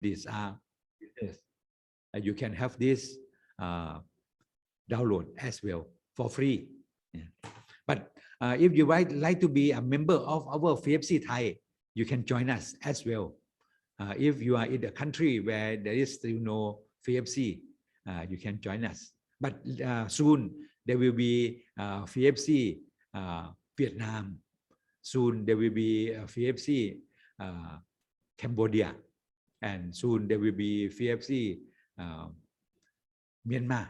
these are you can have this download as well for free. But if you like to be a member of our FFC Thai, you can join us as well. If you are in a country where there is still no FFC, you can join us. But soon there will be FFC Vietnam. Soon there will be FFC Cambodia, and soon there will be FFC Myanmar.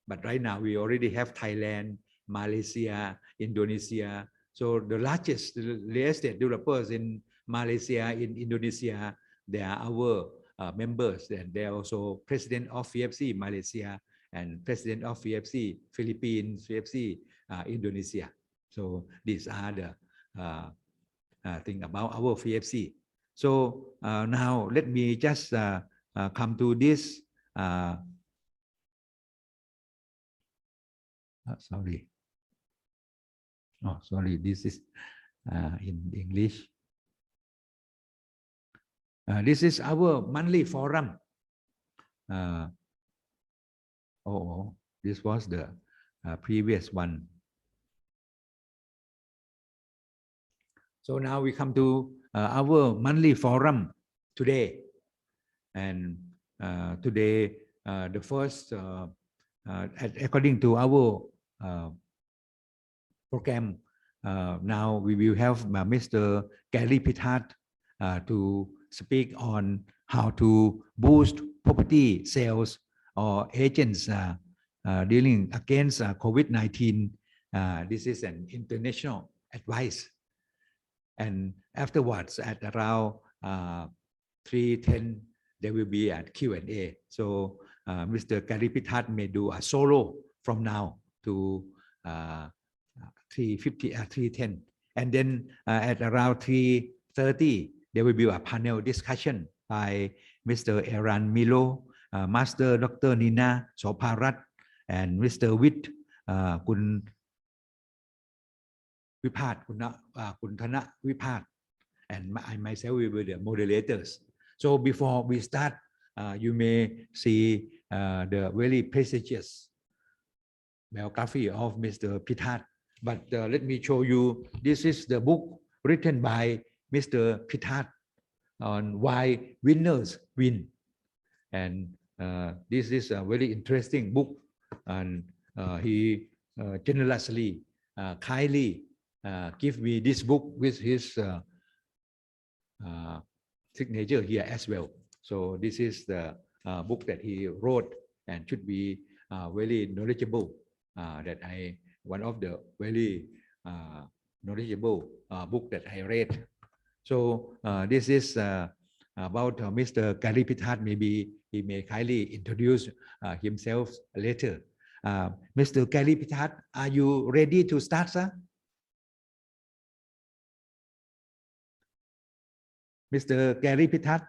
But right now we already have Thailand, Malaysia, Indonesia. So the largest real estate developers in Malaysia, in Indonesia, they are our members, and they are also president of FFC Malaysia and president of FFC Philippines, FFC Indonesia. So these are the thing about our FFC. So now let me just come to this. Sorry. Oh, sorry. This is in English. This is our monthly forum. This was the previous one. So now we come to our monthly forum today. And today, the first, according to our program, now we will have Mr. Gary Pithat to speak on how to boost property sales or agents dealing against COVID-19. This is an international advice. And afterwards, at around 3:10, there will be a Q&A. So Mr. Gary Pithat may do a solo from now to 3:10. And then at around 3:30, there will be a panel discussion by Mr. Eran Milo, Master Dr. Nina Soparat, and Mr. Wit Kun Vipat, Kuntana Vipat, and I myself will be the moderators. So before we start, you may see the very prestigious biography of Mr. Pithat. But let me show you, this is the book written by Mr. Pithat on why winners win. And this is a very interesting book, and he generously, kindly give me this book with his signature here as well. So this is the book that he wrote, and should be very knowledgeable. One of the very knowledgeable book that I read. So this is about Mr. Gary Pithat. Maybe he may kindly introduce himself later. Mr. Gary Pithat, are you ready to start, sir? Mr. Gary Pithat,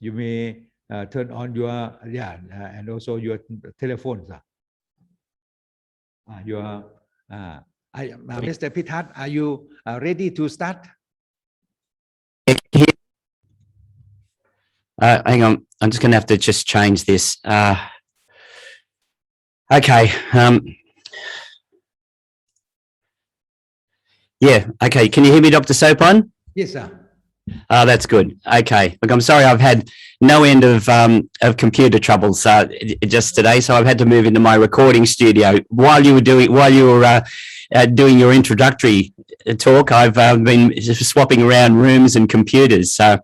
you may turn on your and also your telephone, sir. Mr. Pithat, are you ready to start? Hang on, I'm just going to have to just change this. Okay. Yeah. Okay. Can you hear me, Dr. Sopon? Yes, sir. That's good. Okay. Look, I'm sorry. I've had no end of computer troubles just today, so I've had to move into my recording studio. While you were doing your introductory talk, I've been just swapping around rooms and computers. So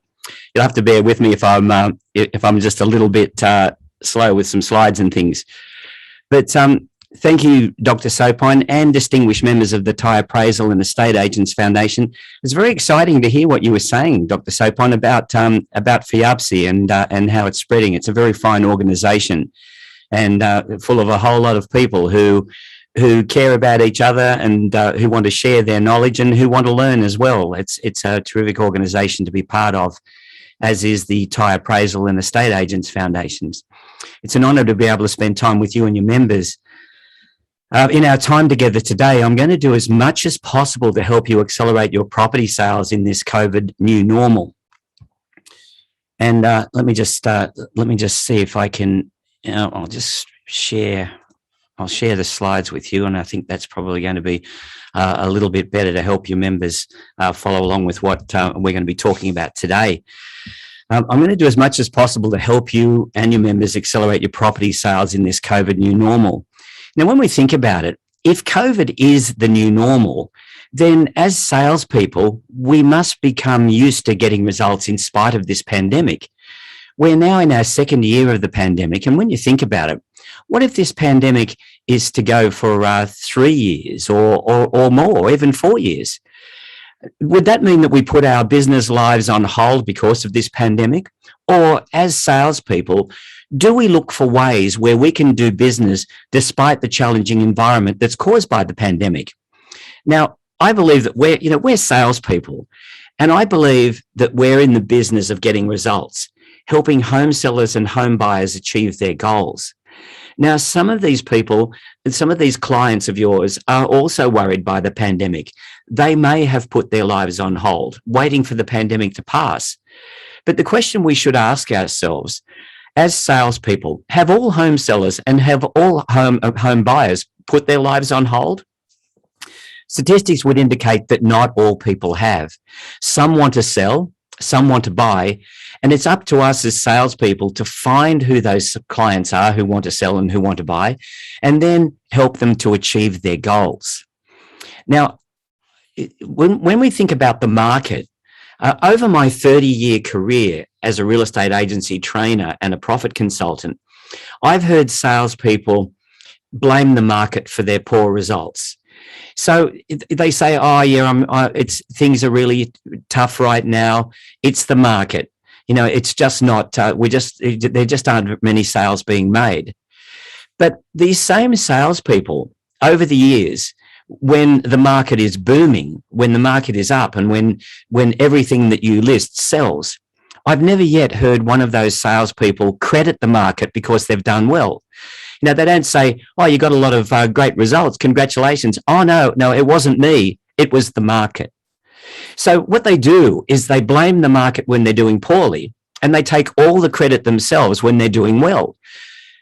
you'll have to bear with me if I'm just a little bit slow with some slides and things. But thank you, Dr. Sopon, and distinguished members of the Thai Appraisal and Estate Agents Foundation. It's very exciting to hear what you were saying, Dr. Sopon, about FIAPSI and how it's spreading. It's a very fine organisation, and full of a whole lot of people who care about each other and who want to share their knowledge and who want to learn as well. It's a terrific organisation to be part of, as is the Thai Appraisal and Estate Agents Foundations. It's an honour to be able to spend time with you and your members. In our time together today, I'm going to do as much as possible to help you accelerate your property sales in this COVID new normal. And let me just see if I can. I'll just share. I'll share the slides with you, and I think that's probably going to be a little bit better to help your members follow along with what we're going to be talking about today. I'm going to do as much as possible to help you and your members accelerate your property sales in this COVID new normal. Now, when we think about it, if COVID is the new normal, then as salespeople, we must become used to getting results in spite of this pandemic. We're now in our second year of the pandemic. And when you think about it, what if this pandemic is to go for 3 years or more, or even 4 years? Would that mean that we put our business lives on hold because of this pandemic? Or as salespeople, do we look for ways where we can do business despite the challenging environment that's caused by the pandemic? Now, I believe that we're salespeople, and I believe that we're in the business of getting results, helping home sellers and home buyers achieve their goals. Now, some of these people and some of these clients of yours are also worried by the pandemic. They may have put their lives on hold, waiting for the pandemic to pass. But the question we should ask ourselves, as salespeople, have all home sellers and have all home buyers put their lives on hold? Statistics would indicate that not all people have. Some want to sell, some want to buy, and it's up to us as salespeople to find who those clients are who want to sell and who want to buy, and then help them to achieve their goals. Now, when we think about the market, over my 30-year career as a real estate agency trainer and a profit consultant, I've heard salespeople blame the market for their poor results. So they say, "Oh, yeah, things are really tough right now. It's the market. It's just not. There just aren't many sales being made." But these same salespeople, over the years, when the market is booming, when the market is up, and when everything that you list sells, I've never yet heard one of those salespeople credit the market because they've done well. They don't say, "Oh, you got a lot of great results. Congratulations." "Oh, no, it wasn't me. It was the market." So what they do is they blame the market when they're doing poorly, and they take all the credit themselves when they're doing well.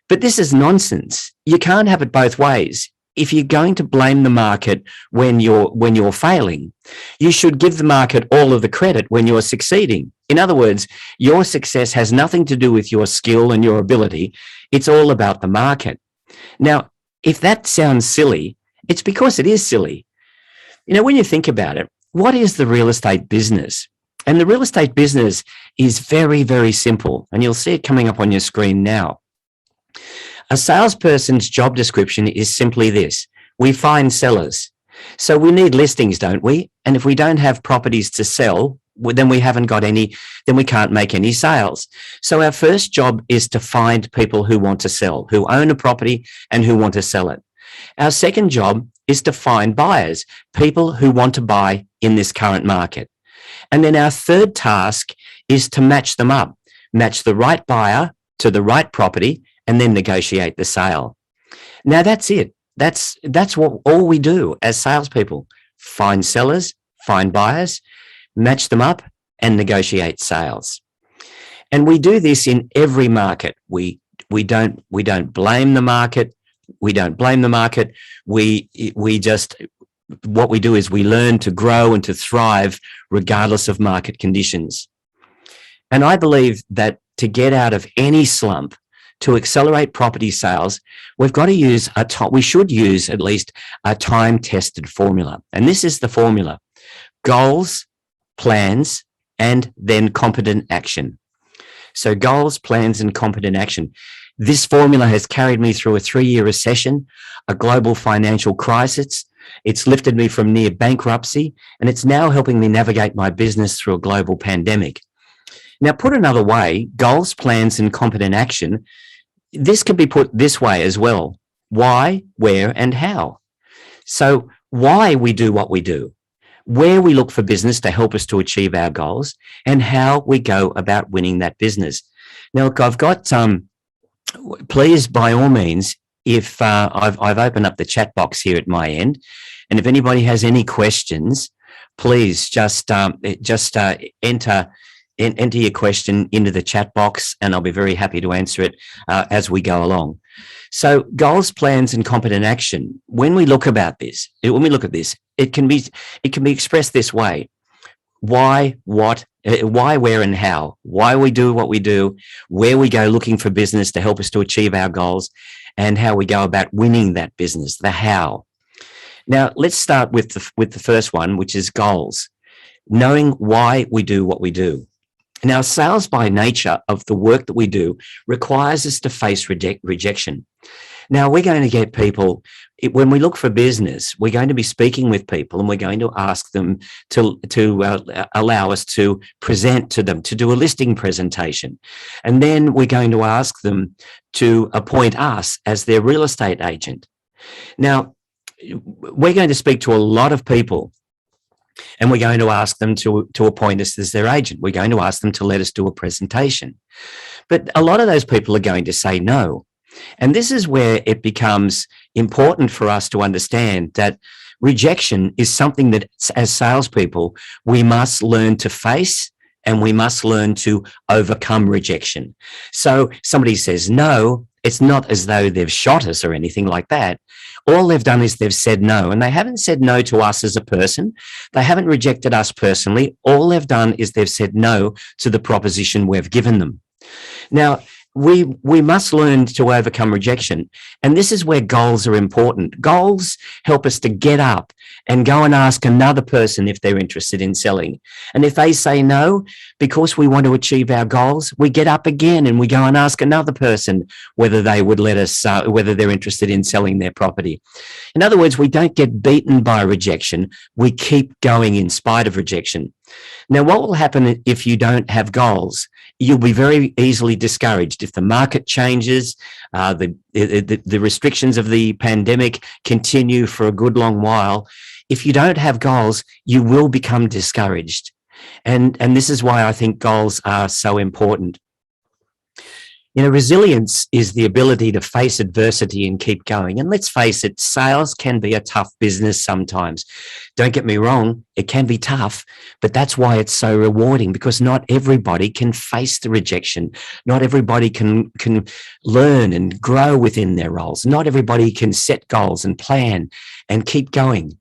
But this is nonsense. You can't have it both ways. If you're going to blame the market when you're failing, you should give the market all of the credit when you're succeeding. In other words, your success has nothing to do with your skill and your ability. It's all about the market. Now, if that sounds silly, it's because it is silly. When you think about it, what is the real estate business? And the real estate business is very, very simple. And you'll see it coming up on your screen now. A salesperson's job description is simply this: we find sellers. So we need listings, don't we? And if we don't have properties to sell, then we haven't got any, then we can't make any sales. So our first job is to find people who want to sell, who own a property and who want to sell it. Our second job is to find buyers, people who want to buy in this current market. And then our third task is to match them up, match the right buyer to the right property, and then negotiate the sale. Now that's it. That's what all we do as salespeople: find sellers, find buyers, match them up, and negotiate sales. And we do this in every market. We don't blame the market. We don't blame the market. What we do is we learn to grow and to thrive regardless of market conditions. And I believe that to get out of any slump, to accelerate property sales, we've got to use we should use at least a time-tested formula. And this is the formula: goals, plans, and then competent action. So goals, plans, and competent action. This formula has carried me through a 3-year recession, a global financial crisis. It's lifted me from near bankruptcy, and it's now helping me navigate my business through a global pandemic. Now, put another way, goals, plans, and competent action, this can be put this way as well: why, where, and how. So why we do what we do, where we look for business to help us to achieve our goals, and how we go about winning that business. Now, look, I've got please, by all means, if I've opened up the chat box here at my end, and if anybody has any questions, please just enter enter your question into the chat box, and I'll be very happy to answer it as we go along. So goals, plans, and competent action. When we look at this, it can be expressed this way: why, what, why, where, and how. Why we do what we do, where we go looking for business to help us to achieve our goals, and how we go about winning that business, the how. Now, let's start with the first one, which is goals. Knowing why we do what we do. Now, sales by nature of the work that we do requires us to face rejection. Now, we're going to get people, when we look for business, we're going to be speaking with people, and we're going to ask them to allow us to present to them, to do a listing presentation. And then we're going to ask them to appoint us as their real estate agent. Now, we're going to speak to a lot of people, and we're going to ask them to appoint us as their agent. We're going to ask them to let us do a presentation. But a lot of those people are going to say no. And this is where it becomes important for us to understand that rejection is something that, as salespeople, we must learn to face, and we must learn to overcome rejection. So somebody says no, it's not as though they've shot us or anything like that. All they've done is they've said no, and they haven't said no to us as a person. They haven't rejected us personally. All they've done is they've said no to the proposition we've given them. Now, we must learn to overcome rejection. And this is where goals are important. Goals help us to get up and go and ask another person if they're interested in selling. And if they say no, because we want to achieve our goals, we get up again and we go and ask another person whether they would let us, whether they're interested in selling their property. In other words, we don't get beaten by rejection. We keep going in spite of rejection. Now, what will happen if you don't have goals? You'll be very easily discouraged. If the market changes, the restrictions of the pandemic continue for a good long while, if you don't have goals, you will become discouraged. And this is why I think goals are so important. You know, resilience is the ability to face adversity and keep going. And let's face it, sales can be a tough business sometimes. Don't get me wrong, it can be tough, but that's why it's so rewarding, because not everybody can face the rejection. Not everybody can learn and grow within their roles. Not everybody can set goals and plan and keep going.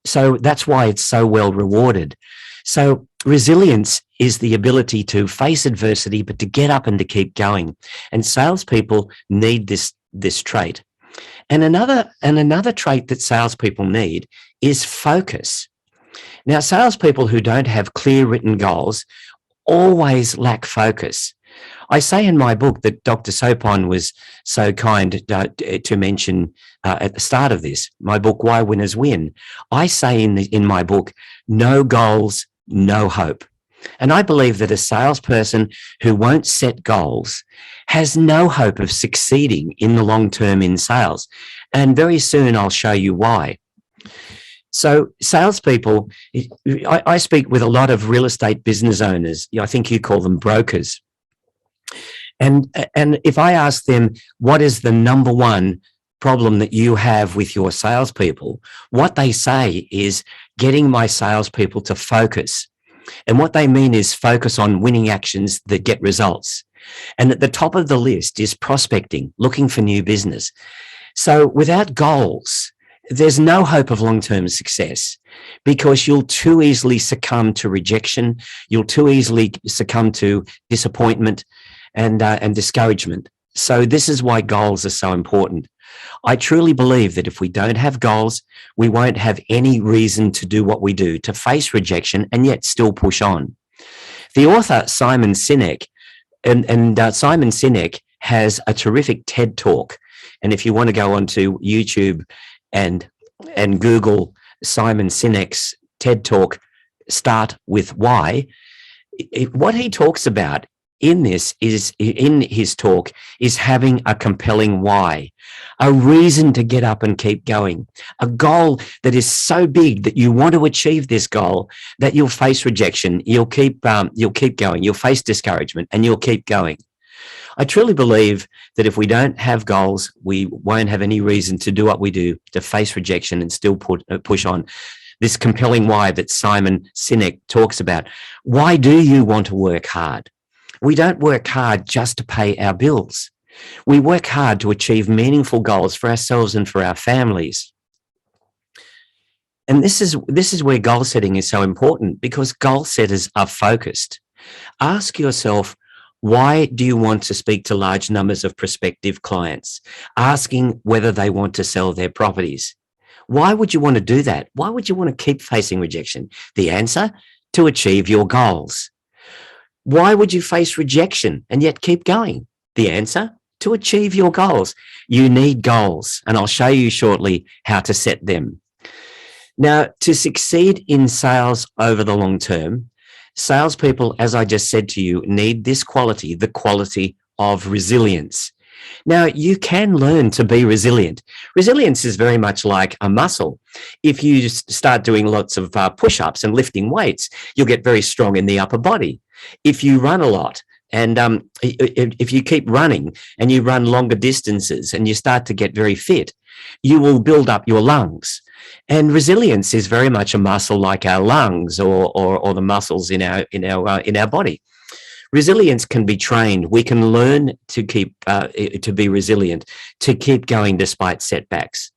So that's why it's so well rewarded. So resilience is the ability to face adversity, but to get up and to keep going. And salespeople need this trait. And another trait that salespeople need is focus. Now, salespeople who don't have clear written goals always lack focus. I say in my book that Dr. Sopon was so kind to mention at the start of this, my book, Why Winners Win. I say in my book, no goals, no hope. And I believe that a salesperson who won't set goals has no hope of succeeding in the long term in sales. And very soon I'll show you why. So salespeople, I speak with a lot of real estate business owners. I think you call them brokers. And if I ask them, what is the number one problem that you have with your salespeople, what they say is getting my salespeople to focus. And what they mean is focus on winning actions that get results. And at the top of the list is prospecting, looking for new business. So without goals, there's no hope of long-term success, because you'll too easily succumb to rejection. You'll too easily succumb to disappointment and discouragement. So this is why goals are so important. I truly believe that if we don't have goals, we won't have any reason to do what we do, to face rejection and yet still push on. The author Simon Sinek, Simon Sinek has a terrific TED Talk. And if you want to go onto YouTube and Google Simon Sinek's TED Talk, Start With Why, what he talks about in his talk is having a compelling why, a reason to get up and keep going, a goal that is so big that you want to achieve this goal that you'll face rejection, you'll keep going, you'll face discouragement, and you'll keep going. I truly believe that if we don't have goals, we won't have any reason to do what we do, to face rejection and still push on. this compelling why that Simon Sinek talks about. Why do you want to work hard? We don't work hard just to pay our bills. We work hard to achieve meaningful goals for ourselves and for our families. And this is where goal setting is so important, because goal setters are focused. Ask yourself, why do you want to speak to large numbers of prospective clients? Asking whether they want to sell their properties. Why would you want to do that? Why would you want to keep facing rejection? The answer, to achieve your goals. Why would you face rejection and yet keep going? The answer, to achieve your goals. You need goals, and I'll show you shortly how to set them. Now, to succeed in sales over the long term, salespeople, as I just said to you, need this quality, the quality of resilience. Now, you can learn to be resilient. Resilience is very much like a muscle. If you start doing lots of push-ups and lifting weights, you'll get very strong in the upper body. If you run a lot, and if you keep running and you run longer distances and you start to get very fit, you will build up your lungs. And resilience is very much a muscle like our lungs or the muscles in our body. Resilience can be trained. We can learn to be resilient, to keep going despite setbacks.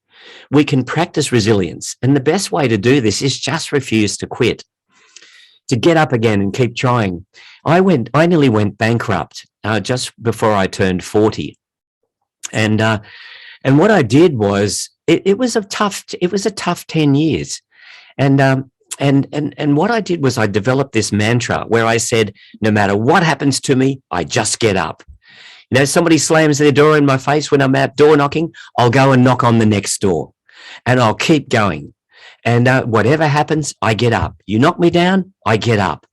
We can practice resilience, and the best way to do this is just refuse to quit, to get up again and keep trying. I nearly went bankrupt just before I turned 40, and what I did was it was a tough 10 years, and what I did was I developed this mantra where I said, no matter what happens to me, I just get up. You know, somebody slams their door in my face when I'm out door knocking, I'll go and knock on the next door, and I'll keep going. And whatever happens, I get up. You knock me down, I get up.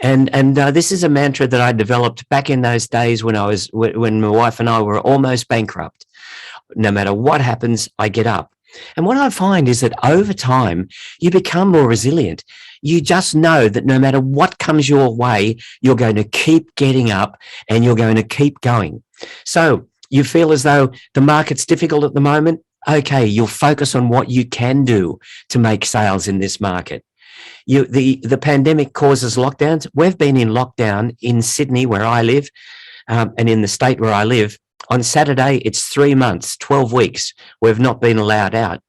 And this is a mantra that I developed back in those days when my wife and I were almost bankrupt. No matter what happens, I get up. And what I find is that over time, you become more resilient. You just know that no matter what comes your way, you're going to keep getting up and you're going to keep going. So you feel as though the market's difficult at the moment. Okay, you'll focus on what you can do to make sales in this market. The pandemic causes lockdowns. We've been in lockdown in Sydney, where I live, and in the state where I live. On Saturday, it's 3 months, 12 weeks. We've not been allowed out.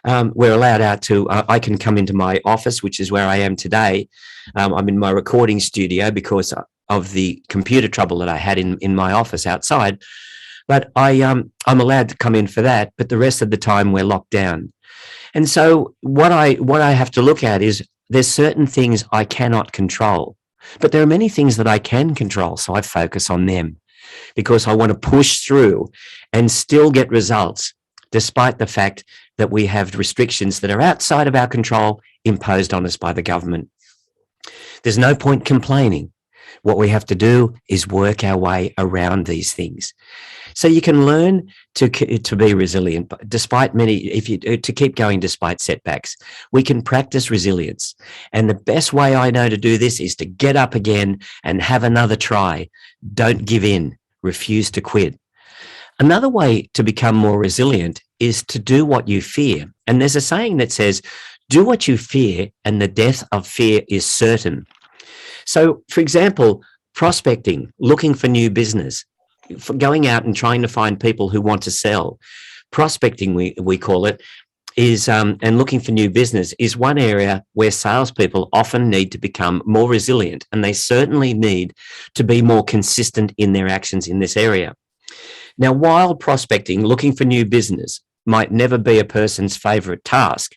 We're allowed out to, I can come into my office, which is where I am today. I'm in my recording studio because of the computer trouble that I had in my office outside. But I'm allowed to come in for that. But the rest of the time, we're locked down. And so what I have to look at is there's certain things I cannot control, but there are many things that I can control. So I focus on them, because I want to push through and still get results, despite the fact that we have restrictions that are outside of our control imposed on us by the government. There's no point complaining. What we have to do is work our way around these things. So you can learn to be resilient, despite to keep going despite setbacks. We can practice resilience. And the best way I know to do this is to get up again and have another try. Don't give in. Refuse to quit. Another way to become more resilient is to do what you fear. And there's a saying that says, do what you fear and the death of fear is certain. So, for example, prospecting, looking for new business, for going out and trying to find people who want to sell. Prospecting, we call it, is and looking for new business is one area where salespeople often need to become more resilient, and they certainly need to be more consistent in their actions in this area. Now, while prospecting, looking for new business, might never be a person's favorite task,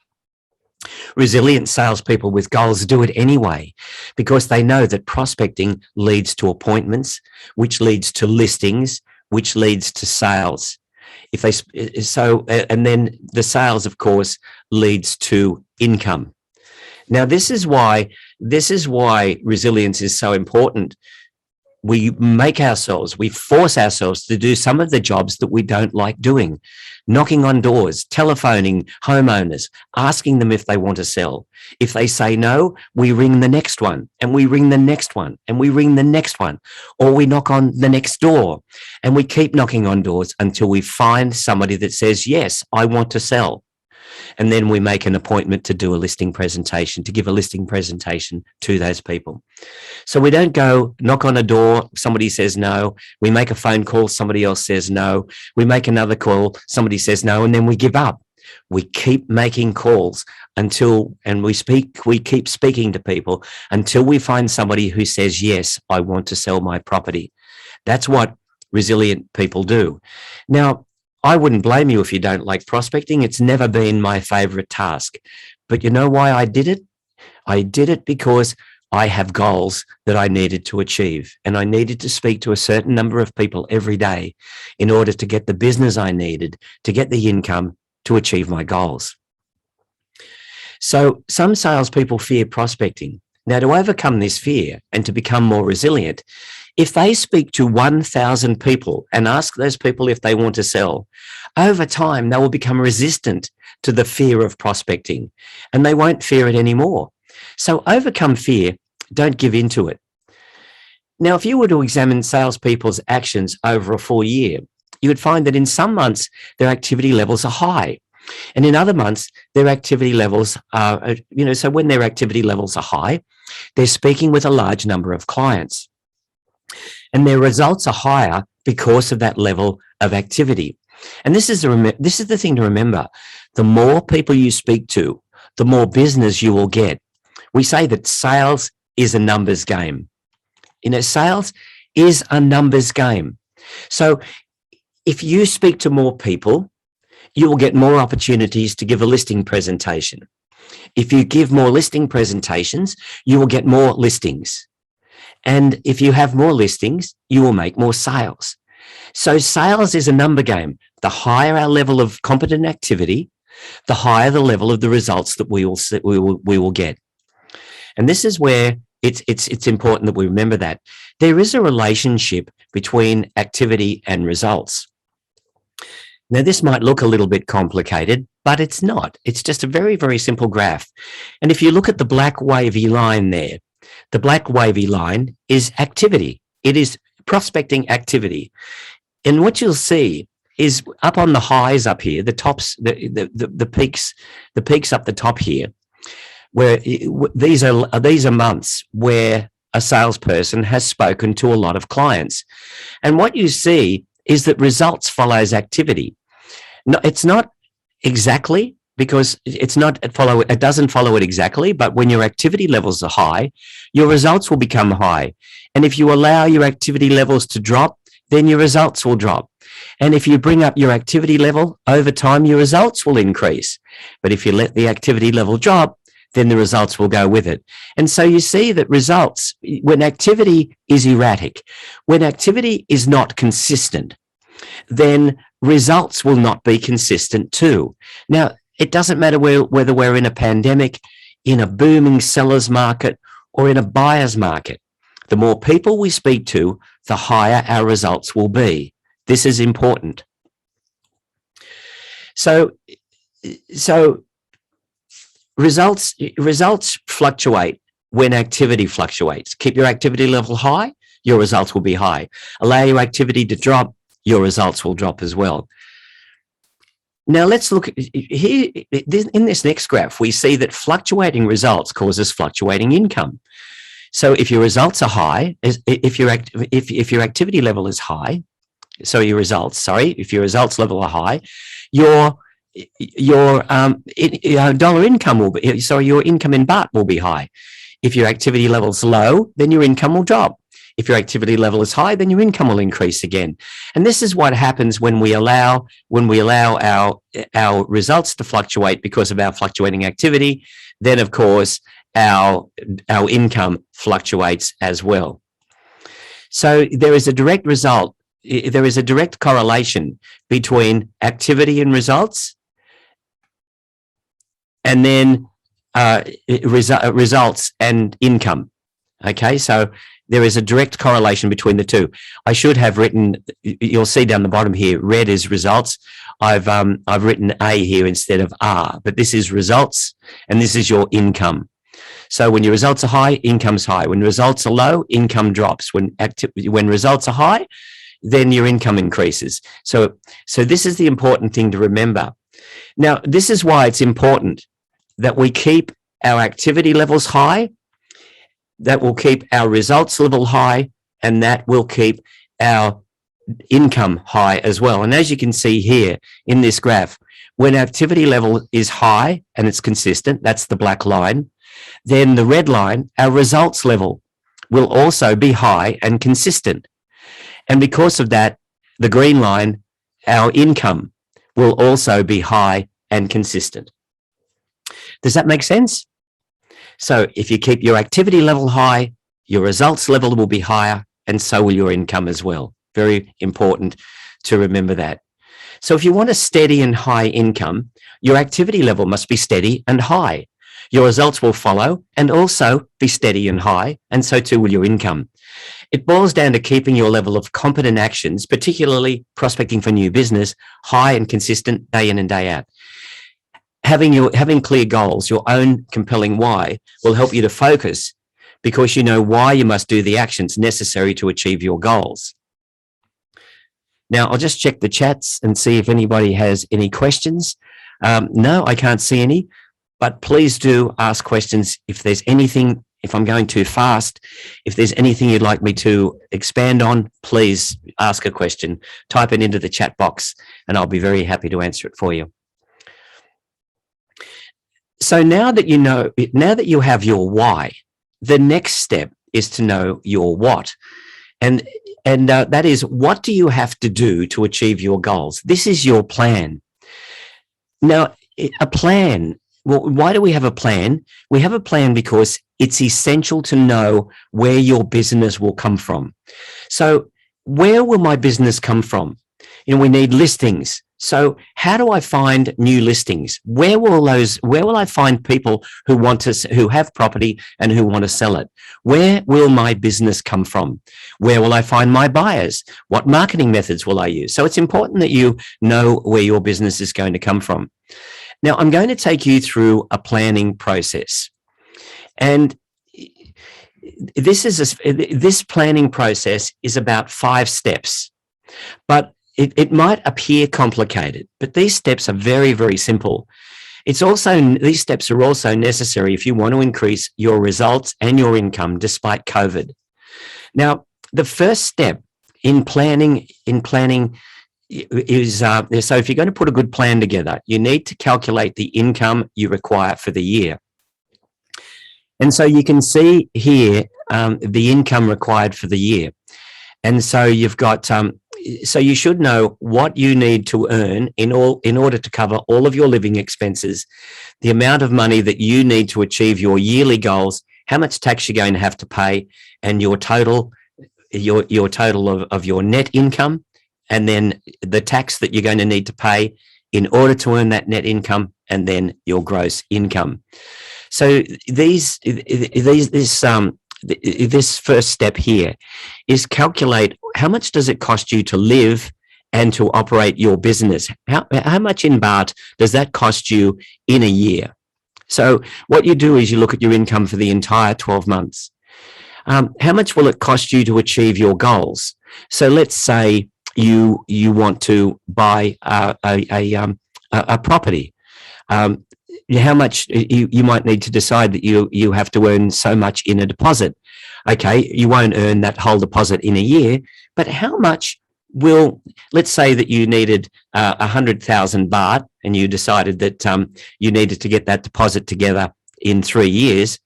resilient salespeople with goals do it anyway, because they know that prospecting leads to appointments, which leads to listings, which leads to sales. And then the sales, of course, leads to income. Now, this is why resilience is so important. We force ourselves to do some of the jobs that we don't like doing. Knocking on doors, telephoning homeowners, asking them if they want to sell. If they say no, we ring the next one, and we ring the next one, and we ring the next one, or we knock on the next door, and we keep knocking on doors until we find somebody that says, yes, I want to sell. And then we make an appointment to do a listing presentation, to give a listing presentation to those people. So we don't go knock on a door, somebody says no. We make a phone call, somebody else says no. We make another call, somebody says no, and then we give up. We keep making calls and we keep speaking to people until we find somebody who says, yes, I want to sell my property. That's what resilient people do. Now, I wouldn't blame you if you don't like prospecting. It's never been my favorite task. But you know why I did it? I did it because I have goals that I needed to achieve, and I needed to speak to a certain number of people every day in order to get the business I needed, to get the income to achieve my goals. So some salespeople fear prospecting. Now, to overcome this fear and to become more resilient, if they speak to 1,000 people and ask those people if they want to sell, over time, they will become resistant to the fear of prospecting, and they won't fear it anymore. So overcome fear, don't give in to it. Now, if you were to examine salespeople's actions over a full year, you would find that in some months, their activity levels are high. And in other months, their activity levels are, so when their activity levels are high, they're speaking with a large number of clients. And their results are higher because of that level of activity. And this is the thing to remember. The more people you speak to, the more business you will get. We say that sales is a numbers game. Sales is a numbers game. So if you speak to more people, you will get more opportunities to give a listing presentation. If you give more listing presentations, you will get more listings. And if you have more listings, you will make more sales. So sales is a number game. The higher our level of competent activity, the higher the level of the results that we will get. And this is where it's important that we remember that there is a relationship between activity and results. Now, this might look a little bit complicated, but it's not. It's just a very, very simple graph. And if you look at the black wavy line there, the black wavy line is activity. It is prospecting activity. And what you'll see is up on the highs up here, the tops, the peaks up the top here, where these are months where a salesperson has spoken to a lot of clients. And what you see is that results follows activity. No, it's not exactly, because it doesn't follow it exactly, but when your activity levels are high, your results will become high. And if you allow your activity levels to drop, then your results will drop. And if you bring up your activity level over time, your results will increase. But if you let the activity level drop, then the results will go with it. And so you see that results, when activity is erratic, when activity is not consistent, then results will not be consistent too. Now, it doesn't matter whether we're in a pandemic, in a booming seller's market, or in a buyer's market. The more people we speak to, the higher our results will be. This is important. So results fluctuate when activity fluctuates. Keep your activity level high, your results will be high. Allow your activity to drop, your results will drop as well. Now let's look here in this next graph. We see that fluctuating results causes fluctuating income. So if your results are high, if your activity level is high, if your results level are high, your dollar income will be, your income in baht will be high. If your activity level is low, then your income will drop. If your activity level is high, then your income will increase again. And this is what happens when we allow our results to fluctuate because of our fluctuating activity. Then, of course, our income fluctuates as well. So there is a direct result. There is a direct correlation between activity and results, and then results and income. Okay, so there is a direct correlation between the two. I should have written, you'll see down the bottom here, red is results. I've written A here instead of R, but this is results and this is your income. So when your results are high, income's high. When results are low, income drops. When results are high, then your income increases. So this is the important thing to remember. Now, this is why it's important that we keep our activity levels high, that will keep our results level high, and that will keep our income high as well. And as you can see here in this graph, when activity level is high and it's consistent, that's the black line, then the red line, our results level, will also be high and consistent. And because of that, the green line, our income, will also be high and consistent. Does that make sense? So if you keep your activity level high, your results level will be higher, and so will your income as well. Very important to remember that. So if you want a steady and high income, your activity level must be steady and high. Your results will follow and also be steady and high, and so too will your income. It boils down to keeping your level of competent actions, particularly prospecting for new business, high and consistent day in and day out. Having clear goals, your own compelling why, will help you to focus because you know why you must do the actions necessary to achieve your goals. Now, I'll just check the chats and see if anybody has any questions. No, I can't see any, but please do ask questions if there's anything. If I'm going too fast, if there's anything you'd like me to expand on, please ask a question. Type it into the chat box and I'll be very happy to answer it for you. So now that you have your why, the next step is to know your what. And that is, what do you have to do to achieve your goals? This is your plan. Now, a plan. Well, why do we have a plan? We have a plan because it's essential to know where your business will come from. So where will my business come from? We need listings. So how do I find new listings? Where will I find people who have property and who want to sell it? Where will my business come from? Where will I find my buyers? What marketing methods will I use? So it's important that you know where your business is going to come from. Now, I'm going to take you through a planning process. And this planning process is about 5 steps, but it might appear complicated, but these steps are very, very simple. These steps are also necessary if you want to increase your results and your income despite COVID. Now, the first step in planning is, so if you're going to put a good plan together, you need to calculate the income you require for the year. And so you can see here the income required for the year. And so you've got, so you should know what you need to earn in order to cover all of your living expenses, the amount of money that you need to achieve your yearly goals, how much tax you're going to have to pay, and your total of your net income, and then the tax that you're going to need to pay in order to earn that net income, and then your gross income. So this first step here is calculate how much does it cost you to live and to operate your business. How much in baht does that cost you in a year? So what you do is you look at your income for the entire 12 months. How much will it cost you to achieve your goals? So let's say you want to buy a property. How much you might need to decide that you have to earn so much in a deposit. Okay, you won't earn that whole deposit in a year, but how much let's say that you needed 100,000 baht and you decided that you needed to get that deposit together in 3 years,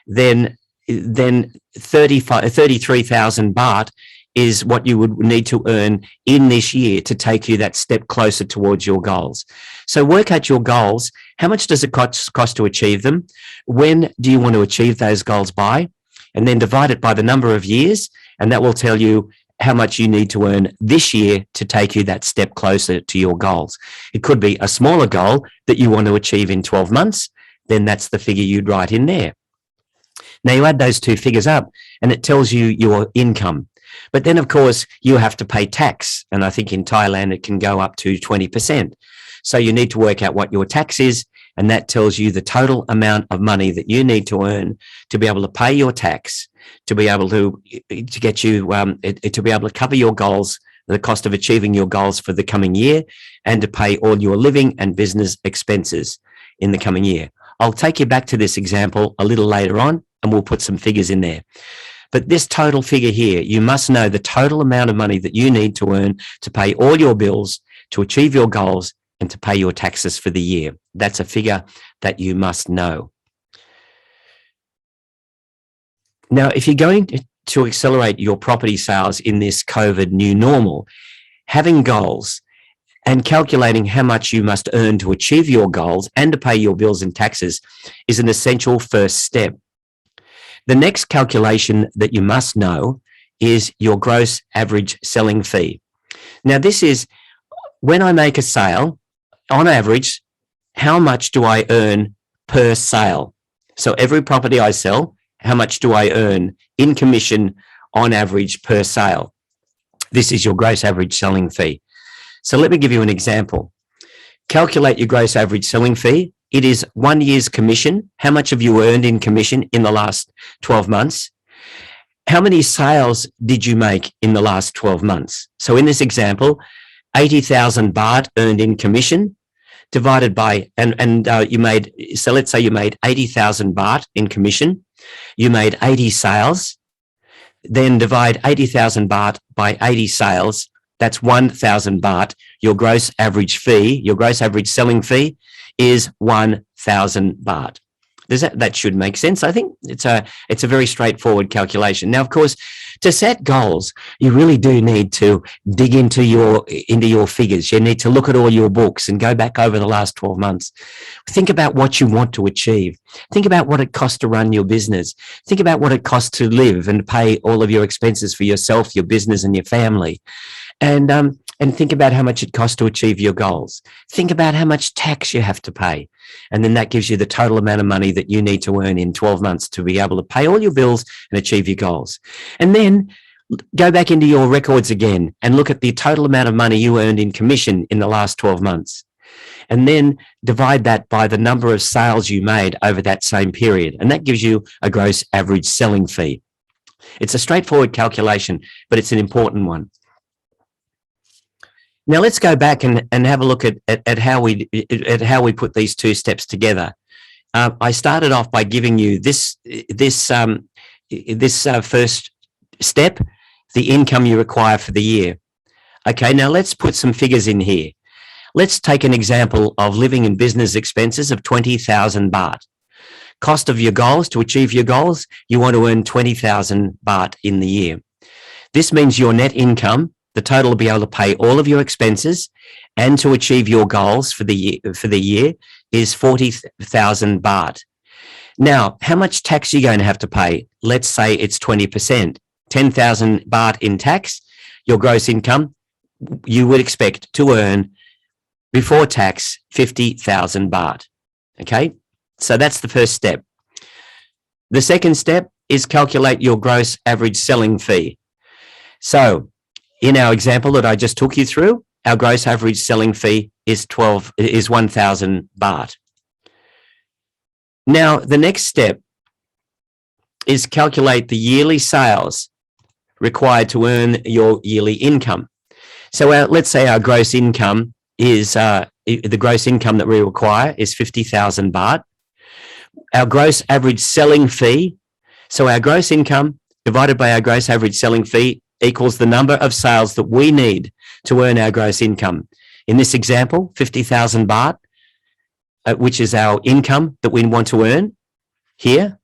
then 33,000 baht is what you would need to earn in this year to take you that step closer towards your goals. So work out your goals. How much does it cost to achieve them? When do you want to achieve those goals by? And then divide it by the number of years, and that will tell you how much you need to earn this year to take you that step closer to your goals. It could be a smaller goal that you want to achieve in 12 months, then that's the figure you'd write in there. Now you add those 2 figures up and it tells you your income. But then, of course, you have to pay tax. And I think in Thailand, it can go up to 20%. So you need to work out what your tax is. And that tells you the total amount of money that you need to earn to be able to pay your tax, to be able to get you, to be able to cover your goals the cost of achieving your goals for the coming year, and to pay all your living and business expenses in the coming year. I'll take you back to this example a little later on, and we'll put some figures in there. But this total figure here, you must know the total amount of money that you need to earn to pay all your bills, to achieve your goals, and to pay your taxes for the year. That's a figure that you must know. Now, if you're going to accelerate your property sales in this COVID new normal, having goals and calculating how much you must earn to achieve your goals and to pay your bills and taxes is an essential first step. The next calculation that you must know is your gross average selling fee. Now, this is when I make a sale, on average, how much do I earn per sale? So every property I sell, how much do I earn in commission on average per sale? This is your gross average selling fee. So let me give you an example. Calculate your gross average selling fee. It is 1 year's commission. How much have you earned in commission in the last 12 months? How many sales did you make in the last 12 months? So in this example, 80,000 baht earned in commission divided by, you made, so let's say you made 80,000 baht in commission. You made 80 sales, then divide 80,000 baht by 80 sales. That's 1,000 baht. Your gross average fee, your gross average selling fee is 1,000 baht. That should make sense. I think it's a very straightforward calculation. Now, of course, to set goals, you really do need to dig into your figures. You need to look at all your books and go back over the last 12 months. Think about what you want to achieve. Think about what it costs to run your business. Think about what it costs to live and pay all of your expenses for yourself, your business, and your family. And think about how much it costs to achieve your goals. Think about how much tax you have to pay. And then that gives you the total amount of money that you need to earn in 12 months to be able to pay all your bills and achieve your goals. And then go back into your records again and look at the total amount of money you earned in commission in the last 12 months. And then divide that by the number of sales you made over that same period. And that gives you a gross average selling fee. It's a straightforward calculation, but it's an important one. Now let's go back and have a look at how we put these two steps together. I started off by giving you this first step, the income you require for the year. Okay, now let's put some figures in here. Let's take an example of living and business expenses of 20,000 baht. Cost of your goals, to achieve your goals, you want to earn 20,000 baht in the year. This means your net income, the total, will be able to pay all of your expenses and to achieve your goals for the year is 40,000 baht. Now, how much tax are you going to have to pay? Let's say it's 20%, 10,000 baht in tax. Your gross income, you would expect to earn before tax 50,000 baht. Okay, so that's the first step. The second step is calculate your gross average selling fee. So in our example that I just took you through, our gross average selling fee is 1,000 baht. Now, the next step is calculate the yearly sales required to earn your yearly income. So let's say our gross income is, the gross income that we require is 50,000 baht. Our gross average selling fee, so our gross income divided by our gross average selling fee equals the number of sales that we need to earn our gross income. In this example, 50,000 baht, which is our income that we want to earn here,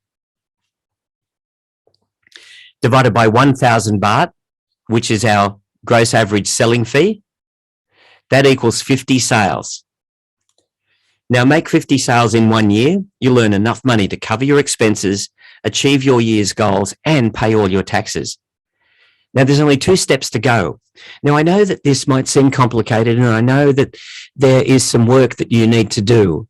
divided by 1,000 baht, which is our gross average selling fee, that equals 50 sales. Now make 50 sales in 1 year, you'll earn enough money to cover your expenses, achieve your year's goals, and pay all your taxes. Now, there's only 2 steps to go. Now, I know that this might seem complicated, and I know that there is some work that you need to do,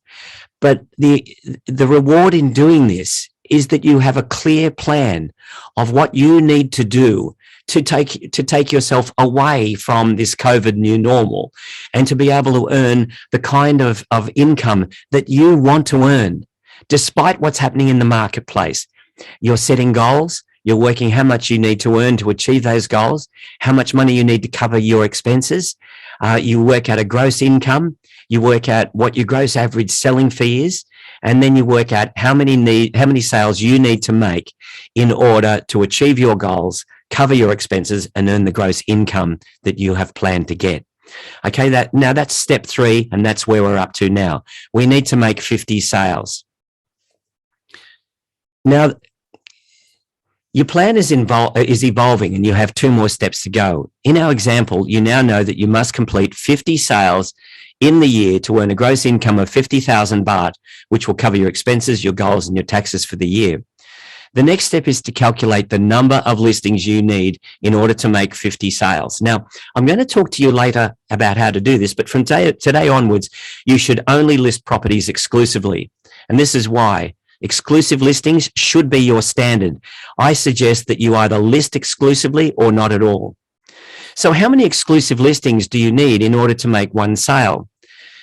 but the reward in doing this is that you have a clear plan of what you need to do to take yourself away from this COVID new normal and to be able to earn the kind of income that you want to earn, despite what's happening in the marketplace. You're setting goals. You're working how much you need to earn to achieve those goals, how much money you need to cover your expenses. You work out a gross income. You work out what your gross average selling fee is, and then you work out how many sales you need to make in order to achieve your goals, cover your expenses, and earn the gross income that you have planned to get. Okay, now that's step 3, and that's where we're up to now. We need to make 50 sales. Now, your plan is evolving, and you have 2 more steps to go. In our example, you now know that you must complete 50 sales in the year to earn a gross income of 50,000 baht, which will cover your expenses, your goals, and your taxes for the year. The next step is to calculate the number of listings you need in order to make 50 sales. Now, I'm going to talk to you later about how to do this, but from today onwards, you should only list properties exclusively. And this is why. Exclusive listings should be your standard. I suggest that you either list exclusively or not at all. So how many exclusive listings do you need in order to make 1 sale?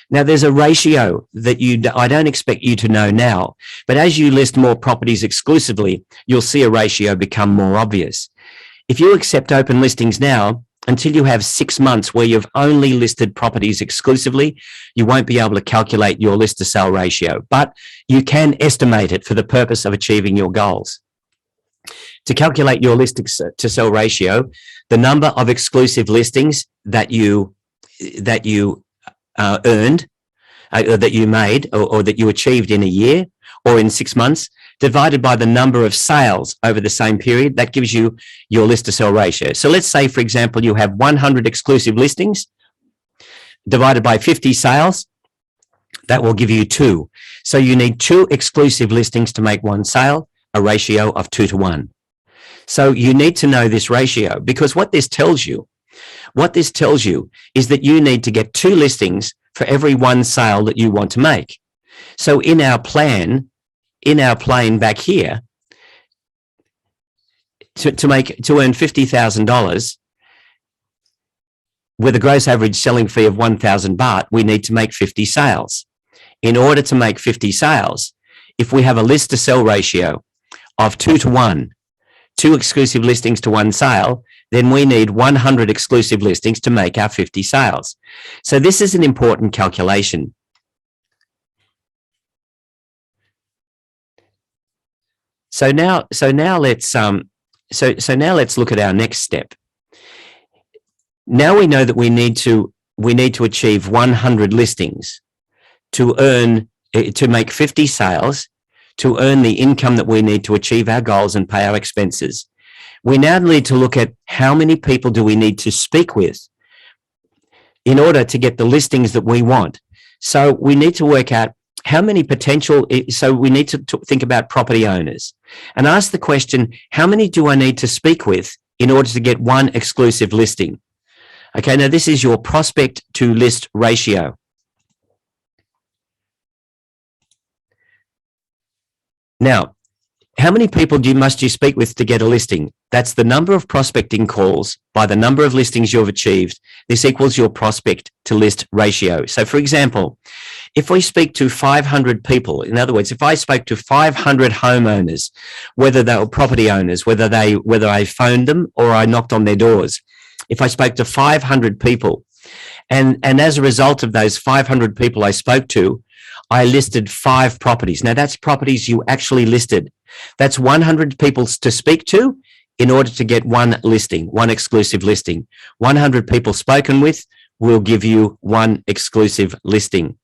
Now, there's a ratio that I don't expect you to know now, but as you list more properties exclusively, you'll see a ratio become more obvious. If you accept open listings now, until you have 6 months where you've only listed properties exclusively, you won't be able to calculate your list to sell ratio, but you can estimate it for the purpose of achieving your goals. To calculate your list to sell ratio, the number of exclusive listings that you earned, that you made, or that you achieved in a year or in 6 months, divided by the number of sales over the same period, that gives you your list to sell ratio. So let's say, for example, you have 100 exclusive listings divided by 50 sales, that will give you 2. So you need 2 exclusive listings to make 1 sale, a ratio of 2 to 1. So you need to know this ratio, because what this tells you is that you need to get 2 listings for every 1 sale that you want to make. So in our plan back here, to earn $50,000 with a gross average selling fee of 1,000 baht, we need to make 50 sales. In order to make 50 sales, if we have a list to sell ratio of 2 to 1, 2 exclusive listings to 1 sale, then we need 100 exclusive listings to make our 50 sales. So this is an important calculation. So now let's look at our next step. Now we know that we need to achieve 100 listings to make 50 sales, to earn the income that we need to achieve our goals and pay our expenses. We now need to look at how many people do we need to speak with in order to get the listings that we want. So we need to work out how many so we need to think about property owners and ask the question, how many do I need to speak with in order to get 1 exclusive listing? Okay, now this is your prospect to list ratio. Now, how many people must you speak with to get a listing? That's the number of prospecting calls by the number of listings you've achieved. This equals your prospect to list ratio. So for example, if we speak to 500 people, in other words, if I spoke to 500 homeowners, whether they were property owners, whether I phoned them or I knocked on their doors, if I spoke to 500 people, and as a result of those 500 people I spoke to, I listed 5 properties. Now that's properties you actually listed. That's 100 people to speak to in order to get 1 listing, 1 exclusive listing. 100 people spoken with will give you 1 exclusive listing.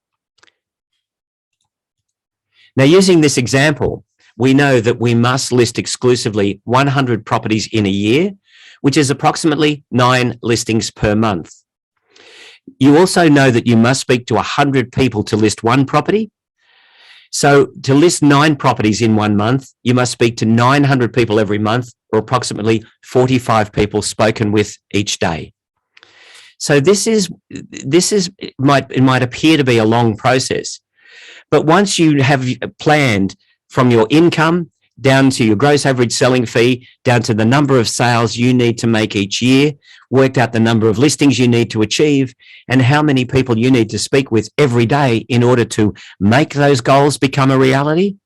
Now, using this example, we know that we must list exclusively 100 properties in a year, which is approximately 9 listings per month. You also know that you must speak to 100 people to list 1 property. So to list 9 properties in 1 month, you must speak to 900 people every month, or approximately 45 people spoken with each day. So it might appear to be a long process, but once you have planned from your income down to your gross average selling fee, down to the number of sales you need to make each year, worked out the number of listings you need to achieve, and how many people you need to speak with every day in order to make those goals become a reality,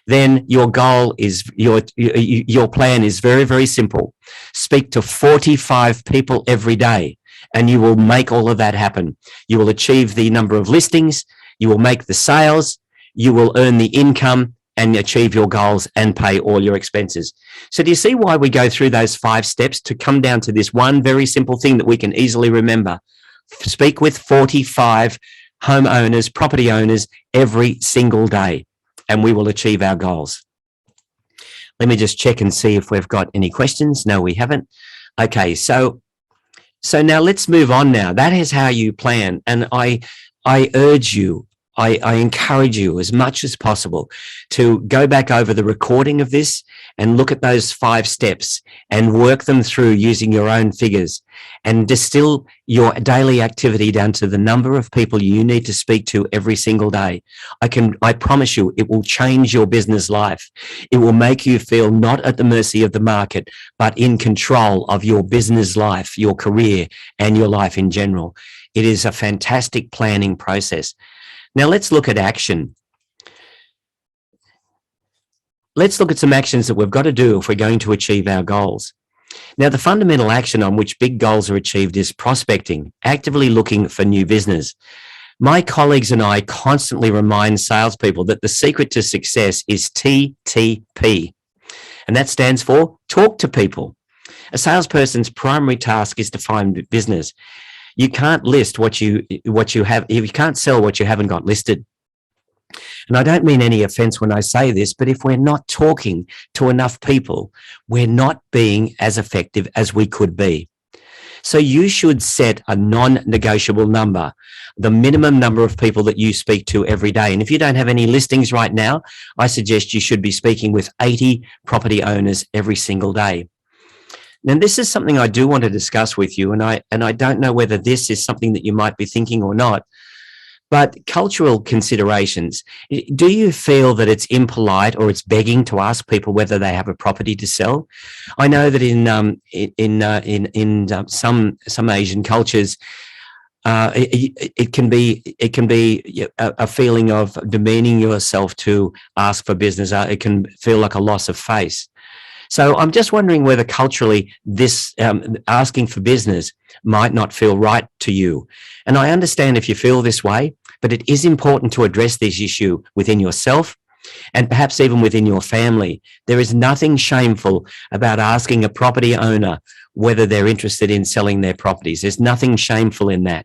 then your goal is, your plan is very, very simple. Speak to 45 people every day, and you will make all of that happen. You will achieve the number of listings, you will make the sales, you will earn the income and achieve your goals and pay all your expenses. So do you see why we go through those 5 steps to come down to this one very simple thing that we can easily remember? Speak with 45 homeowners, property owners every single day, and we will achieve our goals. Let me just check and see if we've got any questions. No, we haven't. Okay, so now let's move on now. That is how you plan. And I urge you, I encourage you as much as possible to go back over the recording of this and look at those 5 steps and work them through using your own figures and distill your daily activity down to the number of people you need to speak to every single day. I promise you, it will change your business life. It will make you feel not at the mercy of the market, but in control of your business life, your career, and your life in general. It is a fantastic planning process. Now let's look at action. Let's look at some actions that we've got to do if we're going to achieve our goals. Now, the fundamental action on which big goals are achieved is prospecting, actively looking for new business. My colleagues and I constantly remind salespeople that the secret to success is TTP, and that stands for talk to people. A salesperson's primary task is to find business. You can't list what you have. You can't sell what you haven't got listed. And I don't mean any offense when I say this, but if we're not talking to enough people, we're not being as effective as we could be. So you should set a non-negotiable number, the minimum number of people that you speak to every day. And if you don't have any listings right now, I suggest you should be speaking with 80 property owners every single day. Now, this is something I do want to discuss with you, and I don't know whether this is something that you might be thinking or not, but cultural considerations. Do you feel that it's impolite or it's begging to ask people whether they have a property to sell? I know that in some Asian cultures, it can be a feeling of demeaning yourself to ask for business. It can feel like a loss of face. So I'm just wondering whether culturally this asking for business might not feel right to you. And I understand if you feel this way, but it is important to address this issue within yourself and perhaps even within your family. There is nothing shameful about asking a property owner whether they're interested in selling their properties. There's nothing shameful in that.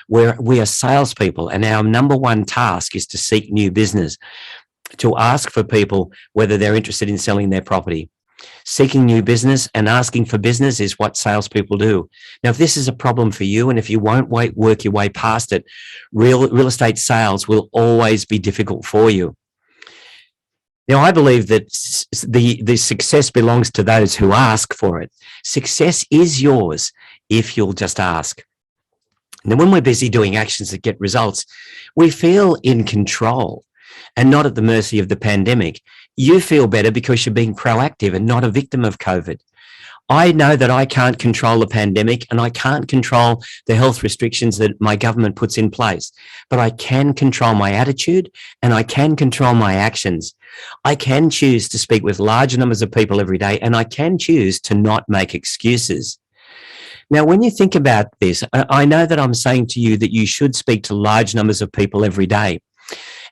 We are salespeople, and our number one task is to seek new business, to ask for people whether they're interested in selling their property. Seeking new business and asking for business is what salespeople do. Now, if this is a problem for you, and if you won't work your way past it, real estate sales will always be difficult for you. Now, I believe that the success belongs to those who ask for it. Success is yours if you'll just ask. Now, when we're busy doing actions that get results, we feel in control and not at the mercy of the pandemic. You feel better because you're being proactive and not a victim of COVID. I know that I can't control the pandemic and I can't control the health restrictions that my government puts in place, but I can control my attitude and I can control my actions. I can choose to speak with large numbers of people every day, and I can choose to not make excuses. Now, when you think about this, I know that I'm saying to you that you should speak to large numbers of people every day.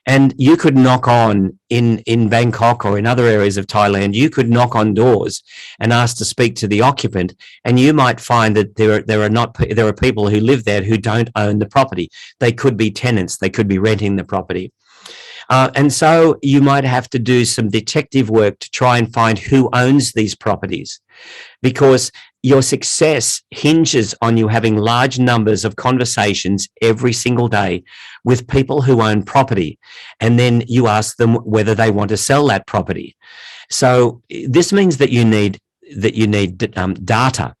And you could knock on in Bangkok or in other areas of Thailand, you could knock on doors and ask to speak to the occupant, and you might find that there are people who live there who don't own the property. They could be tenants, they could be renting the property. And so you might have to do some detective work to try and find who owns these properties, because your success hinges on you having large numbers of conversations every single day with people who own property, and then you ask them whether they want to sell that property. So this means that you need data.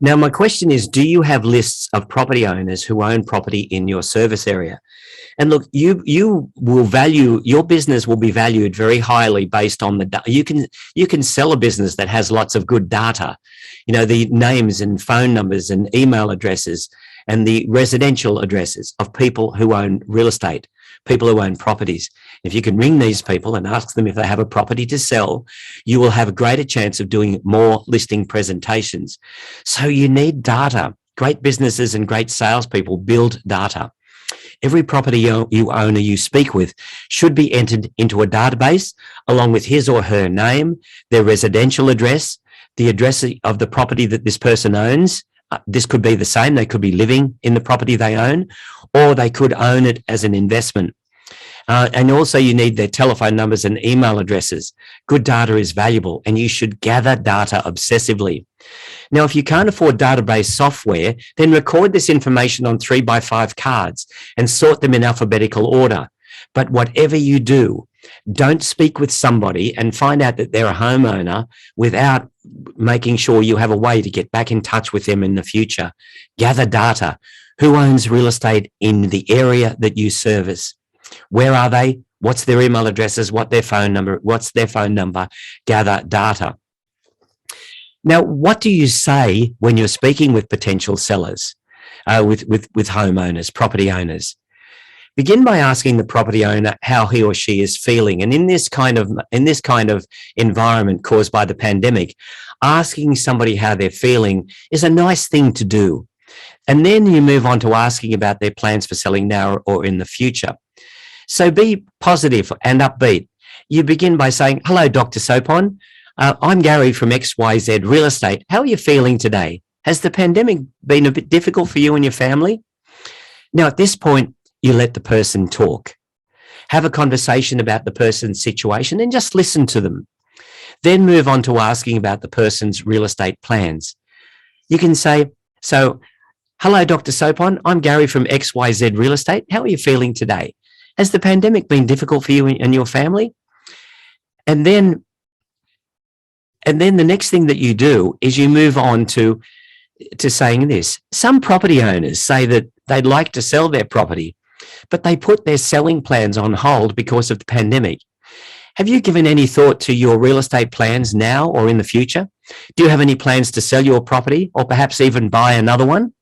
Now, my question is, do you have lists of property owners who own property in your service area? And look, you will value, your business will be valued very highly based on the data. You can sell a business that has lots of good data, you know, the names and phone numbers and email addresses and the residential addresses of people who own real estate, people who own properties. If you can ring these people and ask them if they have a property to sell, you will have a greater chance of doing more listing presentations. So you need data. Great businesses and great salespeople build data. Every property you own or you speak with should be entered into a database along with his or her name, their residential address, the address of the property that this person owns. This could be the same. They could be living in the property they own, or they could own it as an investment. And also you need their telephone numbers and email addresses. Good data is valuable and you should gather data obsessively. Now, if you can't afford database software, then record this information on 3x5 cards and sort them in alphabetical order. But whatever you do, don't speak with somebody and find out that they're a homeowner without making sure you have a way to get back in touch with them in the future. Gather data. Who owns real estate in the area that you service? Where are they? What's their email addresses? What's their phone number? Gather data. Now, what do you say when you're speaking with potential sellers, with homeowners, property owners? Begin by asking the property owner how he or she is feeling. And in this kind of environment caused by the pandemic, asking somebody how they're feeling is a nice thing to do. And then you move on to asking about their plans for selling now or in the future. So be positive and upbeat. You begin by saying, "Hello, Dr. Sopon. I'm Gary from XYZ Real Estate. How are you feeling today? Has the pandemic been a bit difficult for you and your family?" Now, at this point, you let the person talk. Have a conversation about the person's situation and just listen to them. Then move on to asking about the person's real estate plans. You can say, "So, hello, Dr. Sopon. I'm Gary from XYZ Real Estate. How are you feeling today? Has the pandemic been difficult for you and your family?" And then the next thing that you do is you move on to saying this. Some property owners say that they'd like to sell their property, but they put their selling plans on hold because of the pandemic. Have you given any thought to your real estate plans now or in the future? Do you have any plans to sell your property or perhaps even buy another one?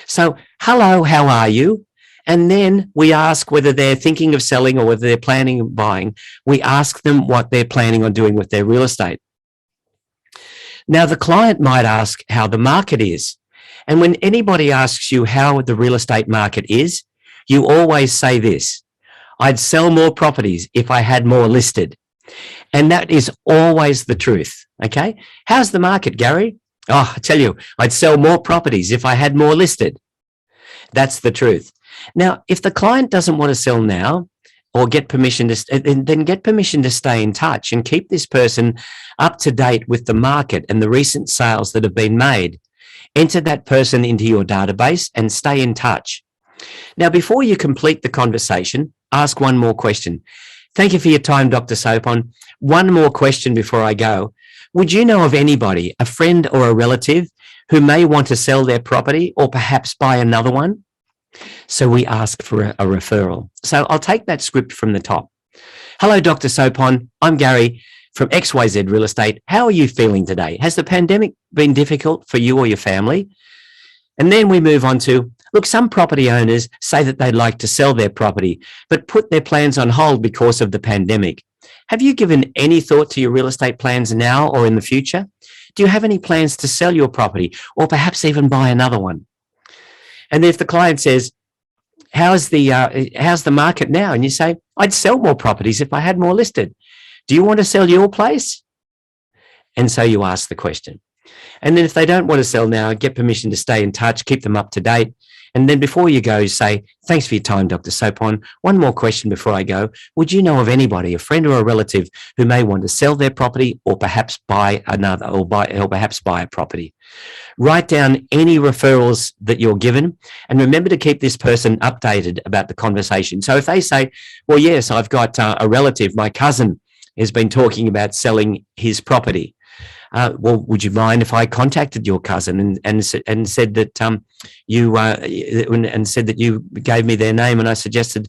So, hello, how are you? And then we ask whether they're thinking of selling or whether they're planning on buying. We ask them what they're planning on doing with their real estate. Now, the client might ask how the market is. And when anybody asks you how the real estate market is, you always say this: "I'd sell more properties if I had more listed." And that is always the truth, okay? How's the market, Gary? "Oh, I tell you, I'd sell more properties if I had more listed." That's the truth. Now, if the client doesn't want to sell now, or get permission to stay in touch and keep this person up to date with the market and the recent sales that have been made. Enter that person into your database and stay in touch. Now, before you complete the conversation, ask one more question. "Thank you for your time, Dr. Sopon. One more question before I go. Would you know of anybody, a friend or a relative, who may want to sell their property or perhaps buy another one?" So we ask for a referral. So I'll take that script from the top. "Hello, Dr. Sopon. I'm Gary from XYZ Real Estate. How are you feeling today? Has the pandemic been difficult for you or your family?" And then we move on to, "Look, some property owners say that they'd like to sell their property, but put their plans on hold because of the pandemic. Have you given any thought to your real estate plans now or in the future? Do you have any plans to sell your property or perhaps even buy another one?" And if the client says, how's the market now? And you say, "I'd sell more properties if I had more listed. Do you want to sell your place?" And so you ask the question. And then if they don't want to sell now, get permission to stay in touch, keep them up to date. And then before you go, say, "Thanks for your time, Dr. Sopon. One more question before I go. Would you know of anybody, a friend or a relative, who may want to sell their property or perhaps buy another, or perhaps buy a property?" Write down any referrals that you're given and remember to keep this person updated about the conversation. So if they say, "Well, yes, I've got a relative, my cousin has been talking about selling his property. Well, would you mind if I contacted your cousin and said that you gave me their name and I suggested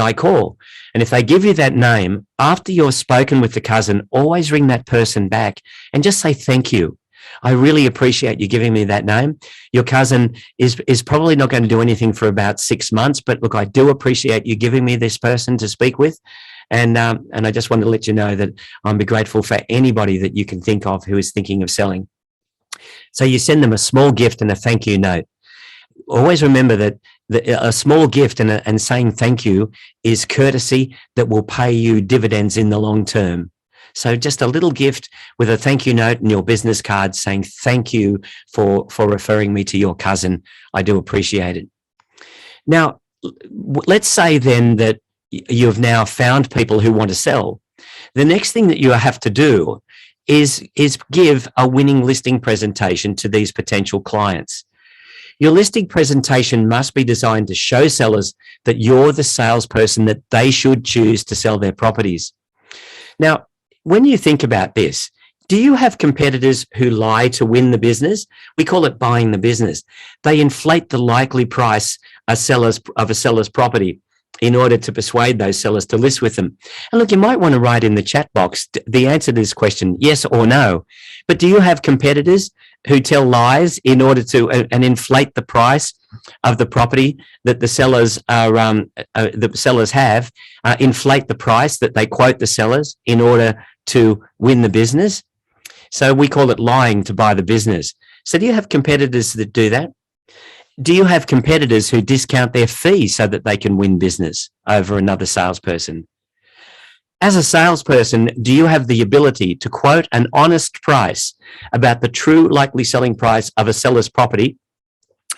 I call?" And if they give you that name, after you've spoken with the cousin, always ring that person back and just say, "Thank you. I really appreciate you giving me that name. Your cousin is probably not going to do anything for about 6 months, but look, I do appreciate you giving me this person to speak with. And I just want to let you know that I'm be grateful for anybody that you can think of who is thinking of selling. So you send them a small gift and a thank you note. Always remember that a small gift and saying thank you is courtesy that will pay you dividends in the long term. So just a little gift with a thank you note and your business card saying thank you for referring me to your cousin. I do appreciate it. Now, let's say then that you've now found people who want to sell. The next thing that you have to do is give a winning listing presentation to these potential clients. Your listing presentation must be designed to show sellers that you're the salesperson that they should choose to sell their properties. Now, when you think about this, do you have competitors who lie to win the business? We call it buying the business. They inflate the likely price of a seller's property in order to persuade those sellers to list with them. And look, you might want to write in the chat box the answer to this question, yes or no. But do you have competitors who tell lies in order to and inflate the price of the property that the sellers have, inflate the price that they quote the sellers in order to win the business? So we call it lying to buy the business. So do you have competitors that do that? Do you have competitors who discount their fees so that they can win business over another salesperson? As a salesperson, do you have the ability to quote an honest price about the true likely selling price of a seller's property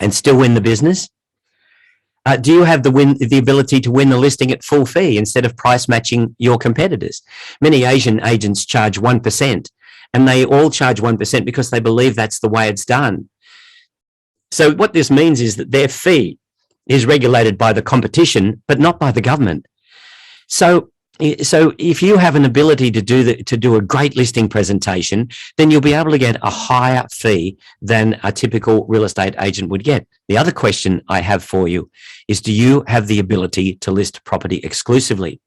and still win the business? Do you have the ability to win the listing at full fee instead of price matching your competitors? Many Asian agents charge 1%, and they all charge 1% because they believe that's the way it's done. So what this means is that their fee is regulated by the competition, but not by the government. So if you have an ability to do a great listing presentation, then you'll be able to get a higher fee than a typical real estate agent would get. The other question I have for you is, do you have the ability to list property exclusively?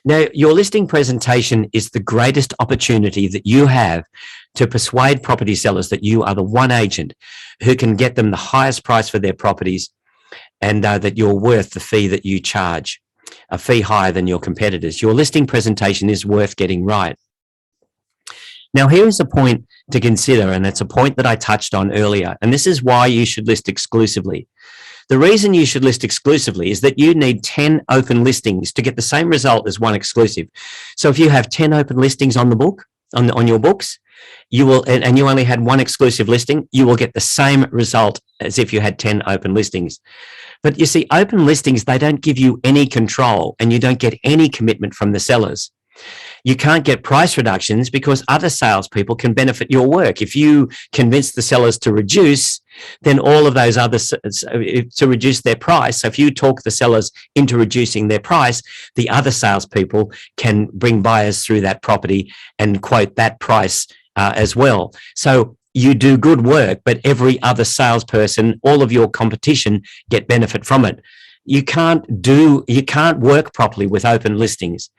Now, your listing presentation is the greatest opportunity that you have to persuade property sellers that you are the one agent who can get them the highest price for their properties, and that you're worth the fee that you charge, a fee higher than your competitors. Your listing presentation is worth getting right. Now, here is a point to consider, and it's a point that I touched on earlier, and this is why you should list exclusively. The reason you should list exclusively is that you need 10 open listings to get the same result as one exclusive. So if you have 10 open listings on the book, on your books, you will, and you only had one exclusive listing, you will get the same result as if you had 10 open listings. But you see, open listings, they don't give you any control, and you don't get any commitment from the sellers. You can't get price reductions because other salespeople can benefit your work. If you convince the sellers to reduce, then all of those others to reduce their price. So if you talk the sellers into reducing their price, the other salespeople can bring buyers through that property and quote that price as well. So you do good work, but every other salesperson, all of your competition, get benefit from it. You can't work properly with open listings.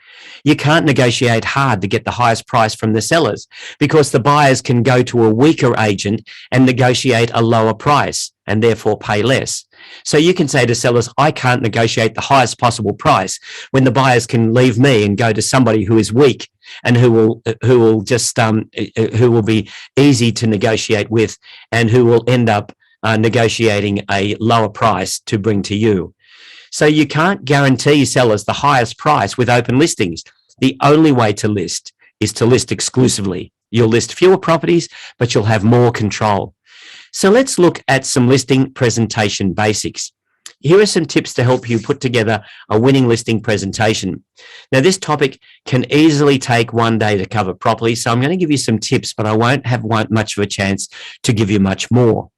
You can't negotiate hard to get the highest price from the sellers because the buyers can go to a weaker agent and negotiate a lower price and therefore pay less. So you can say to sellers, I can't negotiate the highest possible price, when the buyers can leave me and go to somebody who is weak and who will be easy to negotiate with, and who will end up negotiating a lower price to bring to you. So you can't guarantee sellers the highest price with open listings. The only way to list is to list exclusively. You'll list fewer properties, but you'll have more control. So let's look at some listing presentation basics. Here are some tips to help you put together a winning listing presentation. Now, this topic can easily take one day to cover properly, so I'm going to give you some tips, but I won't have much of a chance to give you much more.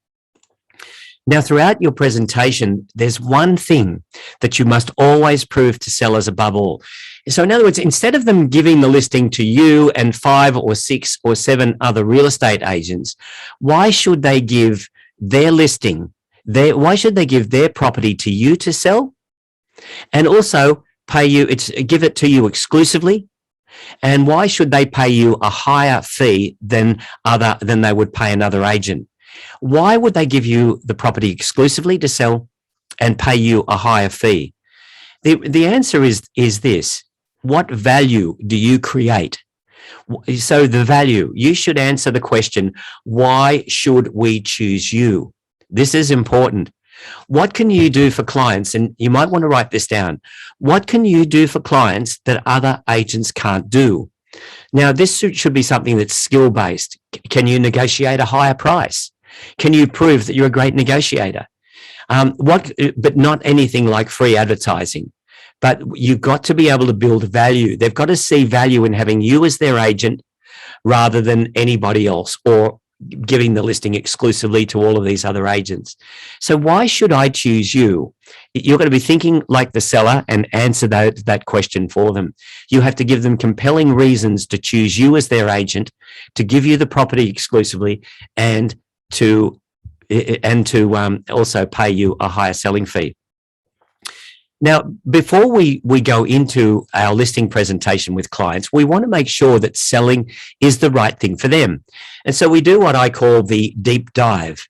Now, throughout your presentation, there's one thing that you must always prove to sellers above all. So in other words, instead of them giving the listing to you and 5 or 6 or 7 other real estate agents, why should they give their listing, why should they give their property to you to sell, and also give it to you exclusively, And why should they pay you a higher fee than they would pay another agent? Why would they give you the property exclusively to sell and pay you a higher fee? The answer is this: what value do you create? So the value, you should answer the question, why should we choose you? This is important. What can you do for clients? And you might want to write this down. What can you do for clients that other agents can't do? Now, this should be something that's skill-based. Can you negotiate a higher price? Can you prove that you're a great negotiator? But not anything like free advertising. But you've got to be able to build value. They've got to see value in having you as their agent rather than anybody else, or giving the listing exclusively to all of these other agents. So why should I choose you? You're going to be thinking like the seller and answer that question for them. You have to give them compelling reasons to choose you as their agent, to give you the property exclusively, and to also pay you a higher selling fee. Now, before we go into our listing presentation with clients, we want to make sure that selling is the right thing for them. And so we do what I call the deep dive.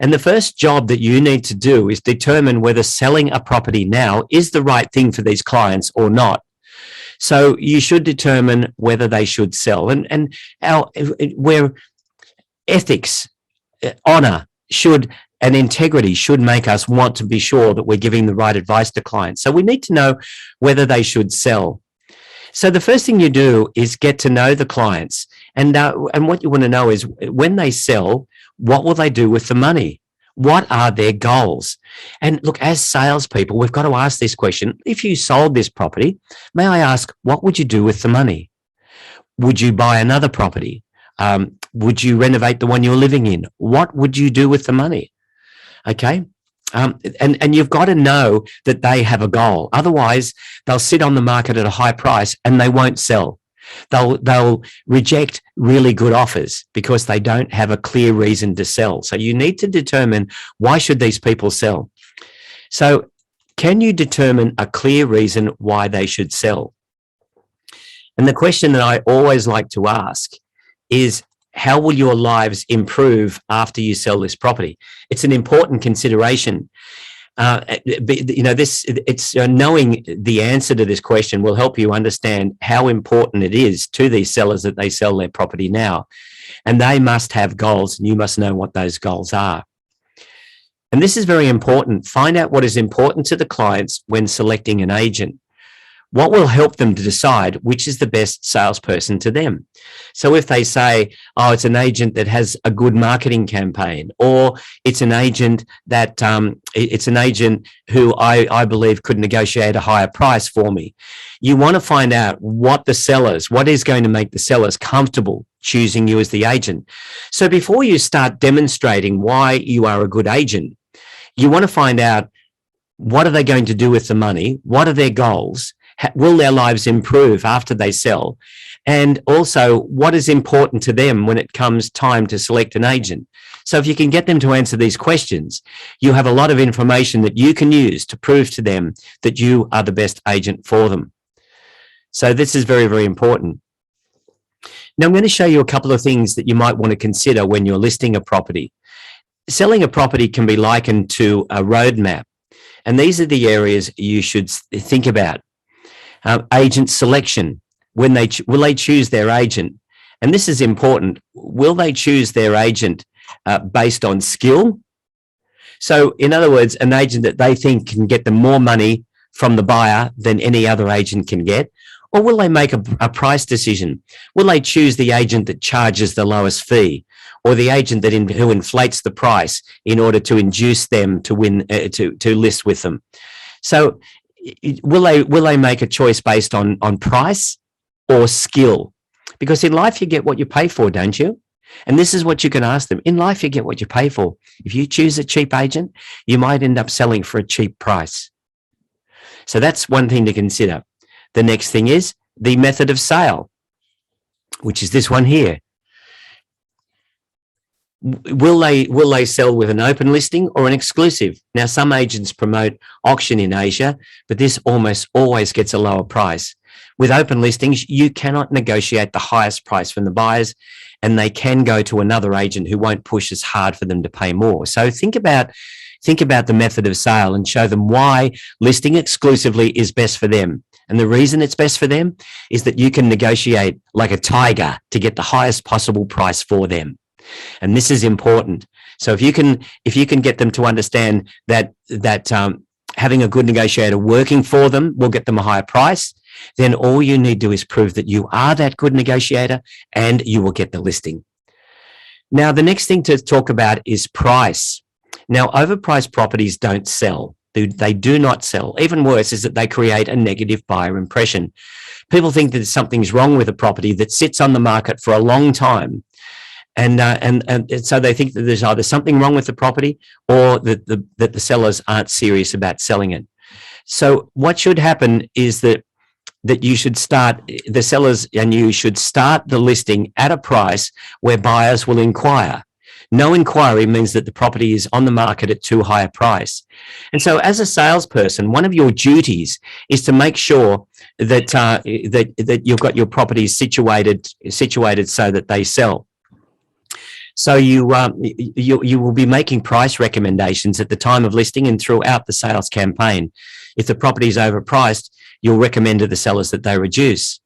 And the first job that you need to do is determine whether selling a property now is the right thing for these clients or not. So you should determine whether they should sell. And where ethics, honor, and integrity should make us want to be sure that we're giving the right advice to clients. So we need to know whether they should sell. So the first thing you do is get to know the clients. And what you want to know is, when they sell, what will they do with the money? What are their goals? And look, as salespeople, we've got to ask this question. If you sold this property, may I ask, what would you do with the money? Would you buy another property? Would you renovate the one you're living in? What would you do with the money? Okay. And you've got to know that they have a goal. Otherwise, they'll sit on the market at a high price and they won't sell. They'll reject really good offers because they don't have a clear reason to sell. So you need to determine, why should these people sell? So can you determine a clear reason why they should sell? And the question that I always like to ask is, how will your lives improve after you sell this property? It's an important consideration. Knowing the answer to this question will help you understand how important it is to these sellers that they sell their property now. And they must have goals, and you must know what those goals are. And this is very important. Find out what is important to the clients when selecting an agent. What will help them to decide which is the best salesperson to them? So if they say, oh, it's an agent that has a good marketing campaign, or it's an agent that who I believe could negotiate a higher price for me. You want to find out what is going to make the sellers comfortable choosing you as the agent. So before you start demonstrating why you are a good agent, you want to find out, what are they going to do with the money? What are their goals? Will their lives improve after they sell? And also, what is important to them when it comes time to select an agent? So if you can get them to answer these questions, you have a lot of information that you can use to prove to them that you are the best agent for them. So this is very, very important. Now, I'm going to show you a couple of things that you might want to consider when you're listing a property. Selling a property can be likened to a roadmap. And these are the areas you should think about. Agent selection. Will they choose their agent? And this is important. Will they choose their agent based on skill? So in other words, an agent that they think can get them more money from the buyer than any other agent can get? Or will they make a price decision? Will they choose the agent that charges the lowest fee, or the agent who inflates the price in order to induce them to win to list with them? So will they make a choice based on price or skill? Because in life you get what you pay for, don't you? And this is what you can ask them. In life you get what you pay for. If you choose a cheap agent, you might end up selling for a cheap price. So that's one thing to consider. The next thing is the method of sale, which is this one here. Will they sell with an open listing or an exclusive? Now, some agents promote auction in Asia, but this almost always gets a lower price. With open listings, you cannot negotiate the highest price from the buyers, and they can go to another agent who won't push as hard for them to pay more. So think about the method of sale and show them why listing exclusively is best for them. And the reason it's best for them is that you can negotiate like a tiger to get the highest possible price for them. And this is important. So if you can get them to understand that having a good negotiator working for them will get them a higher price, then all you need to do is prove that you are that good negotiator and you will get the listing. Now, the next thing to talk about is price. Now, overpriced properties don't sell. They do not sell. Even worse is that they create a negative buyer impression. People think that something's wrong with a property that sits on the market for a long time. And so they think that there's either something wrong with the property or that the sellers aren't serious about selling it. So what should happen is that you should start, the sellers and you should start the listing at a price where buyers will inquire. No inquiry means that the property is on the market at too high a price. And so as a salesperson, one of your duties is to make sure that that you've got your properties situated so that they sell. So you will be making price recommendations at the time of listing and throughout the sales campaign. If the property is overpriced, you'll recommend to the sellers that they reduce.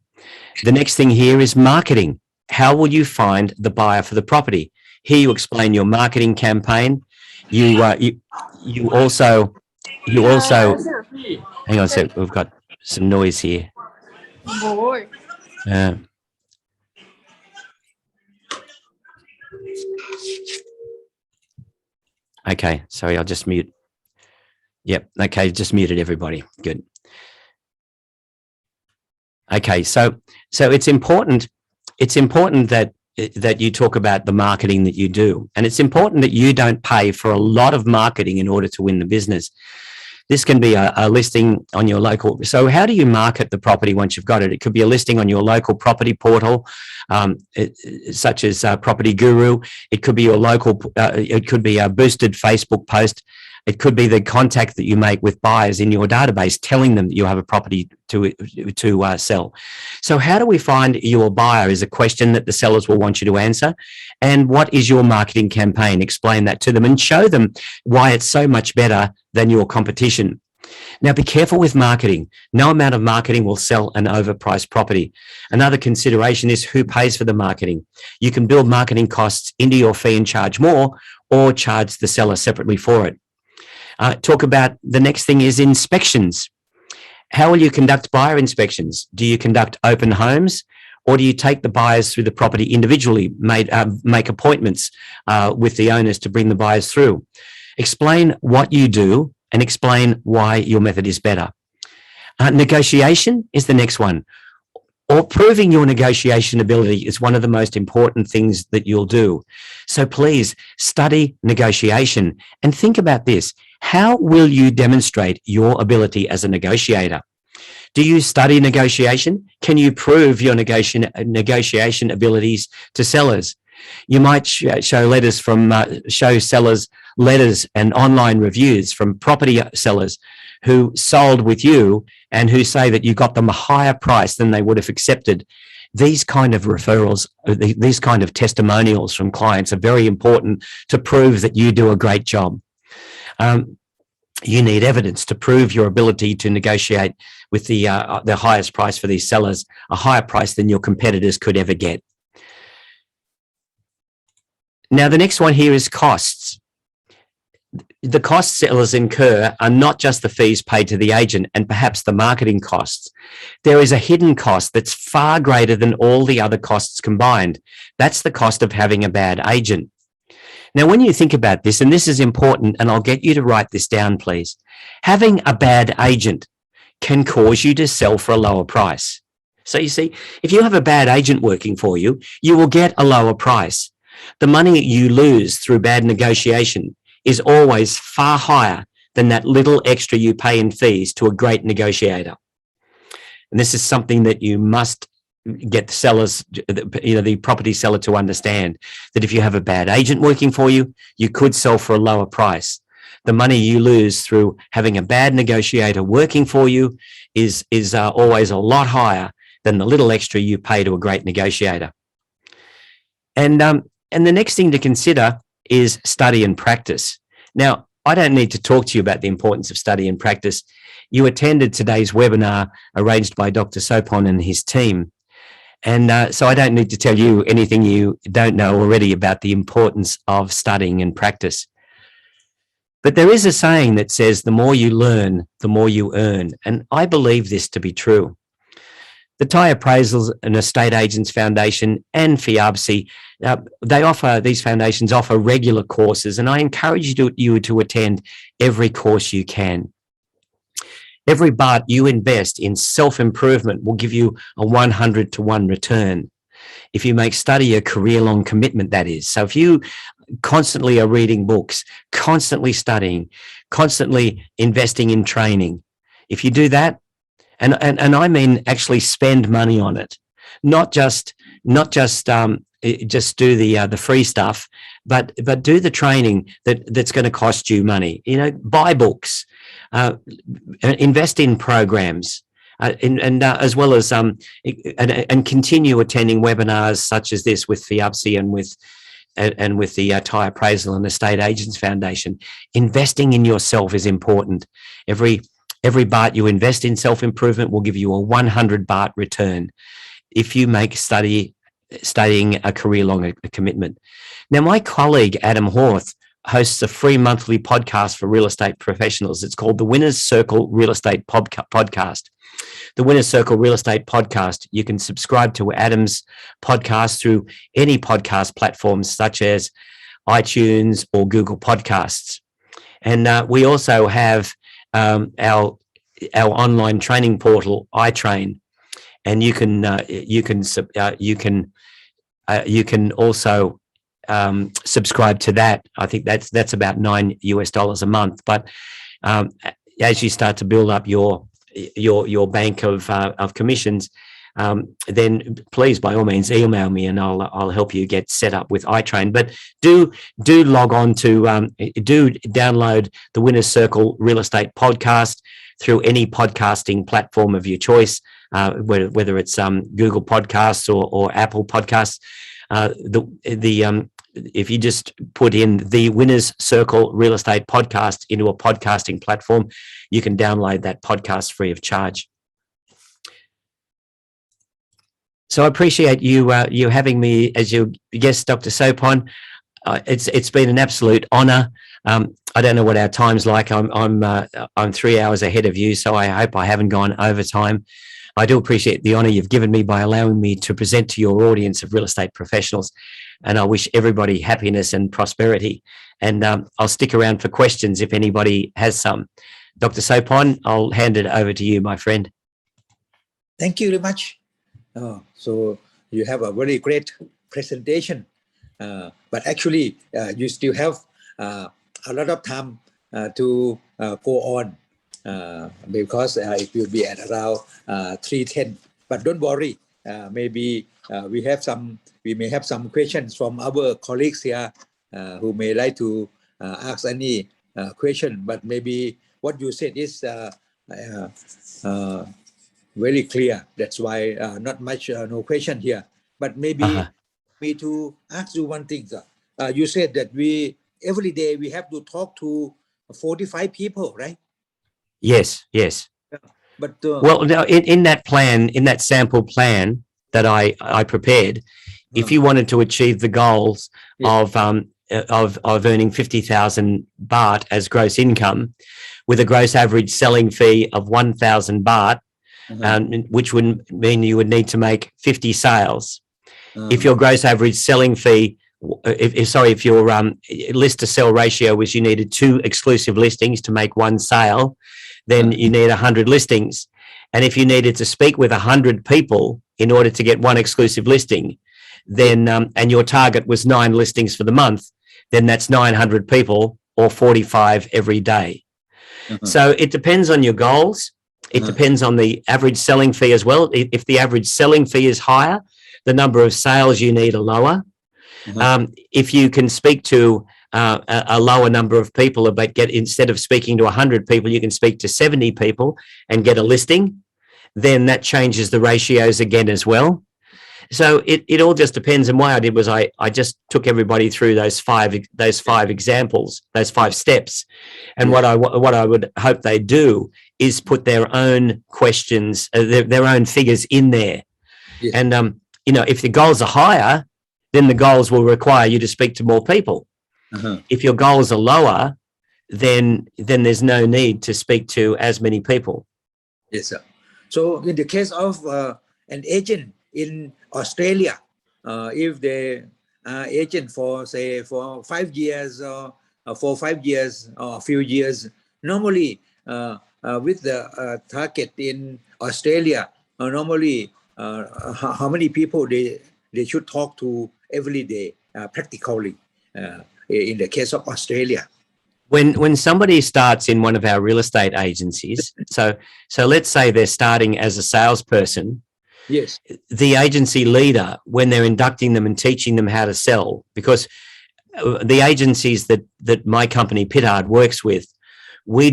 The next thing here is marketing. How will you find the buyer for the property? Here you explain your marketing campaign. You also hang on a sec, we've got some noise here. Okay, sorry, I'll just mute. Yep, okay, just muted everybody. Good. Okay, so it's important that you talk about the marketing that you do. And it's important that you don't pay for a lot of marketing in order to win the business. This can be a listing on your local. So how do you market the property once you've got it? It could be a listing on your local property portal, such as Property Guru. It could be your local, it could be a boosted Facebook post. It could be the contact that you make with buyers in your database, telling them that you have a property to sell. So how do we find your buyer is a question that the sellers will want you to answer. And what is your marketing campaign? Explain that to them and show them why it's so much better than your competition. Now, be careful with marketing. No amount of marketing will sell an overpriced property. Another consideration is who pays for the marketing. You can build marketing costs into your fee and charge more, or charge the seller separately for it. Talk about the next thing is inspections. How will you conduct buyer inspections? Do you conduct open homes, or do you take the buyers through the property individually, make appointments with the owners to bring the buyers through? Explain what you do and explain why your method is better. Negotiation is the next one. Or proving your negotiation ability is one of the most important things that you'll do. So please study negotiation and think about this. How will you demonstrate your ability as a negotiator? Do you study negotiation? Can you prove your negotiation abilities to sellers? You might show sellers letters and online reviews from property sellers who sold with you and who say that you got them a higher price than they would have accepted. These kind of referrals, these kind of testimonials from clients are very important to prove that you do a great job. You need evidence to prove your ability to negotiate with the highest price for these sellers, a higher price than your competitors could ever get. Now, the next one here is costs. The costs sellers incur are not just the fees paid to the agent and perhaps the marketing costs. There is a hidden cost that's far greater than all the other costs combined. That's the cost of having a bad agent. Now, when you think about this, and this is important, and I'll get you to write this down, please. Having a bad agent can cause you to sell for a lower price. So you see, if you have a bad agent working for you, you will get a lower price. The money you lose through bad negotiation is always far higher than that little extra you pay in fees to a great negotiator. And this is something that you must get the sellers, the property seller to understand, that if you have a bad agent working for you, you could sell for a lower price. The money you lose through having a bad negotiator working for you is always a lot higher than the little extra you pay to a great negotiator. And the next thing to consider is study and practice. Now, I don't need to talk to you about the importance of study and practice. You attended today's webinar arranged by Dr. Sopon and his team. And so I don't need to tell you anything you don't know already about the importance of studying and practice. But there is a saying that says, the more you learn, the more you earn. And I believe this to be true. The Thai Appraisals and Estate Agents Foundation and FIABC, these foundations offer regular courses, and I encourage you to attend every course you can. Every baht you invest in self-improvement will give you a 100-to-1 return. If you make study a career-long commitment, that is. So if you constantly are reading books, constantly studying, constantly investing in training, if you do that, and I mean actually spend money on it, not just do the free stuff, but do the training that's going to cost you money. You know, buy books, invest in programs, and as well as and continue attending webinars such as this with FIABC and with the Thai Appraisal and Estate Agents Foundation. Investing in yourself is important. Every baht you invest in self-improvement will give you a 100 baht return if you make studying a career-long commitment. Now, my colleague, Adam Horth, hosts a free monthly podcast for real estate professionals. It's called the Winner's Circle Real Estate Podcast. The Winner's Circle Real Estate Podcast. You can subscribe to Adam's podcast through any podcast platforms such as iTunes or Google Podcasts. And we also have our online training portal, iTrain, and you can also subscribe to that. I think that's about $9 a month. But as you start to build up your bank of commissions, then please, by all means, email me and I'll help you get set up with iTrain. But do log on to do download the Winner's Circle Real Estate Podcast through any podcasting platform of your choice, whether it's Google Podcasts or Apple Podcasts. If you just put in the Winner's Circle Real Estate Podcast into a podcasting platform, you can download that podcast free of charge. So I appreciate you having me as your guest, Dr. Sopon. It's been an absolute honour. I don't know what our time's like. I'm 3 hours ahead of you, so I hope I haven't gone over time. I do appreciate the honour you've given me by allowing me to present to your audience of real estate professionals, and I wish everybody happiness and prosperity. And I'll stick around for questions if anybody has some. Dr. Sopon, I'll hand it over to you, my friend. Thank you very much. So you have a very great presentation, but actually you still have a lot of time to go on because it will be at around 3:10. But don't worry, maybe we may have some questions from our colleagues here who may like to ask any question. But maybe what you said is very clear. That's why not much no question here. But maybe me to ask you one thing. You said that every day we have to talk to 45 people, right? Yes. But well, now in that plan, in that sample plan that I prepared, if you wanted to achieve the goals of earning 50,000 baht as gross income, with a gross average selling fee of 1,000 baht, which would mean you would need to make 50 sales. If your gross average selling fee, if your list to sell ratio was you needed 2 exclusive listings to make 1 sale, then you need 100 listings. And if you needed to speak with 100 people in order to get 1 exclusive listing, then and your target was 9 listings for the month, then that's 900 people or 45 every day. So it depends on your goals. It depends on the average selling fee as well. If the average selling fee is higher, the number of sales you need are lower. If you can speak to a lower number of people, but instead of speaking to 100 people, you can speak to 70 people and get a listing. then that changes the ratios again as well. So it all just depends. And what I did was I just took everybody through those five examples, those 5 steps. And what I would hope they do is put their own questions, their own figures in there. Yeah. And if the goals are higher, then the goals will require you to speak to more people. If your goals are lower, then there's no need to speak to as many people. Yes, sir. So in the case of an agent in Australia, if they are agent for 5 years or for 5 years or a few years, normally with the target in Australia, normally how many people they should talk to every day practically in the case of Australia. When somebody starts in one of our real estate agencies, so let's say they're starting as a salesperson. Yes. The agency leader, when they're inducting them and teaching them how to sell, because the agencies that my company Pittard works with, we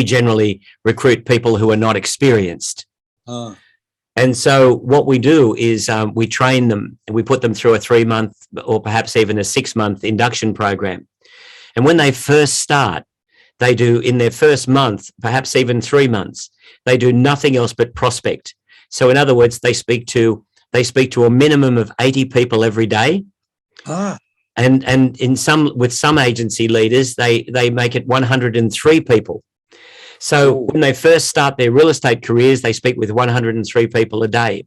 generally recruit people who are not experienced. And so what we do is we train them and we put them through a 3-month or perhaps even a 6-month induction program. And when they first start, they do in their first month, perhaps even 3 months, they do nothing else but prospect. So in other words, they speak to a minimum of 80 people every day. And with some agency leaders, they make it 103 people. So when they first start their real estate careers, they speak with 103 people a day.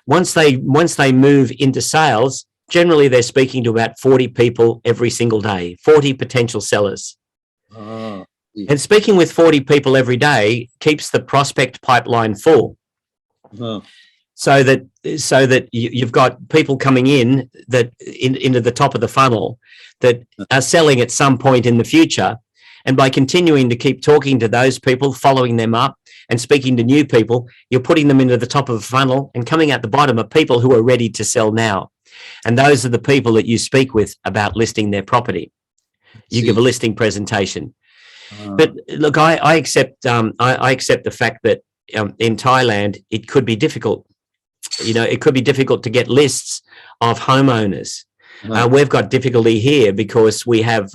Once they move into sales, generally they're speaking to about 40 people every single day, 40 potential sellers. And speaking with 40 people every day keeps the prospect pipeline full. So that you've got people coming in into the top of the funnel that are selling at some point in the future. And by continuing to keep talking to those people, following them up and speaking to new people, you're putting them into the top of the funnel, and coming out the bottom are people who are ready to sell now. And those are the people that you speak with about listing their property. You give a listing presentation. But look, I accept the fact that in Thailand, it could be difficult. It could be difficult to get lists of homeowners. We've got difficulty here because we have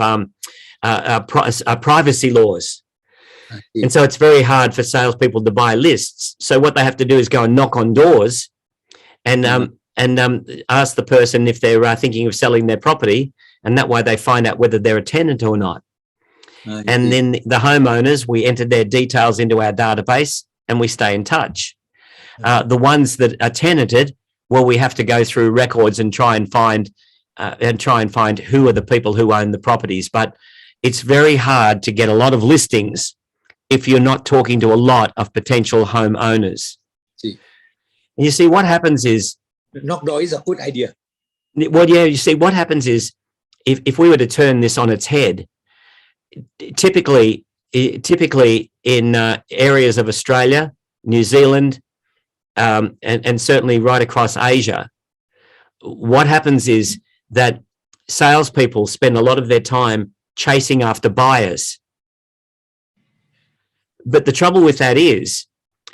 privacy laws. And so it's very hard for salespeople to buy lists. So what they have to do is go and knock on doors and ask the person if they're thinking of selling their property. And that way they find out whether they're a tenant or not. And then the homeowners, we enter their details into our database and we stay in touch. The ones that are tenanted, well, we have to go through records and try and find who are the people who own the properties. But it's very hard to get a lot of listings if you're not talking to a lot of potential homeowners. You see, what happens is... Knock door is a good idea. Well, yeah, you see, what happens is if we were to turn this on its head, typically in areas of Australia, New Zealand, and certainly right across Asia, what happens is that salespeople spend a lot of their time chasing after buyers. But the trouble with that is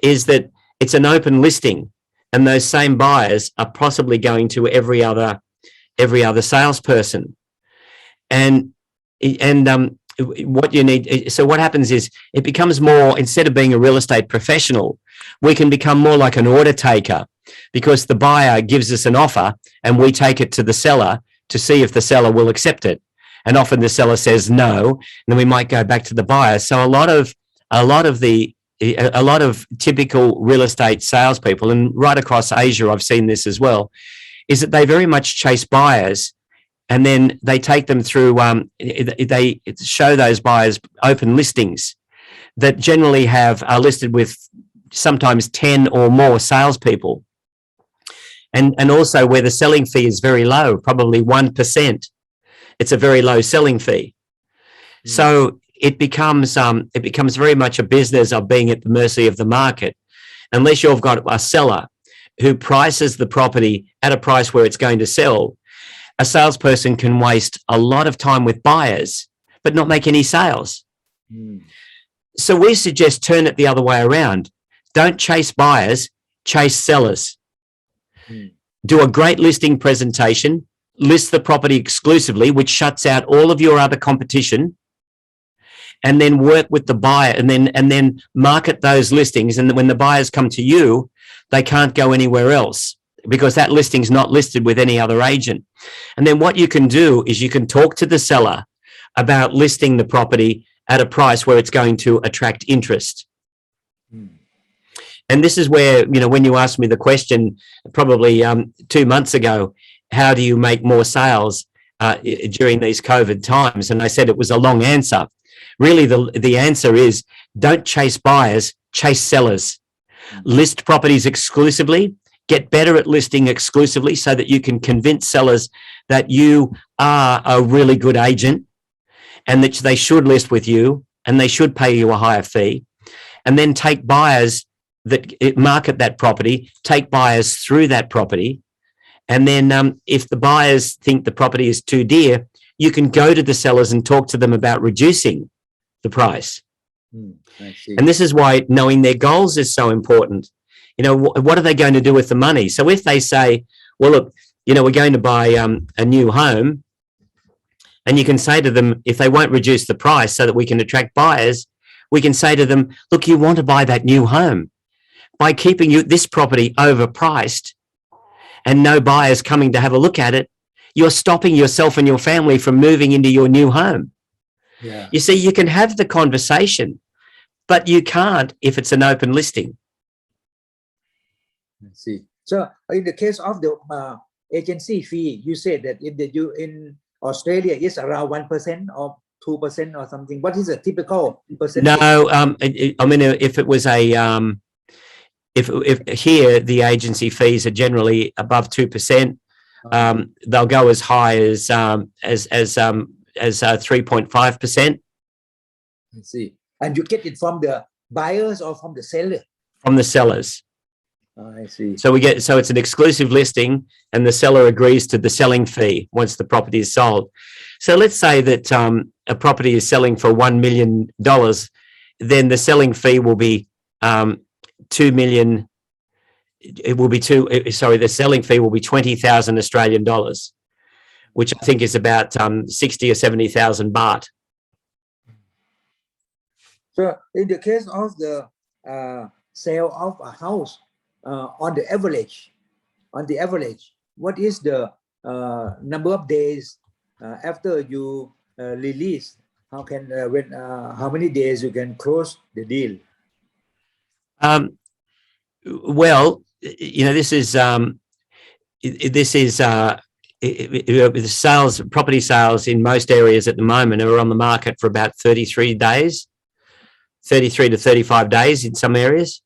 that it's an open listing, and those same buyers are possibly going to every other salesperson. And what you need, so what happens is it becomes more, instead of being a real estate professional, we can become more like an order taker, because the buyer gives us an offer and we take it to the seller to see if the seller will accept it. And often the seller says no, and then we might go back to the buyer. So a lot of typical real estate salespeople, and right across Asia, I've seen this as well, is that they very much chase buyers, and then they take them through. They show those buyers open listings that generally are listed with sometimes 10 or more salespeople, and also where the selling fee is very low, probably 1%. It's a very low selling fee. So it becomes very much a business of being at the mercy of the market, unless you've got a seller who prices the property at a price where it's going to sell. A salesperson can waste a lot of time with buyers but not make any sales. So we suggest turn it the other way around. Don't chase buyers, chase sellers. Do a great listing presentation, list the property exclusively, which shuts out all of your other competition, and then work with the buyer and then market those listings. And when the buyers come to you, they can't go anywhere else because that listing's not listed with any other agent. And then what you can do is you can talk to the seller about listing the property at a price where it's going to attract interest. And this is where, you know, when you asked me the question probably 2 months ago, how do you make more sales during these COVID times? And I said it was a long answer. Really, the answer is don't chase buyers, chase sellers. List properties exclusively, get better at listing exclusively so that you can convince sellers that you are a really good agent and that they should list with you and they should pay you a higher fee. And then take buyers that market that property, take buyers through that property. And then if the buyers think the property is too dear, you can go to the sellers and talk to them about reducing the price. I see. And this is why knowing their goals is so important. You know, what are they going to do with the money? So if they say, well, look, you know, we're going to buy a new home, and you can say to them, if they won't reduce the price so that we can attract buyers, we can say to them, look, you want to buy that new home. By keeping this property overpriced and no buyers coming to have a look at it, you're stopping yourself and your family from moving into your new home. Yeah. You see, you can have the conversation, but you can't if it's an open listing. I see. So in the case of the agency fee, you said that in Australia it's around 1% or 2% or something. What is a typical percentage? No, I mean, if it was a if here the agency fees are generally above 2%, they'll go as high as 3.5%. I see. And you get it from the buyers or from the seller? From the sellers. I see. So it's an exclusive listing, and the seller agrees to the selling fee once the property is sold. So let's say that a property is selling for $1 million, then the selling fee will be 2 million. It will be the selling fee will be 20,000 Australian dollars, which I think is about 60 or 70,000 baht. So in the case of the sale of a house, on the average, what is the number of days after you release? How many days you can close the deal? Well, you know, this is the sales, property sales in most areas at the moment are on the market for about 33 days, 33 to 35 days in some areas.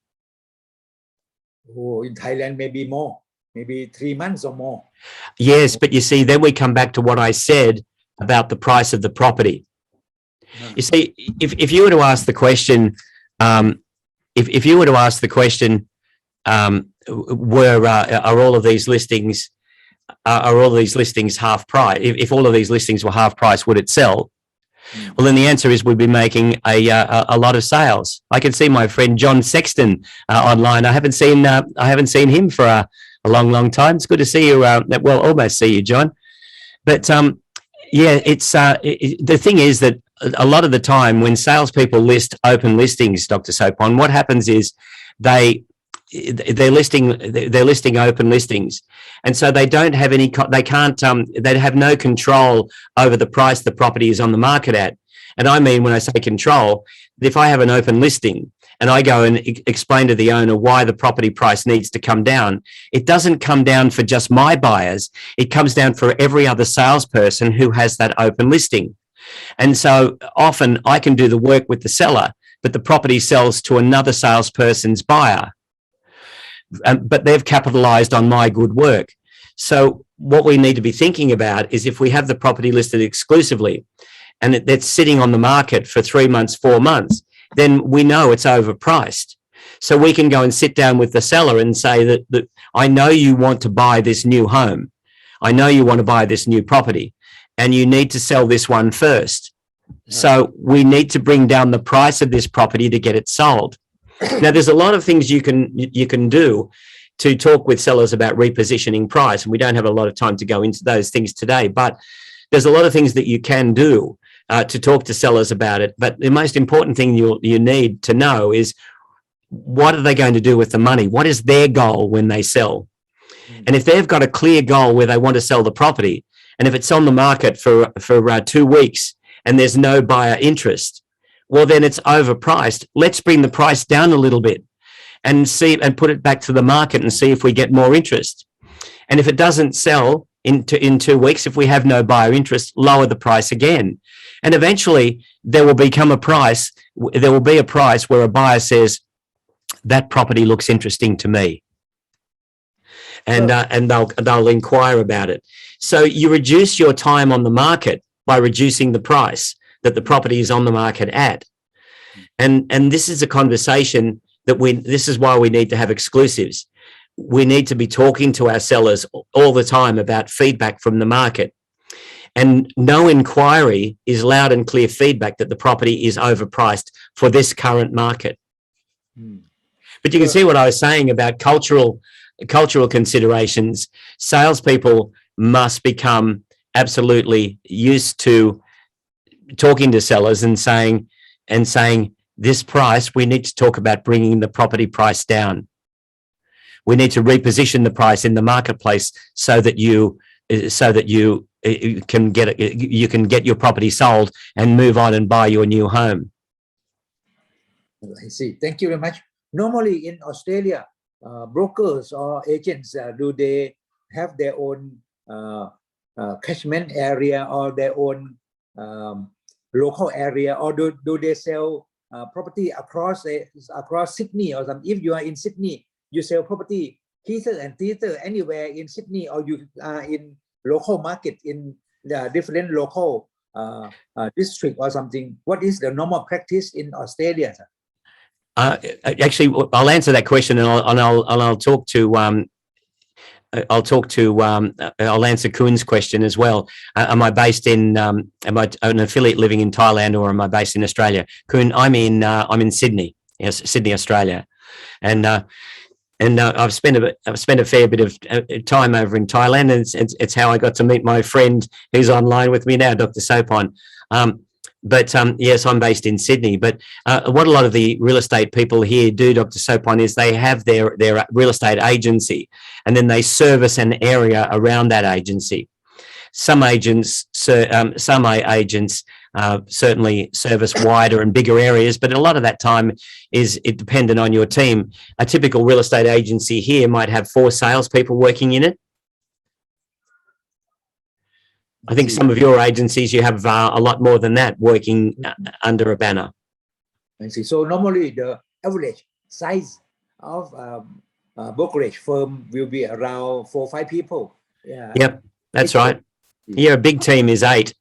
Oh, in Thailand, maybe more, maybe 3 months or more. Yes, but you see, then we come back to what I said about the price of the property. You see, if you were to ask the question, if you were to ask the question, are all of these listings half price? If all of these listings were half price, would it sell? Well, then the answer is we'd be making a lot of sales. I can see my friend John Sexton online. I haven't seen him for a long time. It's good to see you. Well, almost see you, John. But yeah, it's the thing is that a lot of the time when salespeople list open listings, Dr. Sopon, what happens is they're listing open listings, and so they don't have any. They have no control over the price the property is on the market at. And I mean, when I say control, if I have an open listing and I go and explain to the owner why the property price needs to come down, it doesn't come down for just my buyers. It comes down for every other salesperson who has that open listing. And so often I can do the work with the seller, but the property sells to another salesperson's buyer. But they've capitalized on my good work. So what we need to be thinking about is if we have the property listed exclusively and that's sitting on the market for 3 months, 4 months, then we know it's overpriced. So we can go and sit down with the seller and say that I know you want to buy this new home. I know you want to buy this new property, and you need to sell this one first. So we need to bring down the price of this property to get it sold. Now, there's a lot of things you can do to talk with sellers about repositioning price, and we don't have a lot of time to go into those things today, but there's a lot of things that you can do to talk to sellers about it. But the most important thing you need to know is, what are they going to do with the money? What is their goal when they sell? And if they've got a clear goal where they want to sell the property, and if it's on the market for 2 weeks and there's no buyer interest, well, then it's overpriced. Let's bring the price down a little bit and see, and put it back to the market and see if we get more interest. And if it doesn't sell in 2 weeks, if we have no buyer interest, lower the price again. And eventually there will be a price where a buyer says, that property looks interesting to me. And they'll inquire about it. So you reduce your time on the market by reducing the price that the property is on the market at. And this is a conversation that this is why we need to have exclusives. We need to be talking to our sellers all the time about feedback from the market. And no inquiry is loud and clear feedback that the property is overpriced for this current market. But you can see what I was saying about cultural considerations. Salespeople must become absolutely used to talking to sellers and saying, this price, we need to talk about bringing the property price down. We need to reposition the price in the marketplace so that you can get your property sold and move on and buy your new home. I see. Thank you very much. Normally in Australia, brokers or agents, do they have their own catchment area or their own local area, or do they sell property across Sydney or something? If you are in Sydney, you sell property theater and theater anywhere in Sydney, or you are in local market in the different local district or something. What is the normal practice in Australia, sir? Actually, I'll answer that question, and I'll talk to I'll answer Kuhn's question as well. Am I based in am I an affiliate living in Thailand, or am I based in Australia? Kuhn, I'm in Sydney, yes, Sydney, Australia, and I've spent a fair bit of time over in Thailand, and it's how I got to meet my friend who's online with me now, Dr. Sopon. But yes, I'm based in Sydney. But what a lot of the real estate people here do, Dr. Sopon, is they have their real estate agency, and then they service an area around that agency. Some agents certainly service wider and bigger areas, but a lot of that time is dependent on your team. A typical real estate agency here might have 4 salespeople working in it. I think some of your agencies, you have a lot more than that working under a banner. I see. So normally the average size of brokerage firm will be around 4 or 5 people. Yeah. Yep, that's right. Yeah, a big team is 8.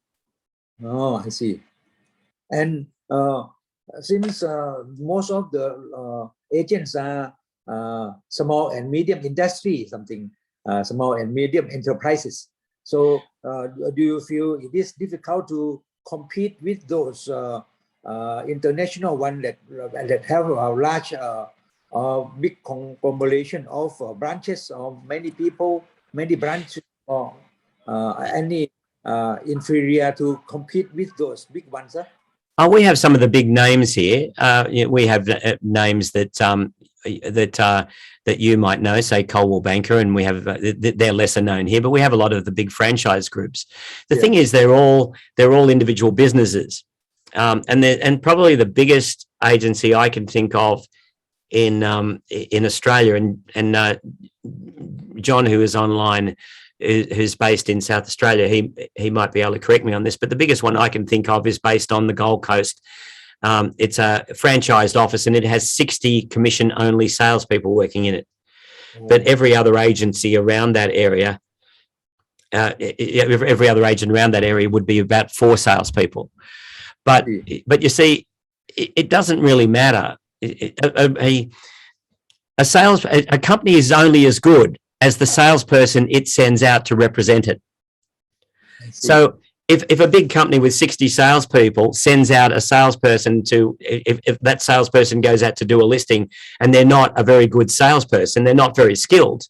Oh, I see. And since most of the agents are small and medium industry, small and medium enterprises. So do you feel it is difficult to compete with those international ones that have a large big conglomeration of branches, or many people, many branches, or any inferior to compete with those big ones? Huh? We have some of the big names here. We have names that you might know, say Coldwell Banker, and we have they're lesser known here, but we have a lot of the big franchise groups. The thing is, they're all individual businesses, and probably the biggest agency I can think of in Australia, and John, who is online, who's based in South Australia, he might be able to correct me on this, but the biggest one I can think of is based on the Gold Coast. It's a franchised office, and it has 60 commission-only salespeople working in it. But every other agency around that area, every other agent around that area would be about 4 salespeople. But you see, it doesn't really matter. A company is only as good as the salesperson it sends out to represent it. So if a big company with 60 salespeople sends out a salesperson to, if that salesperson goes out to do a listing and they're not a very good salesperson, they're not very skilled,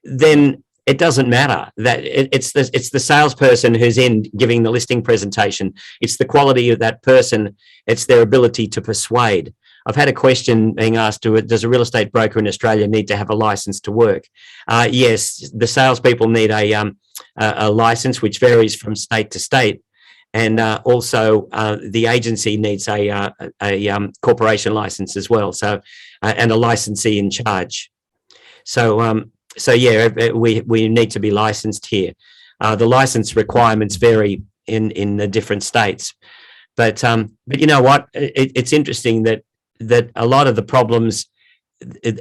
then it doesn't matter that it's the salesperson who's in giving the listing presentation. It's the quality of that person. It's their ability to persuade. I've had a question being asked, does a real estate broker in Australia need to have a license to work? Yes, the salespeople need a license, which varies from state to state. And also the agency needs a corporation license as well. So, and a licensee in charge. So yeah, we need to be licensed here. The license requirements vary in the different states. But you know what? It's interesting that a lot of the problems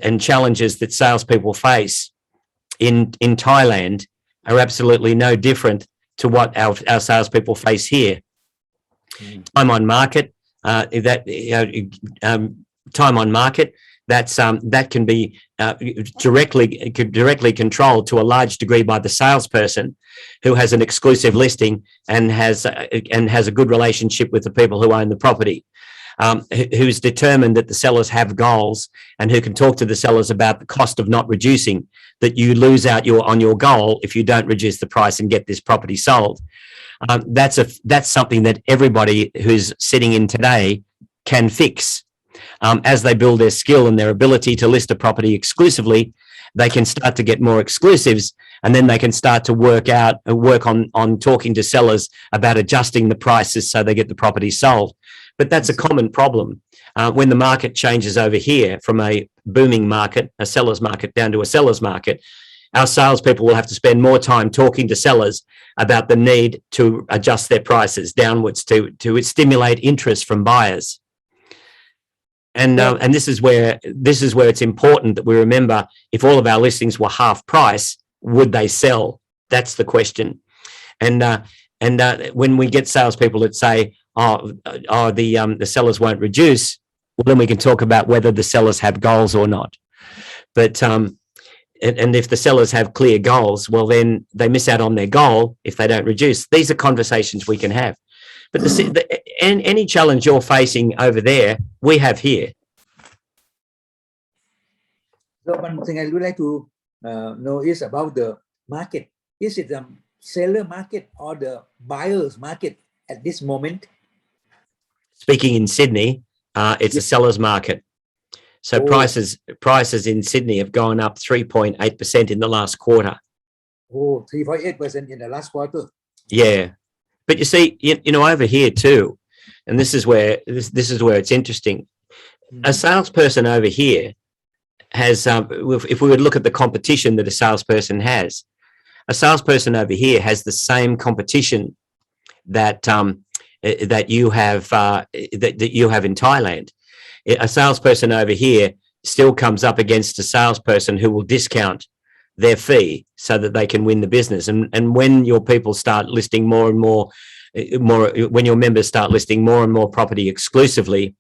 and challenges that salespeople face in Thailand are absolutely no different to what our salespeople face here. Time on market, time on market, that can be directly controlled to a large degree by the salesperson who has an exclusive listing and has a good relationship with the people who own the property. Who's determined that the sellers have goals and who can talk to the sellers about the cost of not reducing, that you lose out on your goal if you don't reduce the price and get this property sold. That's something that everybody who's sitting in today can fix. As they build their skill and their ability to list a property exclusively, they can start to get more exclusives, and then they can start to work on talking to sellers about adjusting the prices so they get the property sold. But that's a common problem. When the market changes over here from a booming market, a seller's market, down to a seller's market, our salespeople will have to spend more time talking to sellers about the need to adjust their prices downwards to stimulate interest from buyers. And this is where it's important that we remember, if all of our listings were half price, would they sell? That's the question. And when we get salespeople that say, the sellers won't reduce, well, then we can talk about whether the sellers have goals or not. But and if the sellers have clear goals, well, then they miss out on their goal if they don't reduce. These are conversations we can have. But any challenge you're facing over there, we have here. So one thing I would like to know is about the market. Is it the seller market or the buyer's market at this moment? Speaking in Sydney, it's a seller's market. So prices in Sydney have gone up 3.8% in the last quarter. Oh, 3.8% in the last quarter. Yeah. But you see, you know, over here too, and this is where it's interesting. A salesperson over here has, if we would look at the competition that a salesperson has, a salesperson over here has the same competition that you have in Thailand. A salesperson over here still comes up against a salesperson who will discount their fee so that they can win the business. And when your people start listing more and more, when your members start listing more and more property exclusively,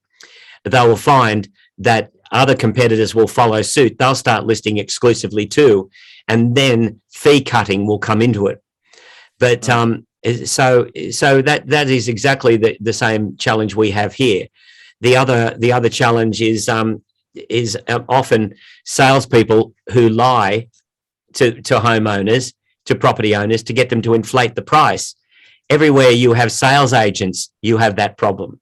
they will find that other competitors will follow suit. They'll start listing exclusively too, and then fee cutting will come into it. But so that is exactly the same challenge we have here. The other challenge is often salespeople who lie to homeowners, to property owners, to get them to inflate the price. Everywhere you have sales agents, you have that problem.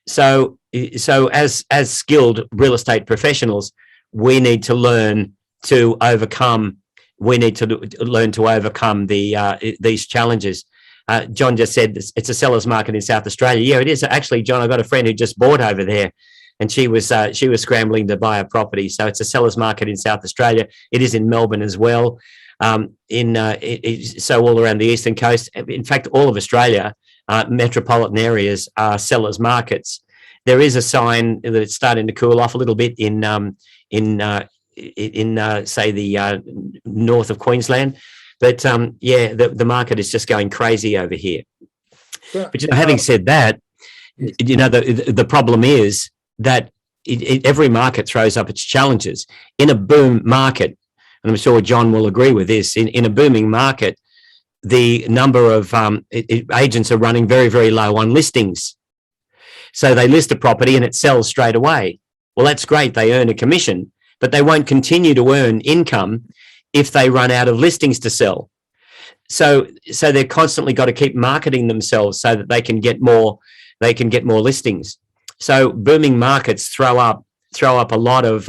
So as skilled real estate professionals, we need to learn to overcome. We need to learn to overcome these challenges. John just said it's a seller's market in South Australia. Yeah, it is actually, John. I've got a friend who just bought over there, and she was scrambling to buy a property. So it's a seller's market in South Australia. It is in Melbourne as well. So all around the eastern coast. In fact, all of Australia, metropolitan areas are sellers' markets. There is a sign that it's starting to cool off a little bit in say the north of Queensland, but yeah, the market is just going crazy over here. But you know, having said that, you know, the problem is that every market throws up its challenges. In a boom market, and I'm sure John will agree with this, in a booming market, the number of agents are running very, very low on listings. So they list a property and it sells straight away. Well, that's great. They earn a commission, but they won't continue to earn income if they run out of listings to sell. So they're constantly got to keep marketing themselves so that they can get more listings. So booming markets throw up a lot of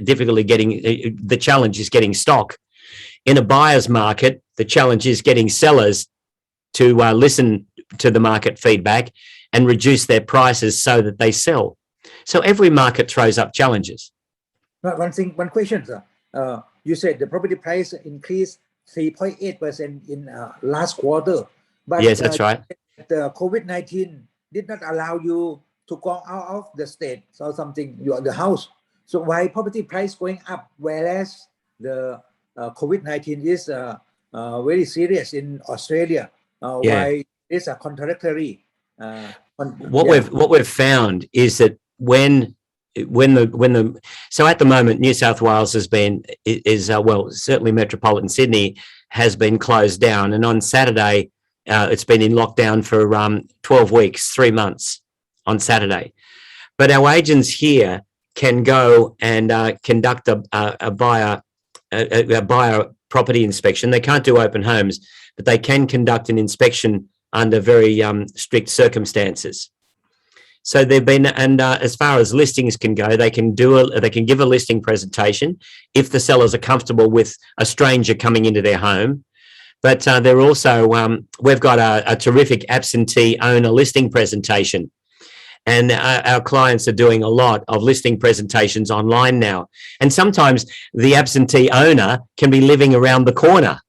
difficulty getting, the challenge is getting stock. In a buyer's market, the challenge is getting sellers to listen to the market feedback and reduce their prices so that they sell. So every market throws up challenges. One question, sir. You said the property price increased 3.8% in last quarter. But yes, that's right. The COVID-19 did not allow you to go out of the state or something, the house. So why property price going up, whereas the COVID-19 is very serious in Australia? Why is a contradictory? What we've found is that so at the moment New South Wales well, certainly metropolitan Sydney has been closed down, and on Saturday it's been in lockdown for 12 weeks, 3 months on Saturday. But our agents here can go and conduct a buyer property inspection. They can't do open homes, but they can conduct an inspection under very strict circumstances. So they've been, and as far as listings can go, they can give a listing presentation if the sellers are comfortable with a stranger coming into their home. But they're also, we've got a terrific absentee owner listing presentation. And our clients are doing a lot of listing presentations online now. And sometimes the absentee owner can be living around the corner,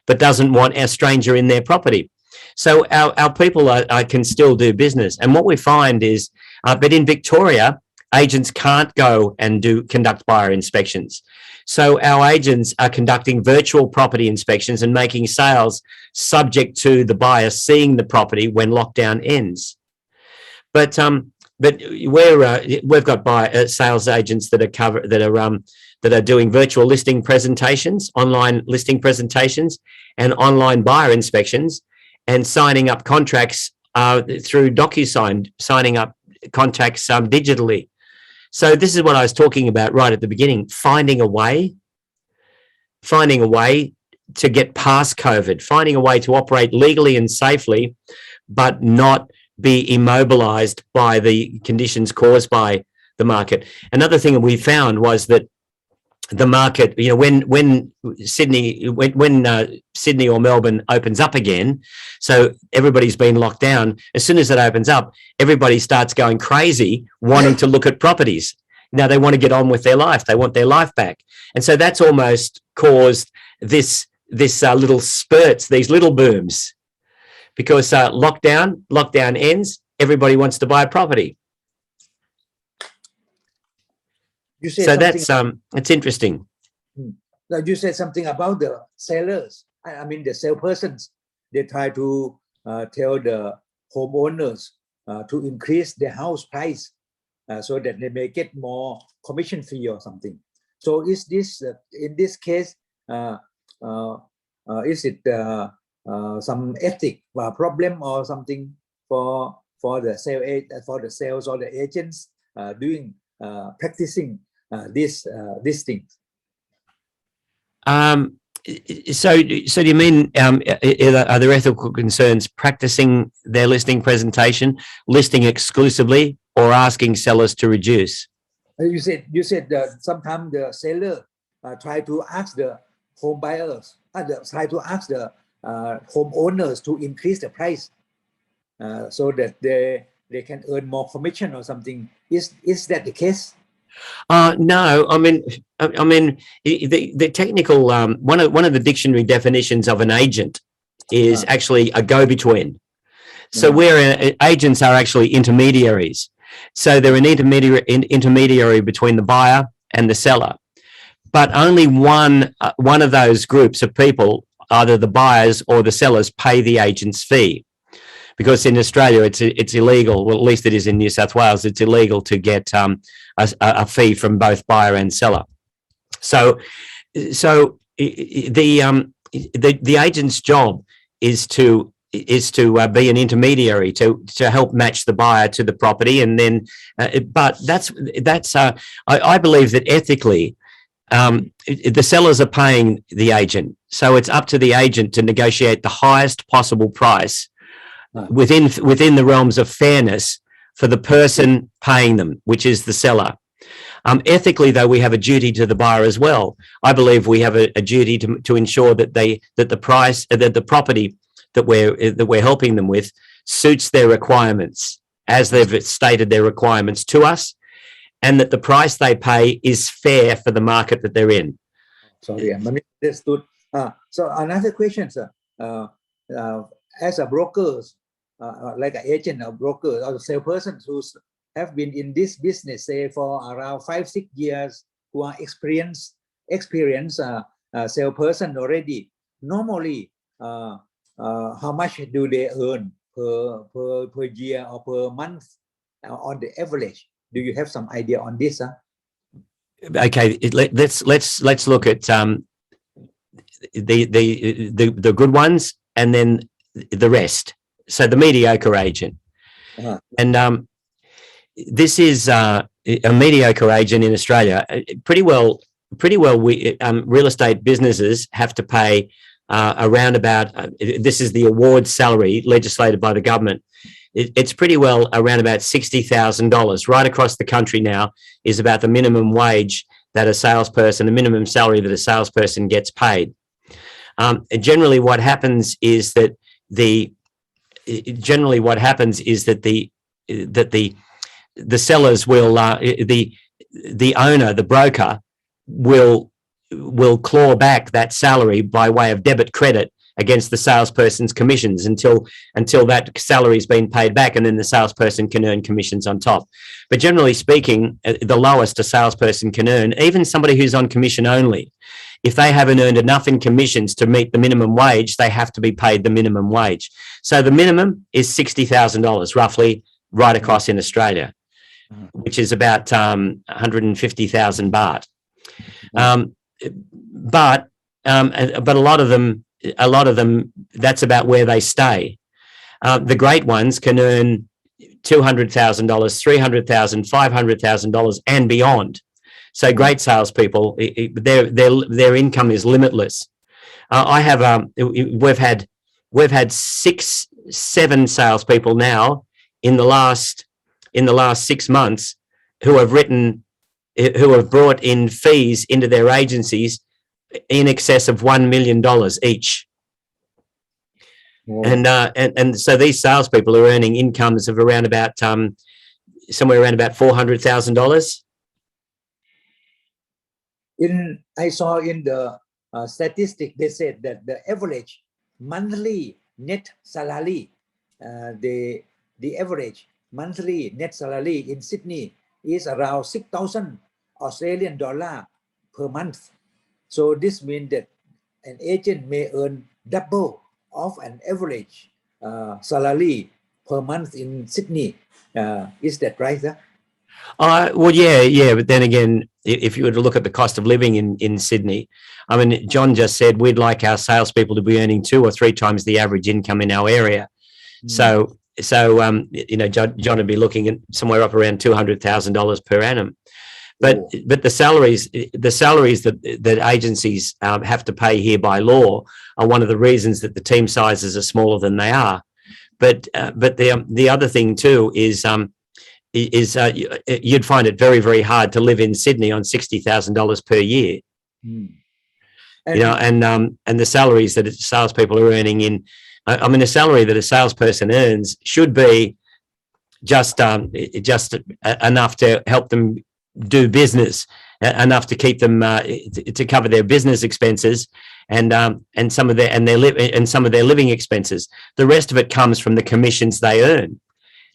but doesn't want a stranger in their property. So our people can still do business. And what we find is, but in Victoria, agents can't go and conduct buyer inspections. So our agents are conducting virtual property inspections and making sales subject to the buyer seeing the property when lockdown ends. But we've got sales agents that are doing virtual listing presentations, online listing presentations, and online buyer inspections, and signing up contracts through DocuSign, signing up contracts digitally. So this is what I was talking about right at the beginning: finding a way to get past COVID, finding a way to operate legally and safely, but not be immobilized by the conditions caused by the market. Another thing that we found was that the market, when Sydney or Melbourne opens up again, so everybody's been locked down, as soon as it opens up, everybody starts going crazy wanting to look at properties. Now they want to get on with their life. They want their life back. And so that's almost caused this little spurts, these little booms, because lockdown ends, everybody wants to buy a property. So that's it's interesting. Now you said something about the sellers. I mean the salespersons. They try to tell the homeowners to increase their house price so that they may get more commission fee or something. So is this in this case is it some ethic problem or something for the sales or the agents doing practicing these things? So do you mean are there ethical concerns practicing their listing presentation, listing exclusively, or asking sellers to reduce? You said sometimes the seller try to ask the home buyers, try to ask the homeowners to increase the price so that they can earn more commission or something. Is that the case? No, I mean the technical one of the dictionary definitions of an agent is actually a go-between. So where agents are actually intermediaries. So they're an intermediary between the buyer and the seller. But only one of those groups of people, either the buyers or the sellers, pay the agent's fee. Because in Australia, it's illegal. Well, at least it is in New South Wales. It's illegal to get a fee from both buyer and seller. So the agent's job be an intermediary to help match the buyer to the property, and then but I believe that ethically the sellers are paying the agent, so it's up to the agent to negotiate the highest possible price within the realms of fairness for the person paying them, which is the seller. Ethically, though, we have a duty to the buyer as well. I believe we have a duty to ensure that the property that we're helping them with suits their requirements as they've stated their requirements to us, and that the price they pay is fair for the market that they're in. Sorry, I misunderstood. So another question, sir. As a broker, like an agent or broker or salesperson who have been in this business, say for around 5-6 years, who are experienced salesperson already, normally, how much do they earn per year or per month on the average? Do you have some idea on this? Okay, let's look at the good ones and then the rest. So the mediocre agent, and this is a mediocre agent in Australia. Pretty well, we real estate businesses have to pay around about. This is the award salary legislated by the government. It's pretty well around about $60,000 right across the country now is about the minimum wage that a salesperson, the minimum salary that a salesperson gets paid. Generally, what happens is that the sellers will the owner, the broker, will claw back that salary by way of debit credit against the salesperson's commissions until that salary has been paid back, and then the salesperson can earn commissions on top. But generally speaking, the lowest a salesperson can earn, even somebody who's on commission only, if they haven't earned enough in commissions to meet the minimum wage, they have to be paid the minimum wage. So the minimum is $60,000 roughly right across in Australia, which is about 150,000 baht. But a lot of them, that's about where they stay. The great ones can earn $200,000, $300,000, $500,000 and beyond. So great salespeople, their income is limitless. We've had 6-7 salespeople now in the last 6 months who have brought in fees into their agencies in excess of $1 million each. Wow. And so these salespeople are earning incomes of around about somewhere around about $400,000. I saw in the statistic, they said that the average monthly net salary, the average monthly net salary in Sydney is around 6,000 Australian dollar per month. So this means that an agent may earn double of an average salary per month in Sydney. Is that right, sir? Well, yeah. But then again, if you were to look at the cost of living in Sydney, I mean, John just said we'd like our salespeople to be earning 2 or 3 times the average income in our area. So John would be looking at somewhere up around $200,000 per annum. But the salaries that agencies have to pay here by law are one of the reasons that the team sizes are smaller than they are. But the other thing too is you'd find it very, very hard to live in Sydney on $60,000 per year. And the salaries that salespeople are earning the salary that a salesperson earns should be just enough to help them do business, enough to keep them to cover their business expenses and some of their living expenses. The rest of it comes from the commissions they earn.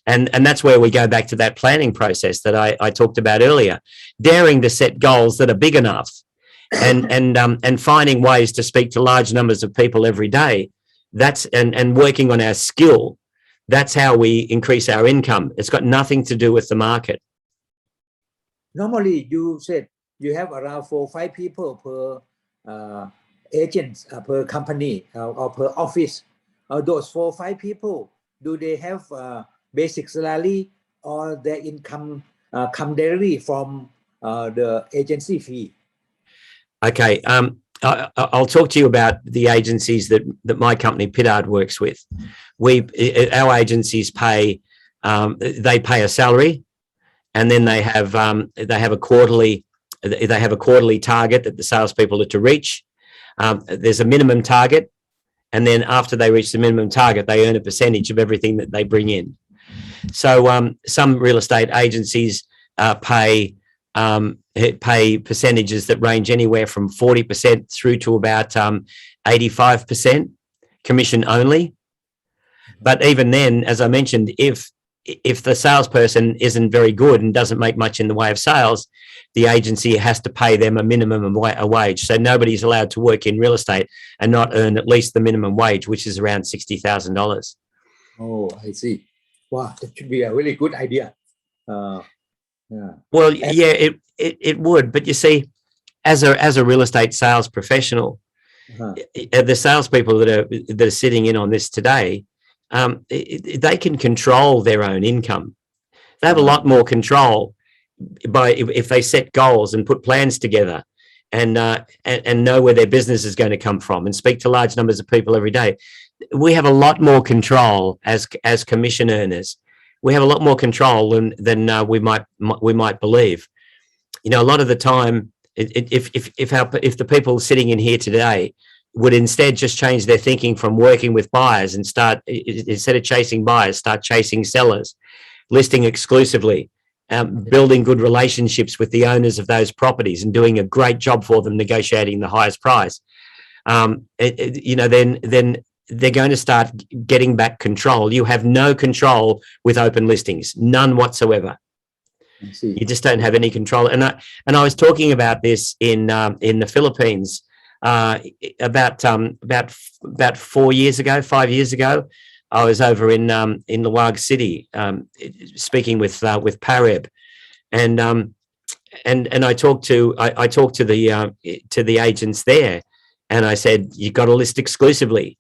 And that's where we go back to that planning process that I talked about earlier, daring to set goals that are big enough and finding ways to speak to large numbers of people every day. And working on our skill. That's how we increase our income. It's got nothing to do with the market. Normally, you said you have around 4 or 5 people per agent, per company or per office. those 4 or 5 people, do they have basic salary or their income come directly from the agency fee? Okay. I'll talk to you about the agencies that my company Pittard works with. Our agencies pay a salary, and then they have a quarterly target that the salespeople are to reach. There's a minimum target, and then after they reach the minimum target, they earn a percentage of everything that they bring in. So some real estate agencies pay percentages that range anywhere from 40% through to about 85% commission only. But even then, as I mentioned, if the salesperson isn't very good and doesn't make much in the way of sales, the agency has to pay them a minimum wage. So nobody's allowed to work in real estate and not earn at least the minimum wage, which is around $60,000. Oh, I see. Wow, that should be a really good idea. Yeah. Well, yeah, it would. But you see, as a real estate sales professional, the salespeople that are sitting in on this today, they can control their own income. They have a lot more control if they set goals and put plans together, and know where their business is going to come from, and speak to large numbers of people every day. We have a lot more control as commission earners. We have a lot more control than we might believe. You know, a lot of the time, if the people sitting in here today would instead just change their thinking from working with buyers and start, instead of chasing buyers, start chasing sellers, listing exclusively, building good relationships with the owners of those properties and doing a great job for them, negotiating the highest price, then they're going to start getting back control. You have no control with open listings, none whatsoever. You just don't have any control. And I was talking about this in the Philippines about 5 years ago. I was over in Luwag City speaking with Pareb, and I talked to the agents there, and I said, you got to list exclusively.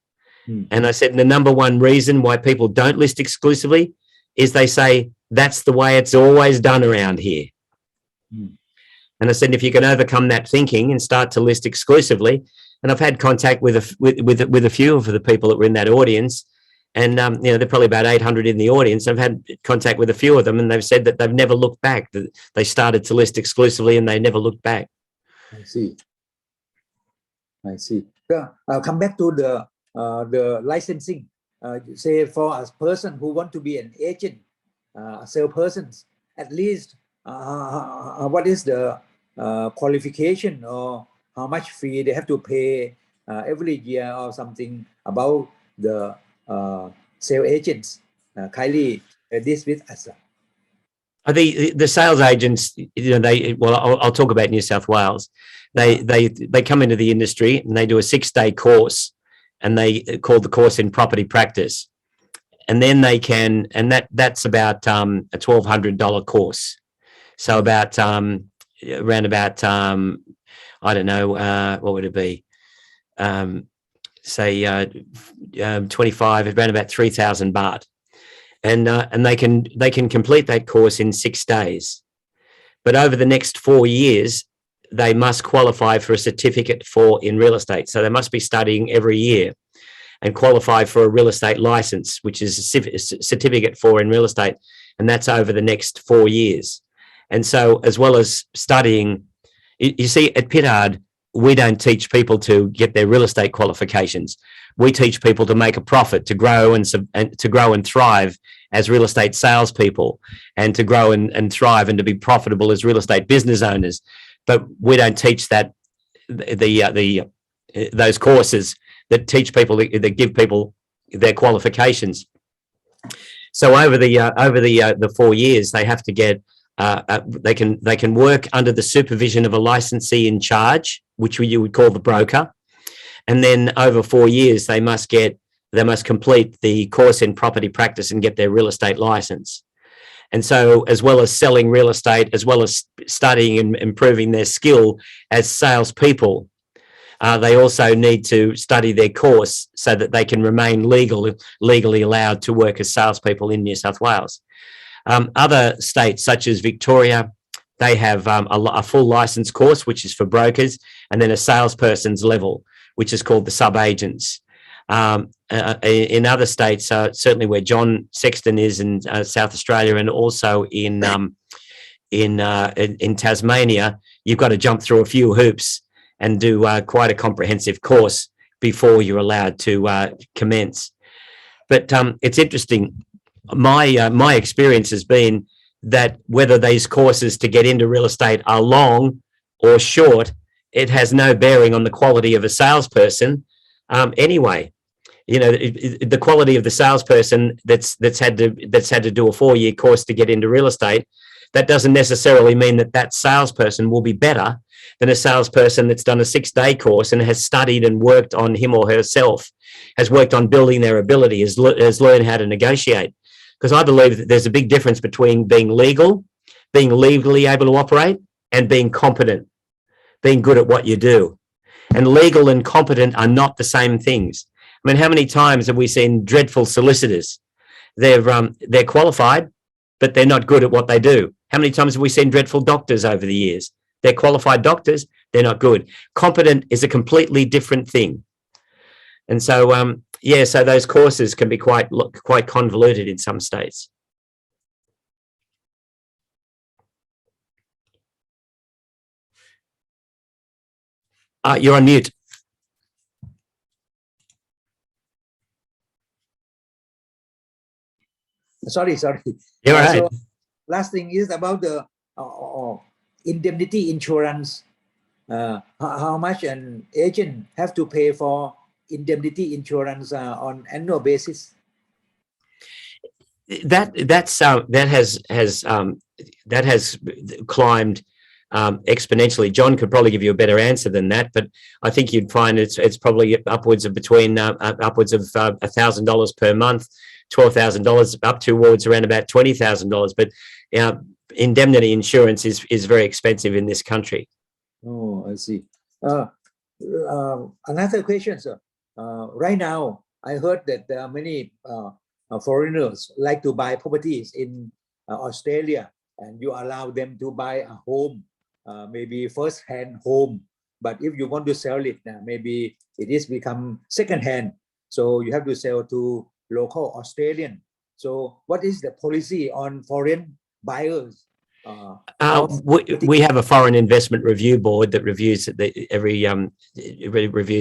And I said, the number one reason why people don't list exclusively is they say, that's the way it's always done around here. And I said, if you can overcome that thinking and start to list exclusively, and I've had contact with a few of the people that were in that audience, and they're probably about 800 in the audience. I've had contact with a few of them, and they've said that they've never looked back. That they started to list exclusively, and they never looked back. I see. So, come back to the licensing. Say for a person who want to be an agent, a salesperson, at least what is the qualification, or how much fee they have to pay every year, or something about the sales agents? Kindly this with us. The sales agents, I'll talk about New South Wales. They come into the industry and they do a 6-day course, and they call the course in property practice. And then that's about a $1,200 course. So about around about I don't know, what would it be? Say 25, around about 3,000 baht. And they can complete that course in 6 days. But over the next 4 years, they must qualify for a certificate in real estate. So they must be studying every year and qualify for a real estate license, which is a certificate in real estate. And that's over the next 4 years. And so, as well as studying, you see, at Pittard, we don't teach people to get their real estate qualifications. We teach people to make a profit, to grow and thrive as real estate salespeople, and to grow and thrive and to be profitable as real estate business owners. But we don't teach that those courses that teach people, that give people their qualifications. So over the 4 years, they have to get they can work under the supervision of a licensee in charge, which you would call the broker. And then over 4 years, they must complete the course in property practice and get their real estate license. And so, as well as selling real estate, as well as studying and improving their skill as salespeople, they also need to study their course so that they can remain legally allowed to work as salespeople in New South Wales. Other states such as Victoria, they have a full license course, which is for brokers, and then a salesperson's level, which is called the sub-agents. In other states, certainly where John Sexton is in South Australia, and also in Tasmania, you've got to jump through a few hoops and do quite a comprehensive course before you're allowed to commence. But it's interesting. My experience has been that whether these courses to get into real estate are long or short, it has no bearing on the quality of a salesperson. Anyway, you know, the quality of the salesperson that's had to do a 4-year course to get into real estate, that doesn't necessarily mean that salesperson will be better than a salesperson that's done a 6-day course and has studied and worked on him or herself, has worked on building their ability, has learned how to negotiate. Because I believe that there's a big difference between being legally able to operate, and being competent, being good at what you do. And legal and competent are not the same things. I mean, how many times have we seen dreadful solicitors? They're qualified, but they're not good at what they do. How many times have we seen dreadful doctors over the years? They're qualified doctors, they're not good. Competent is a completely different thing. And so, yeah, so those courses can be quite convoluted in some states. You're on mute. Sorry. You're right. So last thing is about the indemnity insurance. How much an agent have to pay for indemnity insurance on annual basis? That has climbed exponentially. John could probably give you a better answer than that, but I think you'd find it's probably upwards of between upwards of $1,000 per month, $12,000 up towards around about $20,000. But indemnity insurance is very expensive in this country. Oh, I see. Another question, sir. Right now, I heard that there are many foreigners like to buy properties in Australia, and you allow them to buy a home, maybe first-hand home. But if you want to sell it, maybe it is become second-hand. So you have to sell to local Australian. So what is the policy on foreign buyers? We have a foreign investment review board that reviews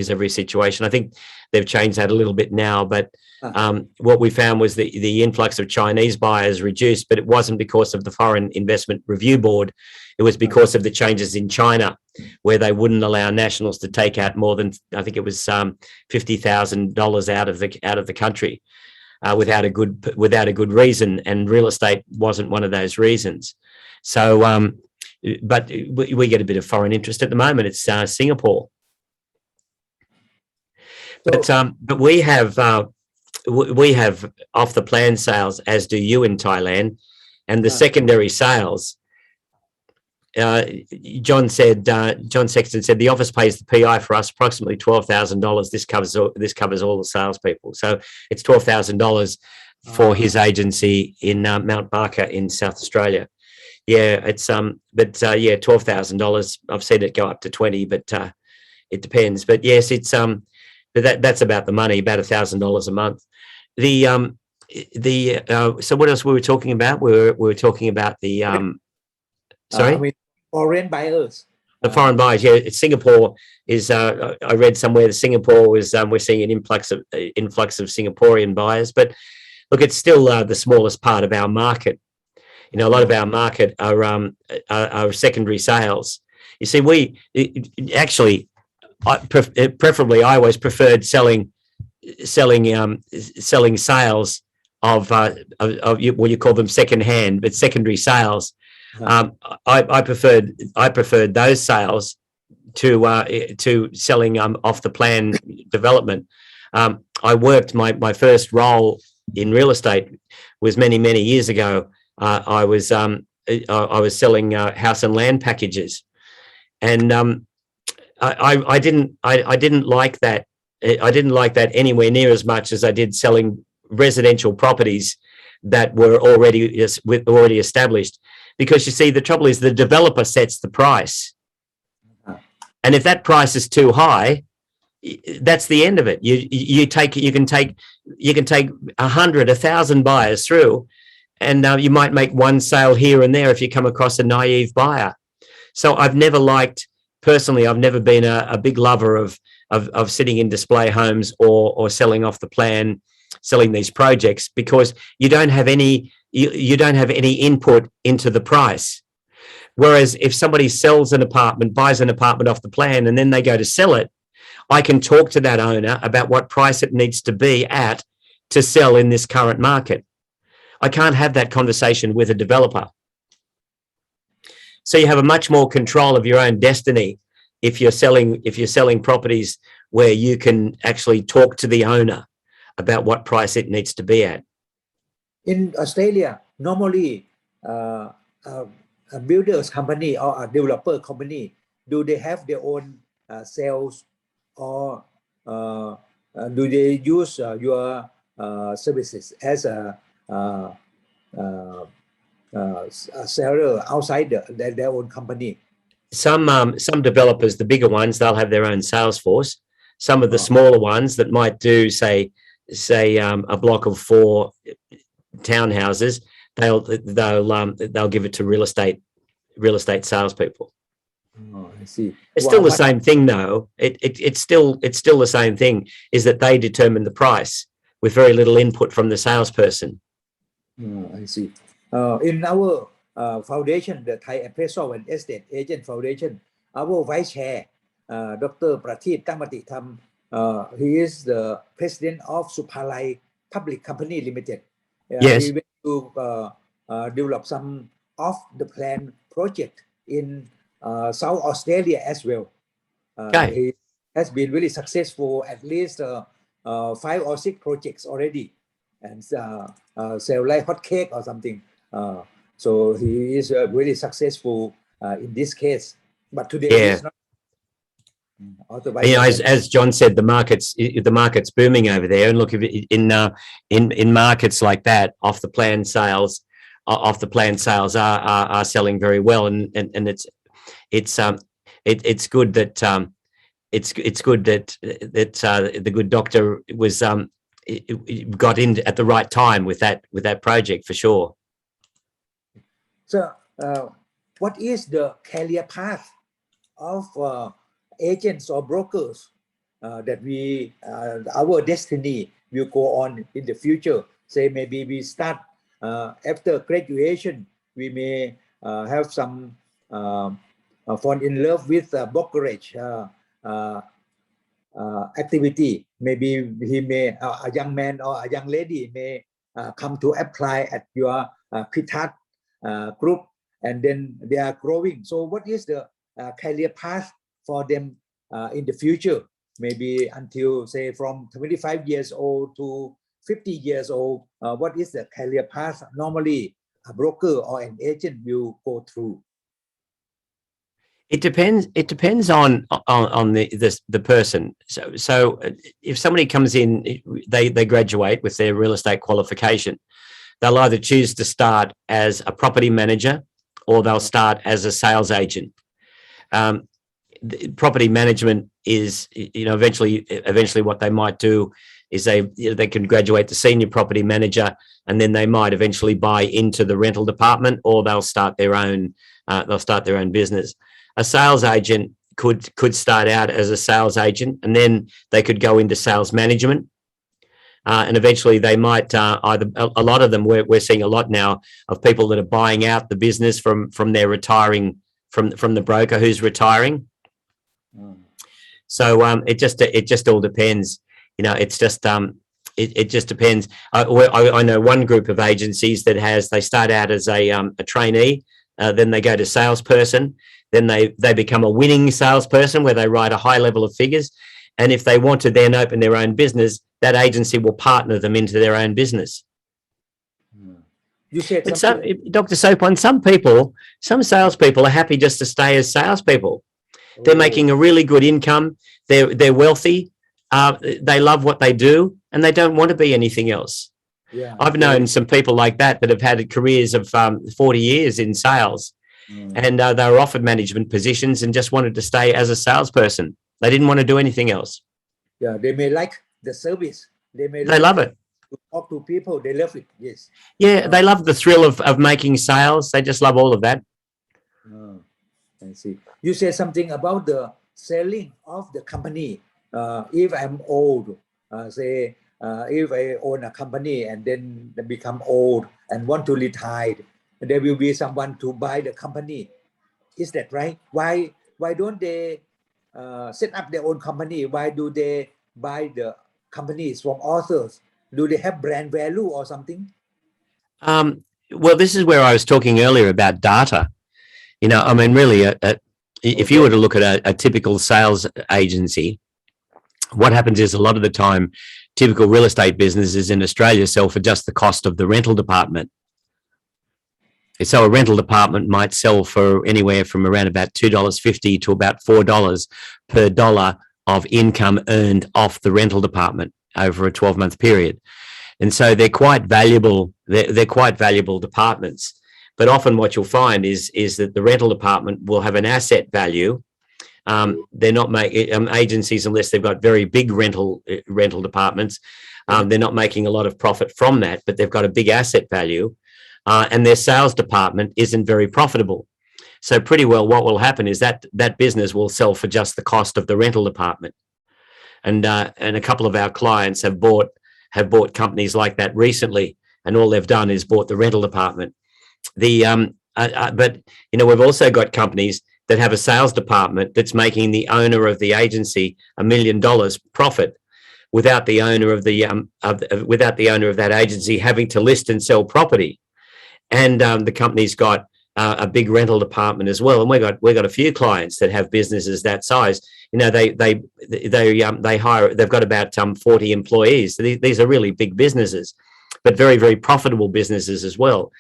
every situation. I think they've changed that a little bit now, but what we found was the influx of Chinese buyers reduced, but it wasn't because of the foreign investment review board. It was because of the changes in China, where they wouldn't allow nationals to take out more than, I think it was $50,000 out of the country without a good reason, and real estate wasn't one of those reasons. So, but we get a bit of foreign interest at the moment. It's Singapore, but we have off the plan sales, as do you in Thailand, and the secondary sales. John Sexton said the office pays the PI for us approximately $12,000. This covers all the salespeople, so it's $12,000 for his agency in Mount Barker in South Australia. Yeah, it's yeah, $12,000. I've seen it go up to 20, but it depends. But yes, it's but that's about the money, about $1,000 a month. So what else were we talking about? We were talking about the sorry, foreign buyers. The foreign buyers. Yeah, Singapore is. I read somewhere that Singapore was. We're seeing an influx of Singaporean buyers, but look, it's still the smallest part of our market. You know, a lot of our market are secondary sales. You see, preferably I always preferred selling sales of what you call them second hand, but secondary sales. I preferred those sales to selling off the plan development. I worked my first role in real estate was many years ago. I was selling house and land packages, and I didn't like that. I didn't like that anywhere near as much as I did selling residential properties that were already established. Because you see, the trouble is the developer sets the price, and if that price is too high, that's the end of it. You can take 100, 1,000 buyers through, and you might make one sale here and there if you come across a naive buyer. So I've never been a big lover of sitting in display homes or selling off the plan, selling these projects, because you don't have any input into the price. Whereas if somebody sells an apartment, buys an apartment off the plan, and then they go to sell it, I can talk to that owner about what price it needs to be at to sell in this current market. I can't have that conversation with a developer. So you have a much more control of your own destiny if you're selling properties where you can actually talk to the owner about what price it needs to be at. In Australia, normally a builders company or a developer company, do they have their own sales, or do they use your services as a seller outside their own company? Some developers, the bigger ones, they'll have their own sales force. Some of the smaller ones that might do, say a block of 4 townhouses, they'll give it to real estate salespeople. Oh, I see. It's still the same thing, though. It's still the same thing, is that they determine the price with very little input from the salesperson. Oh, I see. In our foundation, the Thai Appraisal and Estate Agent Foundation, our vice chair, Dr. Prateep Tamati Tham, he is the president of Supalai Public Company Limited. Yes. He went to develop some of the plan project in South Australia as well. Okay. He has been really successful, at least 5 or 6 projects already, and sell like hot cake or something. So he is really successful in this case. But today he's not. As John said, the market's booming over there, and look, in markets like that, off the plan sales are selling very well, and it's good that it's good that the good doctor was got in at the right time with that project, for sure. So what is the career path of agents or brokers that our destiny will go on in the future? Say maybe we start after graduation, we may have some fall in love with brokerage activity. Maybe a young man or a young lady may come to apply at your Pitat group, and then they are growing. So what is the career path for them in the future? Maybe until, say, from 25 years old to 50 years old, what is the career path normally a broker or an agent will go through? It depends on the person. So if somebody comes in, they graduate with their real estate qualification, they'll either choose to start as a property manager or they'll start as a sales agent. Property management is, eventually what they might do is they can graduate to senior property manager, and then they might eventually buy into the rental department, or they'll start their own business. A sales agent could start out as a sales agent, and then they could go into sales management. And eventually they might either, a lot of them, we're seeing a lot now of people that are buying out the business from their retiring, from the broker who's retiring. So it just all depends. It's just it just depends. I know one group of agencies that they start out as a trainee, then they go to salesperson, then they become a winning salesperson where they write a high level of figures. And if they want to then open their own business, that agency will partner them into their own business. You said Dr. Sopon, some salespeople are happy just to stay as salespeople. They're Oh, making a really good income. They're wealthy. They love what they do, and they don't want to be anything else. yeah. I've known some people like that have had careers of 40 years in sales, and they were offered management positions and just wanted to stay as a salesperson. They didn't want to do anything else. Yeah, they may like the service. They may They like love it. to talk to people. They love it. Yes. Yeah, they love the thrill of making sales. They just love all of that. I see. You said something about the selling of the company. If I'm old, say, if I own a company and then become old and want to retire, there will be someone to buy the company. Is that right? Why don't they set up their own company? Why do they buy the companies from authors? Do they have brand value or something? Well, this is where I was talking earlier about data. You know, I mean, really, if you were to look at a typical sales agency, what happens is a lot of the time, typical real estate businesses in Australia sell for just the cost of the rental department. So a rental department might sell for anywhere from around about $2.50 to about $4 per dollar of income earned off the rental department over a 12-month period. And so they're quite valuable. They're quite valuable departments. But often what you'll find is that the rental department will have an asset value. They're not making agencies, unless they've got very big rental departments, they're not making a lot of profit from that, but they've got a big asset value. And their sales department isn't very profitable. So pretty well what will happen is that business will sell for just the cost of the rental department. And a couple of our clients have bought companies like that recently, and all they've done is bought the rental department. But you know, we've also got companies that have a sales department that's making the owner of the agency $1 million profit, without the owner of that agency having to list and sell property. And the company's got a big rental department as well. And we got a few clients that have businesses that size. You know, they hire. They've got about 40 employees. So these are really big businesses, but very, very profitable businesses as well.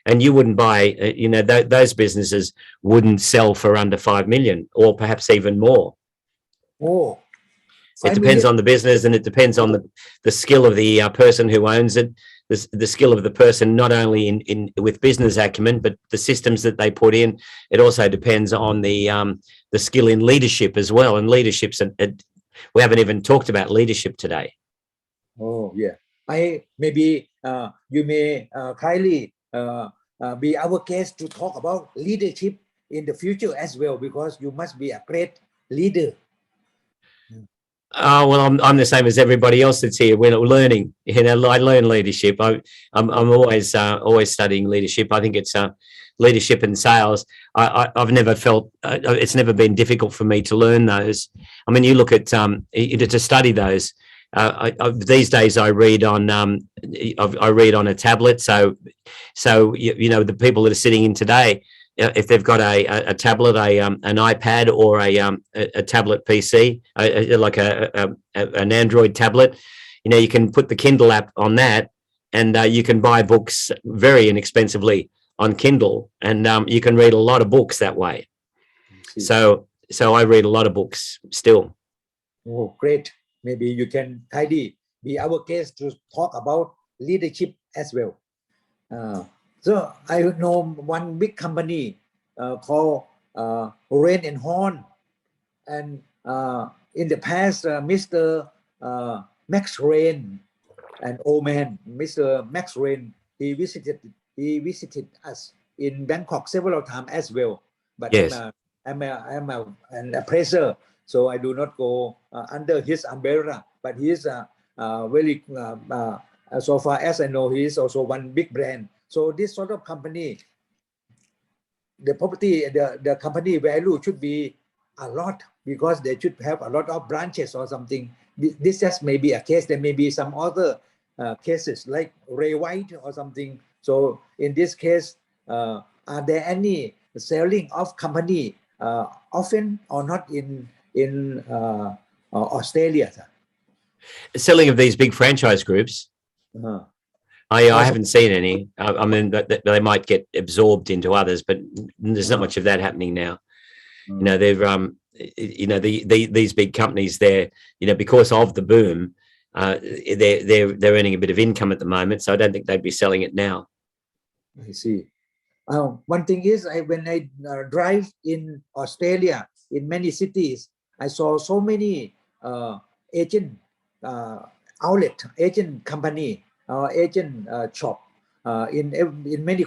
And you wouldn't buy. You know, those businesses wouldn't sell for under 5 million, or perhaps even more. Oh, It depends on the business, and it depends on the skill of the person who owns it. The skill of the person, not only in with business acumen, but the systems that they put in. It also depends on the skill in leadership as well. And leadership's we haven't even talked about leadership today. Oh yeah, maybe you may kindly be our guest to talk about leadership in the future as well, because you must be a great leader. Well, I'm the same as everybody else that's here. We're learning. You know, I learn leadership. I'm always studying leadership. I think it's leadership and sales. I've never felt it's never been difficult for me to learn those. I mean, you look at to study those. These days I read on a tablet. So you know, the people that are sitting in today, if they've got a tablet, an iPad, or a tablet PC, like an Android tablet, you know, you can put the Kindle app on that, and you can buy books very inexpensively on Kindle, and you can read a lot of books that way. So I read a lot of books still. Oh, great. Maybe you can kindly be our guest to talk about leadership as well. So I know one big company called Rain and Horn, and in the past, Mr. Max Rain, an old man, Mr. Max Rain, he visited us in Bangkok several times as well. But yes. I'm an appraiser, so I do not go under his umbrella. But he is very, so far as I know, he is also one big brand. So this sort of company, the company value should be a lot, because they should have a lot of branches or something. This just may be a case. There may be some other cases like Ray White or something. So in this case, are there any selling of company often or not in Australia? Selling of these big franchise groups. I haven't seen any. I mean, they might get absorbed into others, but there's not much of that happening now. You know, you know, these big companies, they're, you know, because of the boom, they're earning a bit of income at the moment. So I don't think they'd be selling it now. I see. One thing is, when I drive in Australia, in many cities, I saw so many agent outlet, agent company, agent shop in many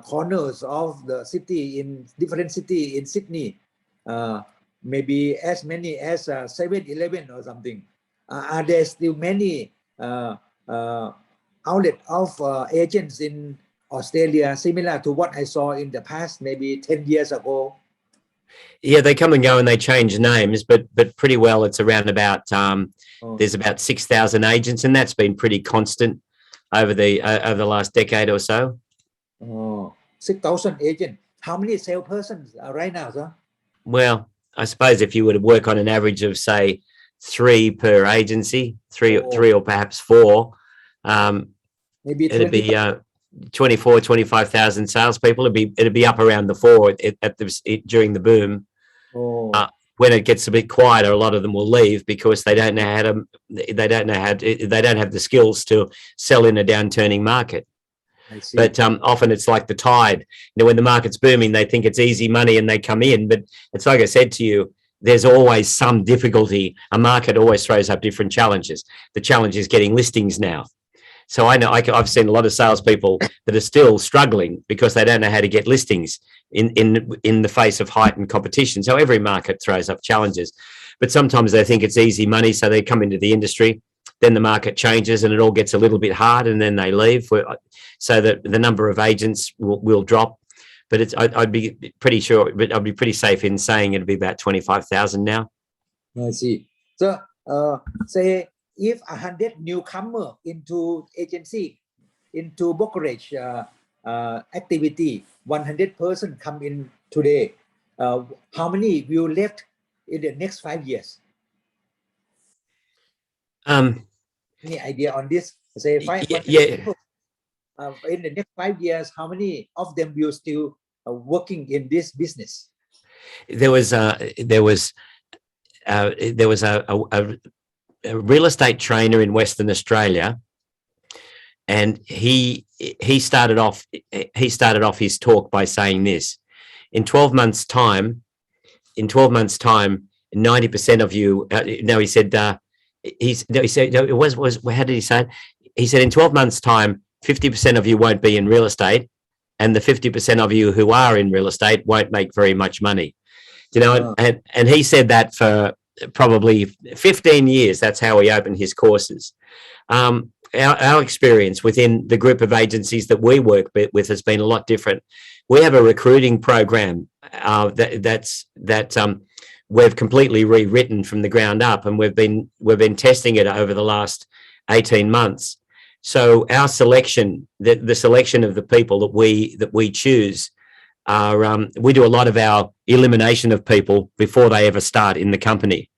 corners of the city, in different city in Sydney, maybe as many as 7-Eleven or something. Are there still many outlet of agents in Australia similar to what I saw in the past, maybe 10 years ago? Yeah, they come and go and they change names, but pretty well it's around about there's about 6,000 agents, and that's been pretty constant over the last decade or so. 6,000 agents. How many salespersons right now, sir? Well, I suppose if you were to work on an average of, say, 3 per agency, three or perhaps 4, maybe it'd be 25,000 salespeople. It'd be up around the 4 during the boom. When it gets a bit quieter, a lot of them will leave because they don't have the skills to sell in a downturning market. I see. But often it's like the tide. You know, when the market's booming, they think it's easy money and they come in. But it's like I said to you, there's always some difficulty. A market always throws up different challenges. The challenge is getting listings now. So I know I've seen a lot of salespeople that are still struggling because they don't know how to get listings in the face of heightened competition. So every market throws up challenges, but sometimes they think it's easy money, so they come into the industry. Then the market changes and it all gets a little bit hard, and then they leave. So that the number of agents will drop. But I'd be pretty sure, but I'd be pretd safe in saying it'd be about 25,000 now. I see. So say if 100 newcomer into agency, into brokerage activity, 100% come in today, how many will left in the next 5 years? Any idea on this? Say 500 people, in the next 5 years, how many of them will still working in this business? There was a real estate trainer in Western Australia, and he started off his talk by saying this: in 12 months' time, 90% of you. He said how did he say it? He said in 12 months' time, 50% of you won't be in real estate, and the 50% of you who are in real estate won't make very much money. You know, and he said that for probably 15 years. That's how he opened his courses. Our experience within the group of agencies that we work with has been a lot different. We have a recruiting program that we've completely rewritten from the ground up, and we've been testing it over the last 18 months. So our selection, the selection of the people that we choose, we do a lot of our elimination of people before they ever start in the company.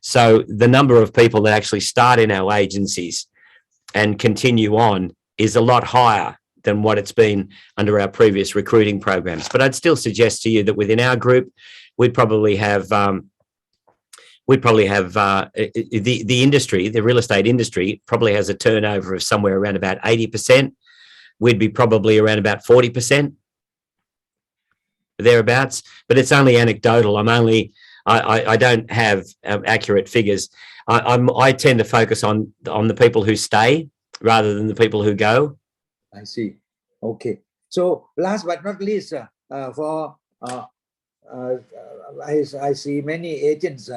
So the number of people that actually start in our agencies and continue on is a lot higher than what it's been under our previous recruiting programs. But I'd still suggest to you that within our group, we'd probably have the industry, the real estate industry, probably has a turnover of somewhere around about 80%. We'd be probably around about 40%, thereabouts. But it's only anecdotal. I don't have accurate figures. I tend to focus on the people who stay rather than the people who go. I see. Okay. So last but not least, I see many agents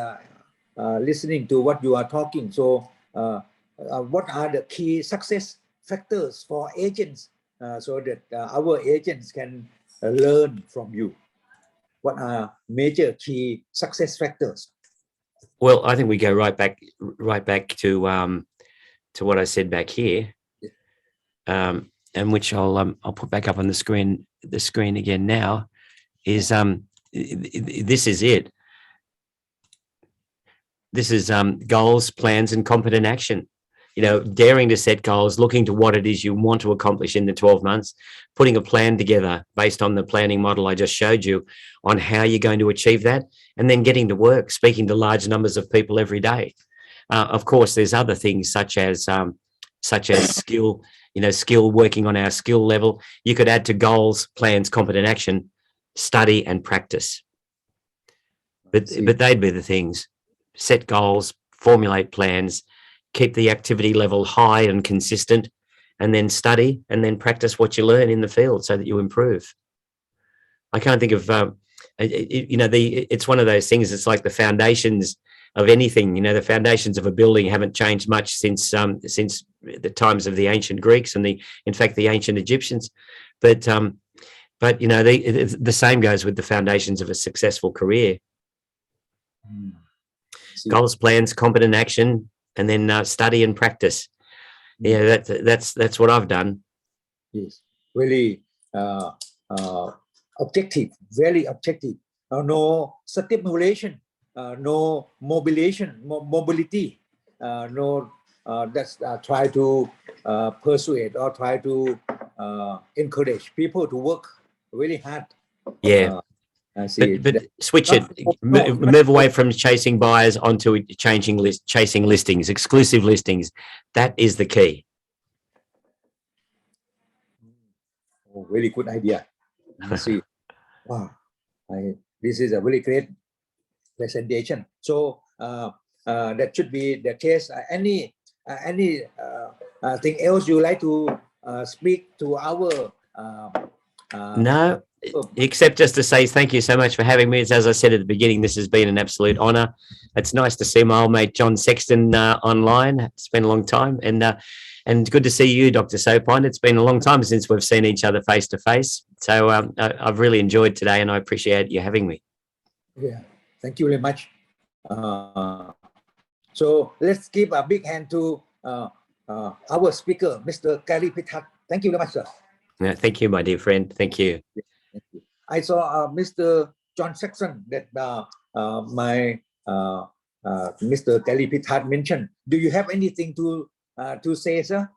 listening to what you are talking. So what are the key success factors for agents so that our agents can learn from you? What are major key success factors? Well, I think we go right back to what I said back here, and which I'll put back up on the screen again now. Is this is it? This is goals, plans, and competent action. daring to set goals, looking to what it is you want to accomplish in the 12 months, putting a plan together based on the planning model I just showed you on how you're going to achieve that, and then getting to work, speaking to large numbers of people every day. Of course, there's other things such as skill, skill, working on our skill level. You could add to goals, plans, competent action, study and practice. But they'd be the things. Set goals, formulate plans, keep the activity level high and consistent, and then study and then practice what you learn in the field so that you improve. I can't think of, it's one of those things. It's like the foundations of anything. The foundations of a building haven't changed much since the times of the ancient Greeks and in fact the ancient Egyptians. But the same goes with the foundations of a successful career. Goals, plans, competent action, and then study and practice. Yeah, that's what I've done. Yes, really objective, very objective. No stimulation, no mobility, no that's try to persuade or try to encourage people to work really hard. Yeah. I see. But switch it, move away from chasing buyers onto chasing listings, exclusive listings. That is the key. Oh, really good idea. I see. Wow, this is a very great presentation. So that should be the case. Any thing else you like to speak to our? No, except just to say thank you so much for having me. As I said at the beginning, this has been an absolute honour. It's nice to see my old mate John Sexton online. It's been a long time, and good to see you, Dr. Sopon. It's been a long time since we've seen each other face to face. So I've really enjoyed today, and I appreciate you having me. Yeah, thank you very much. So let's give a big hand to our speaker, Mr. Gary Pitat. Thank you very much, sir. Yeah, thank you, my dear friend. Thank you. Thank you. I saw Mr. John Saxon that my Mr. Gary Pitat mentioned. Do you have anything to say, sir?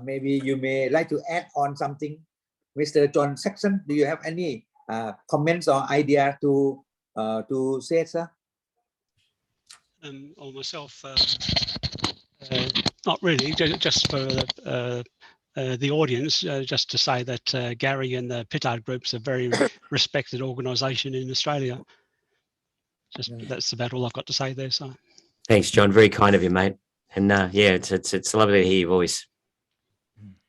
Maybe you may like to add on something. Mr. John Saxon, do you have any comments or idea to say, sir? Or myself, not really, just for the audience, just to say that Gary and the Pittard Group's a very respected organisation in Australia. That's about all I've got to say there. So, thanks, John. Very kind of you, mate. And yeah, it's lovely to hear your voice.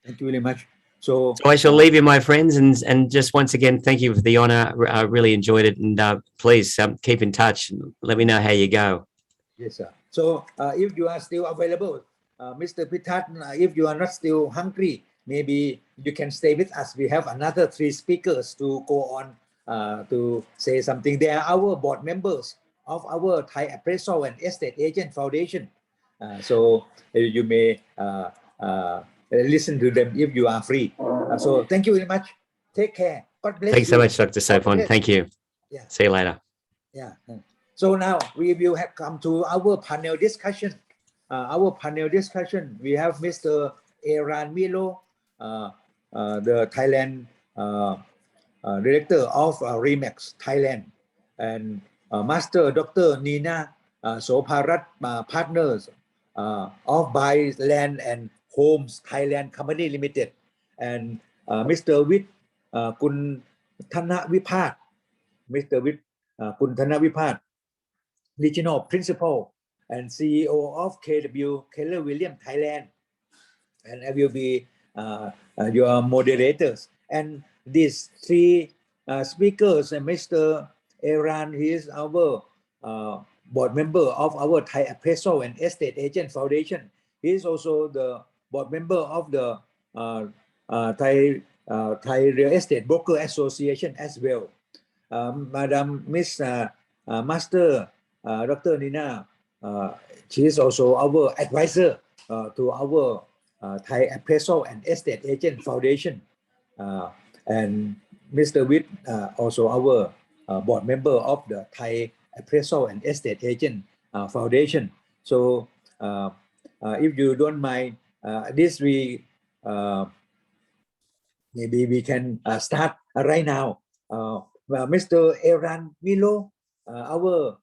Thank you very much. So I shall leave you, my friends, and just once again, thank you for the honour. I really enjoyed it, and please keep in touch. And let me know how you go. Yes, sir. So if you are still available, Mr. Pitat, if you are not still hungry, maybe you can stay with us. We have another 3 speakers to go on to say something. They are our board members of our Thai Appraisal and Estate Agent Foundation. So you may listen to them if you are free. So thank you very much. Take care. God bless you. Thanks so much, Dr. Sopon. Thank you. Yeah. See you later. Yeah. So now we will have come to our panel discussion. Our panel discussion, we have Mr. Eran Milo, the Thailand director of Remax Thailand, and Master Dr. Nina Soparat, partners of Buy Land and Homes Thailand Company Limited, and Mr. Wit Kuntana Vipat, Mr. Wit Kuntana Vipat, Regional Principal and CEO of KW Keller Williams Thailand, and I will be your moderators. And these 3 speakers, and Mr. Eran, he is our board member of our Thai Appraisal and Estate Agent Foundation. He is also the board member of the Thai Real Estate Broker Association as well. Madam Miss Master Dr. Nina, she is also our advisor to our Thai Appraisal and Estate Agent Foundation, and Mr. Witt also our board member of the Thai Appraisal and Estate Agent Foundation. So if you don't mind, this maybe we can start right now. Mr. Eran Milo, our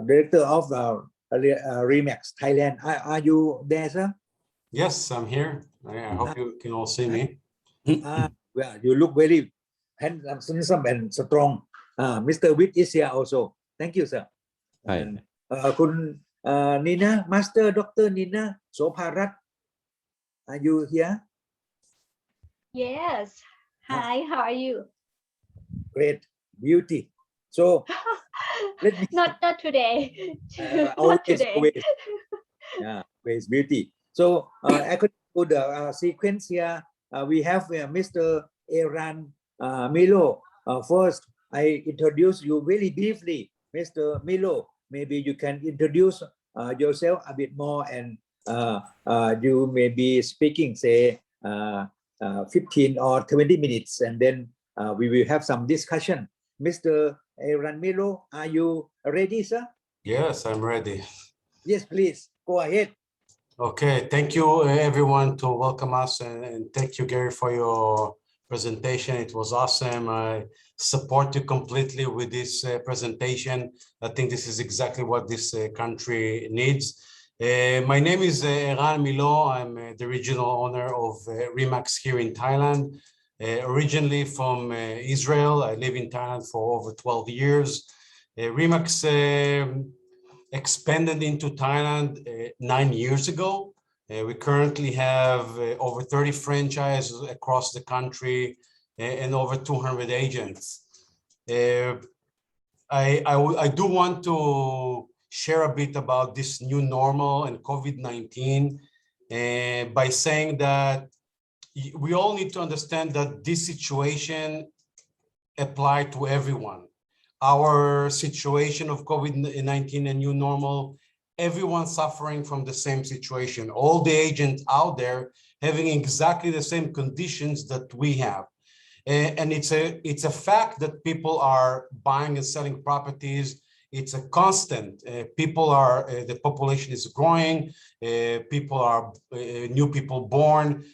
director of Remax Thailand, are you there, sir? Yes, I'm here. I hope you can all see me. Well, you look very handsome and strong. Mr. Witt is here also. Thank you, sir. Hi. And, คุณ Nina, Master Dr. Nina Soparat, are you here? Yes. Hi, how are you? Great, beauty. So let me Not today. Not always, today. always. Yeah, always beauty. So according to the sequence here, we have Mr. Eran Milo. First, I introduce you very briefly, Mr. Milo. Maybe you can introduce yourself a bit more, and you may be speaking, say, 15 or 20 minutes, and then we will have some discussion. Mr. Eran Milo, are you ready, sir? Yes, I'm ready. Yes, please, go ahead. Okay, thank you everyone to welcome us, and thank you, Gary, for your presentation. It was awesome. I support you completely with this presentation. I think this is exactly what this country needs. My name is Eran Milo. I'm the regional owner of Remax here in Thailand. Originally from Israel, I live in Thailand for over 12 years. Remax expanded into Thailand 9 years ago. We currently have over 30 franchises across the country and over 200 agents. I do want to share a bit about this new normal and COVID-19 by saying that we all need to understand that this situation applies to everyone. Our situation of COVID-19 and new normal, everyone suffering from the same situation. All the agents out there having exactly the same conditions that we have. And it's a fact that people are buying and selling properties. It's a constant. The population is growing. New people born.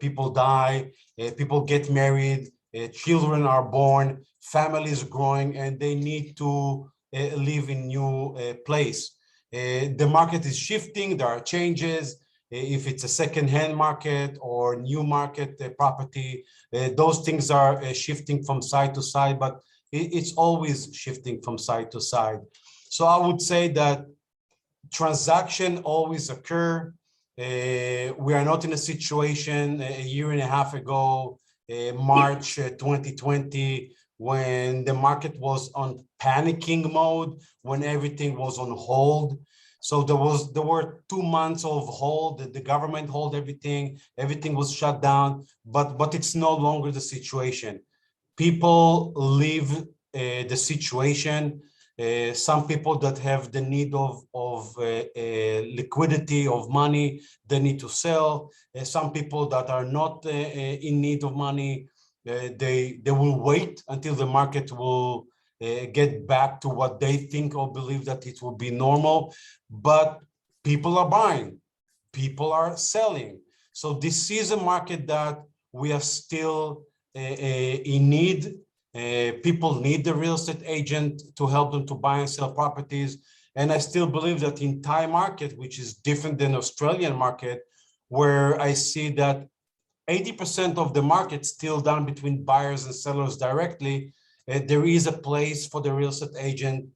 People die. People get married. Children are born. Families growing, and they need to live in new place. The market is shifting. There are changes. If it's a second-hand market or new market property, those things are shifting from side to side, but it's always shifting from side to side. So I would say that transaction always occur. We are not in a situation a year and a half ago, March 2020, when the market was on panicking mode, when everything was on hold. So there were 2 months of hold, the government hold everything was shut down, but it's no longer the situation. People live the situation. Some people that have the need of liquidity of money, they need to sell. Some people that are not in need of money, they will wait until the market will get back to what they think or believe that it will be normal. But people are buying, people are selling. So this is a market that we are still in need. People need the real estate agent to help them to buy and sell properties. And I still believe that in Thai market, which is different than Australian market, where I see that 80% of the market still done between buyers and sellers directly, there is a place for the real estate agent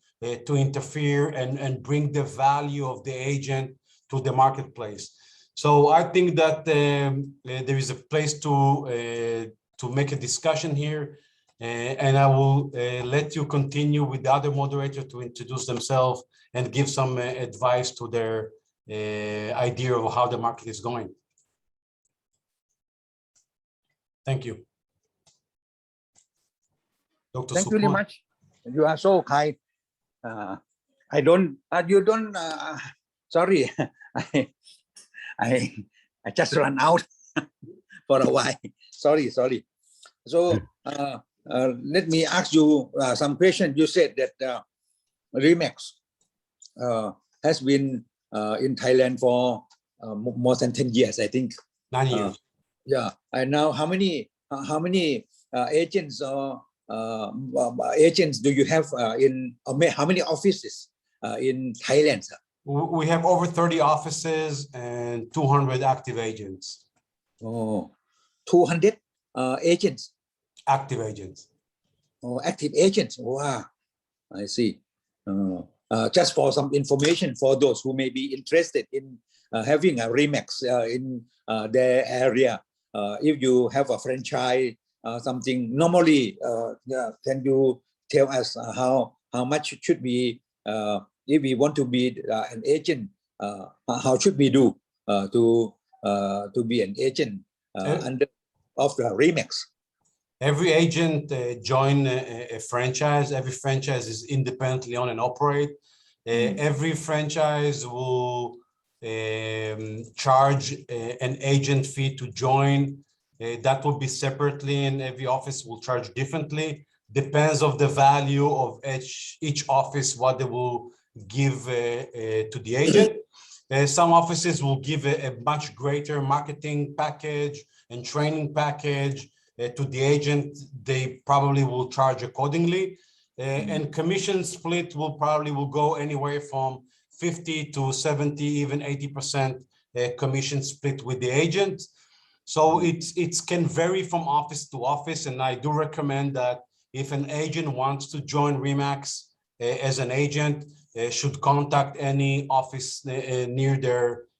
to interfere and bring the value of the agent to the marketplace. So I think that there is a place to make a discussion here, and I will let you continue with the other moderator to introduce themselves and give some advice to their idea of how the market is going. Thank you. Dr. Thank you very Sopon. much. You are so kind. You don't, sorry, I just run out for a while. Sorry. So let me ask you some question. You said that Remax has been in Thailand for more than 10 years, I think. 9 years. Yeah, and now how many agents or agents do you have in how many offices in Thailand, sir? We have over 30 offices and 200 active agents. Oh, 200 agents. Active agents. Oh, active agents. Wow, I see. Just for some information for those who may be interested in having a Remax in their area. If you have a franchise, something normally, can you tell us how much should we, if we want to be an agent, how should we do to be an agent under of the Remax? Every agent join a franchise. Every franchise is independently owned and operate. Every franchise will charge an agent fee to join. That will be separately, and every office will charge differently. Depends of the value of each office, what they will give to the agent. Some offices will give a much greater marketing package and training package to the agent. They probably will charge accordingly. And commission split will go anywhere from 50 to 70, even 80% commission split with the agent. So it can vary from office to office, and I do recommend that if an agent wants to join Remax as an agent, should contact any office near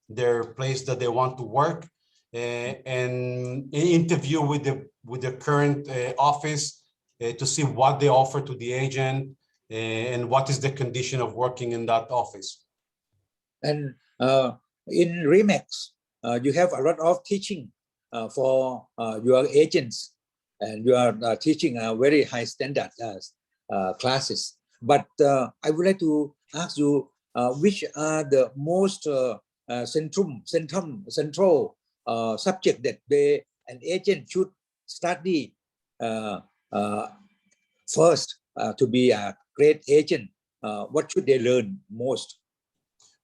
their place that they want to work, and interview with the current office to see what they offer to the agent and what is the condition of working in that office. And in Remax, you have a lot of teaching for your agents, and you are teaching a very high standard classes. But I would like to ask you, which are the most central subject that an agent should study first to be a great agent? What should they learn most?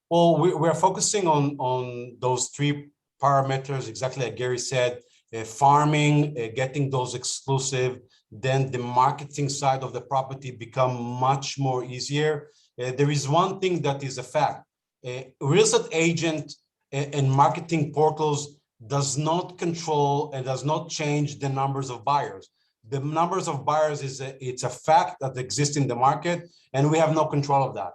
Well, we're focusing on those three parameters, exactly like Gary said: farming, getting those exclusive. Then the marketing side of the property become much more easier. There is one thing that is a fact: real estate agent and marketing portals does not control and does not change the numbers of buyers. The numbers of buyers it's a fact that exists in the market, and we have no control of that.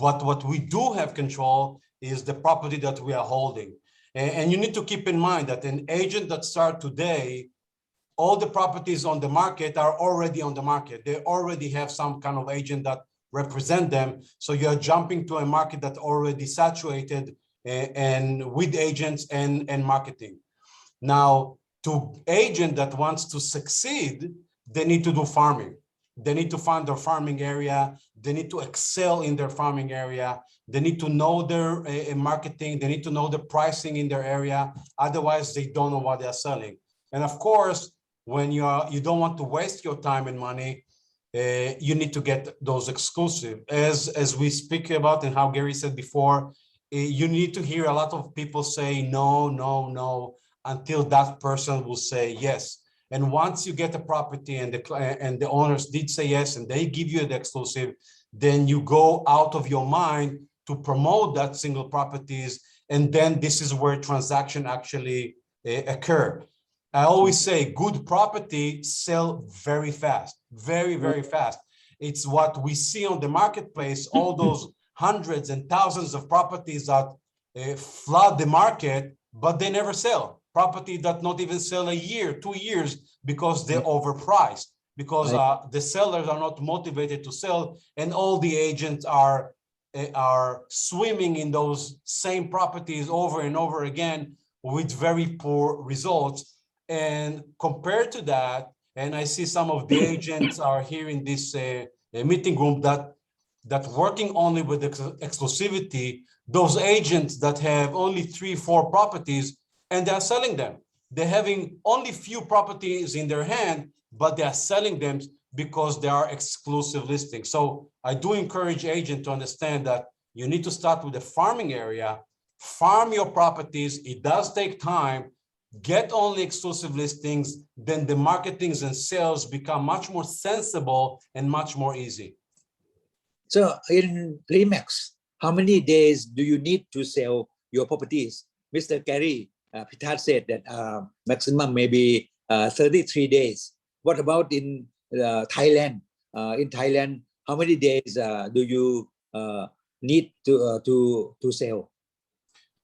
But what we do have control is the property that we are holding. And you need to keep in mind that an agent that starts today, all the properties on the market are already on the market. They already have some kind of agent that represent them. So you're jumping to a market that's already saturated and with agents and marketing. Now, to agent that wants to succeed, they need to do farming. They need to find their farming area. They need to excel in their farming area. They need to know their marketing. They need to know the pricing in their area. Otherwise, they don't know what they're selling. And of course, when you don't want to waste your time and money, you need to get those exclusive. As we speak about and how Gary said before, you need to hear a lot of people say no, no, no, until that person will say yes. And once you get a property and the owners did say yes and they give you the exclusive, then you go out of your mind to promote that single properties, and then this is where transaction actually occur. I always say good property sell very fast, very, very fast. It's what we see on the marketplace, all those hundreds and thousands of properties that flood the market, but they never sell. Property that not even sell a year, 2 years, because they're overpriced, because the sellers are not motivated to sell, and all the agents are swimming in those same properties over and over again with very poor results. And compared to that, and I see some of the agents are here in this meeting room that working only with exclusivity, those agents that have only 3-4 properties, and they are selling them. They're having only few properties in their hand, but they are selling them because they are exclusive listings. So I do encourage agents to understand that You need to start with the farming area, farm your properties. It does take time. Get only exclusive listings, then the marketings and sales become much more sensible and much more easy. So in Remax, how many days do you need to sell your properties? Mr. Gary Pitard said that maximum maybe 33 days. What about in Thailand? In Thailand, how many days do you need to sell?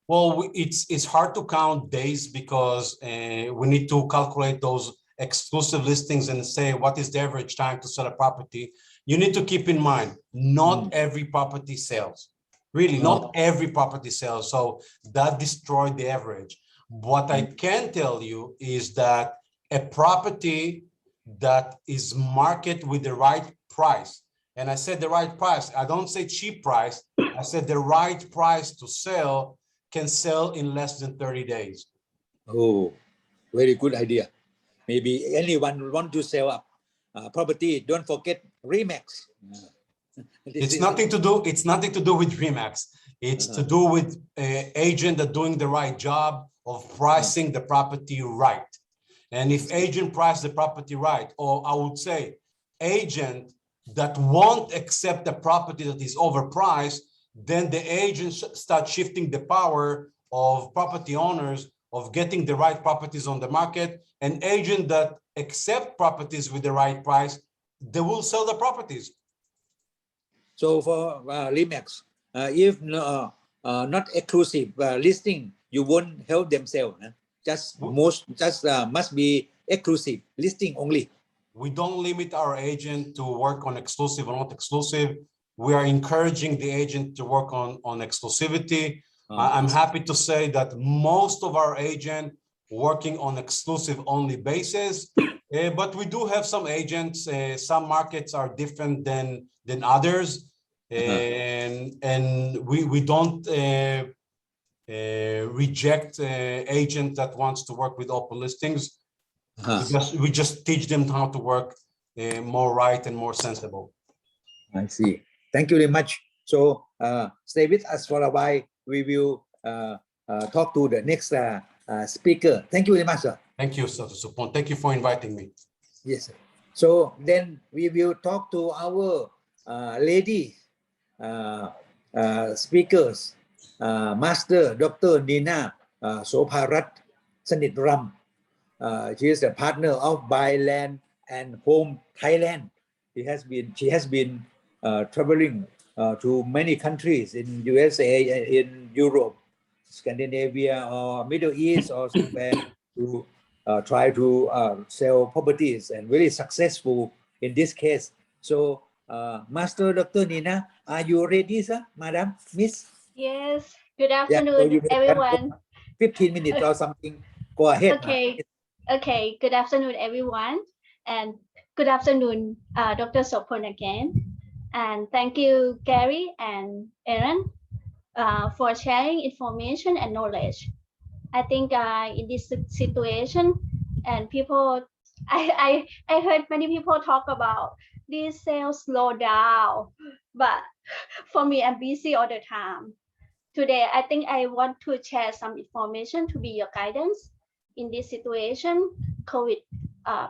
Well, it's hard to count days because we need to calculate those exclusive listings and say what is the average time to sell a property. You need to keep in mind, not every property sells. Really, not every property sells. So that destroyed the average. What I can tell you is that a property that is marketed with the right price, and I said the right price, I don't say cheap price, I said the right price to sell, can sell in less than 30 days. Oh, very good idea. Maybe anyone want to sell up property, don't forget Remax. It's nothing to do with Remax. It's to do with agent that doing the right job of pricing the property right. And if agent price the property right, or I would say agent that won't accept the property that is overpriced, then the agent start shifting the power of property owners of getting the right properties on the market. An agent that accept properties with the right price, they will sell the properties. So for Remax, if not exclusive listing, you won't help them sell. Must be exclusive listing only. We don't limit our agent to work on exclusive or not exclusive. We are encouraging the agent to work on exclusivity. I'm happy to say that most of our agents working on exclusive only basis, but we do have some agents. Some markets are different than others, and we don't reject agent that wants to work with open listings. We just teach them how to work more right and more sensible. I see. Thank you very much. So stay with us for a while. We will talk to the next speaker. Thank you very much, sir. Thank you, Dr. Sopon. Thank you for inviting me. Yes, sir. So then we will talk to our lady speakers, Master Dr. Nina Soparat Sanitram. She is a partner of Buy Land and Home Thailand. She has been traveling to many countries in USA, in Europe, Scandinavia, or Middle East, or somewhere to try to sell properties, and very successful in this case. So, Master Dr. Nina, are you ready, sir, Madam, Miss? Yes. Good Yeah, afternoon, so you may everyone. 15 minutes or something. Go ahead. Okay. Okay. Good afternoon, everyone, and good afternoon, Dr. Sopon again. And thank you, Gary and Aaron, for sharing information and knowledge. I think in this situation, and people, I heard many people talk about this sales slow down, but for me, I'm busy all the time. Today, I think I want to share some information to be your guidance in this situation, COVID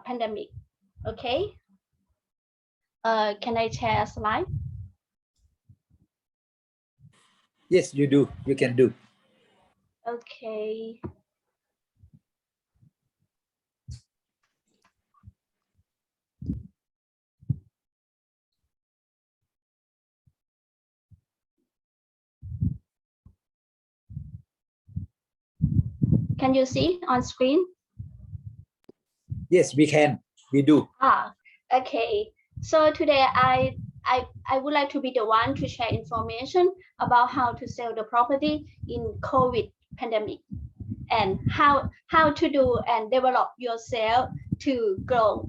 pandemic. Okay. Can I share a slide? Yes, you do. You can do. Okay. Can you see on screen? Yes, we can. We do. Okay. So today I would like to be the one to share information about how to sell the property in COVID pandemic, and how to do and develop yourself to grow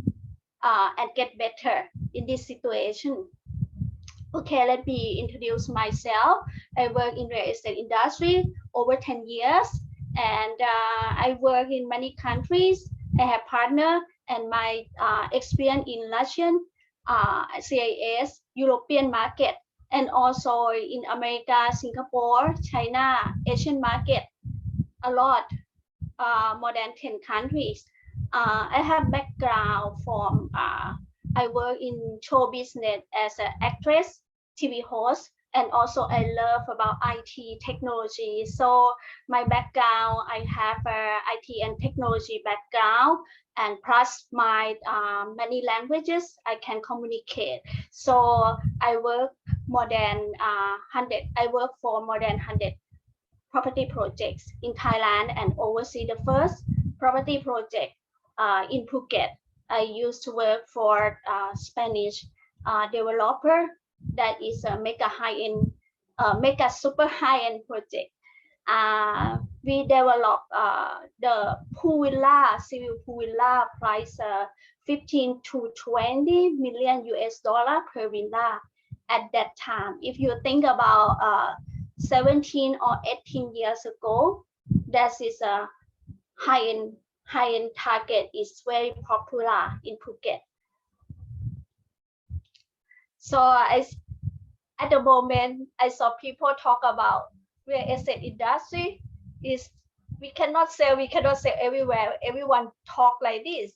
and get better in this situation. Okay, let me introduce myself. I work in real estate industry over 10 years, and I work in many countries. I have partner, and my experience in Russian, CIS, European market, and also in America, Singapore, China, Asian market, a lot, more than 10 countries. I have background from, I work in show business as an actress, TV host, and also I love about IT technology. So my background, I have a IT and technology background, and plus my many languages I can communicate. So I work more than 100. I work for more than 100 property projects in Thailand and oversee the first property project in Phuket. I used to work for Spanish developer that is a mega high-end, mega super high-end project. We develop the pool villa, civil pool villa price 15 to 20 million US dollar per villa at that time. If you think about 17 or 18 years ago, that is a high-end target is very popular in Phuket. So at the moment, I saw people talk about real estate industry. We cannot sell everywhere. Everyone talk like this.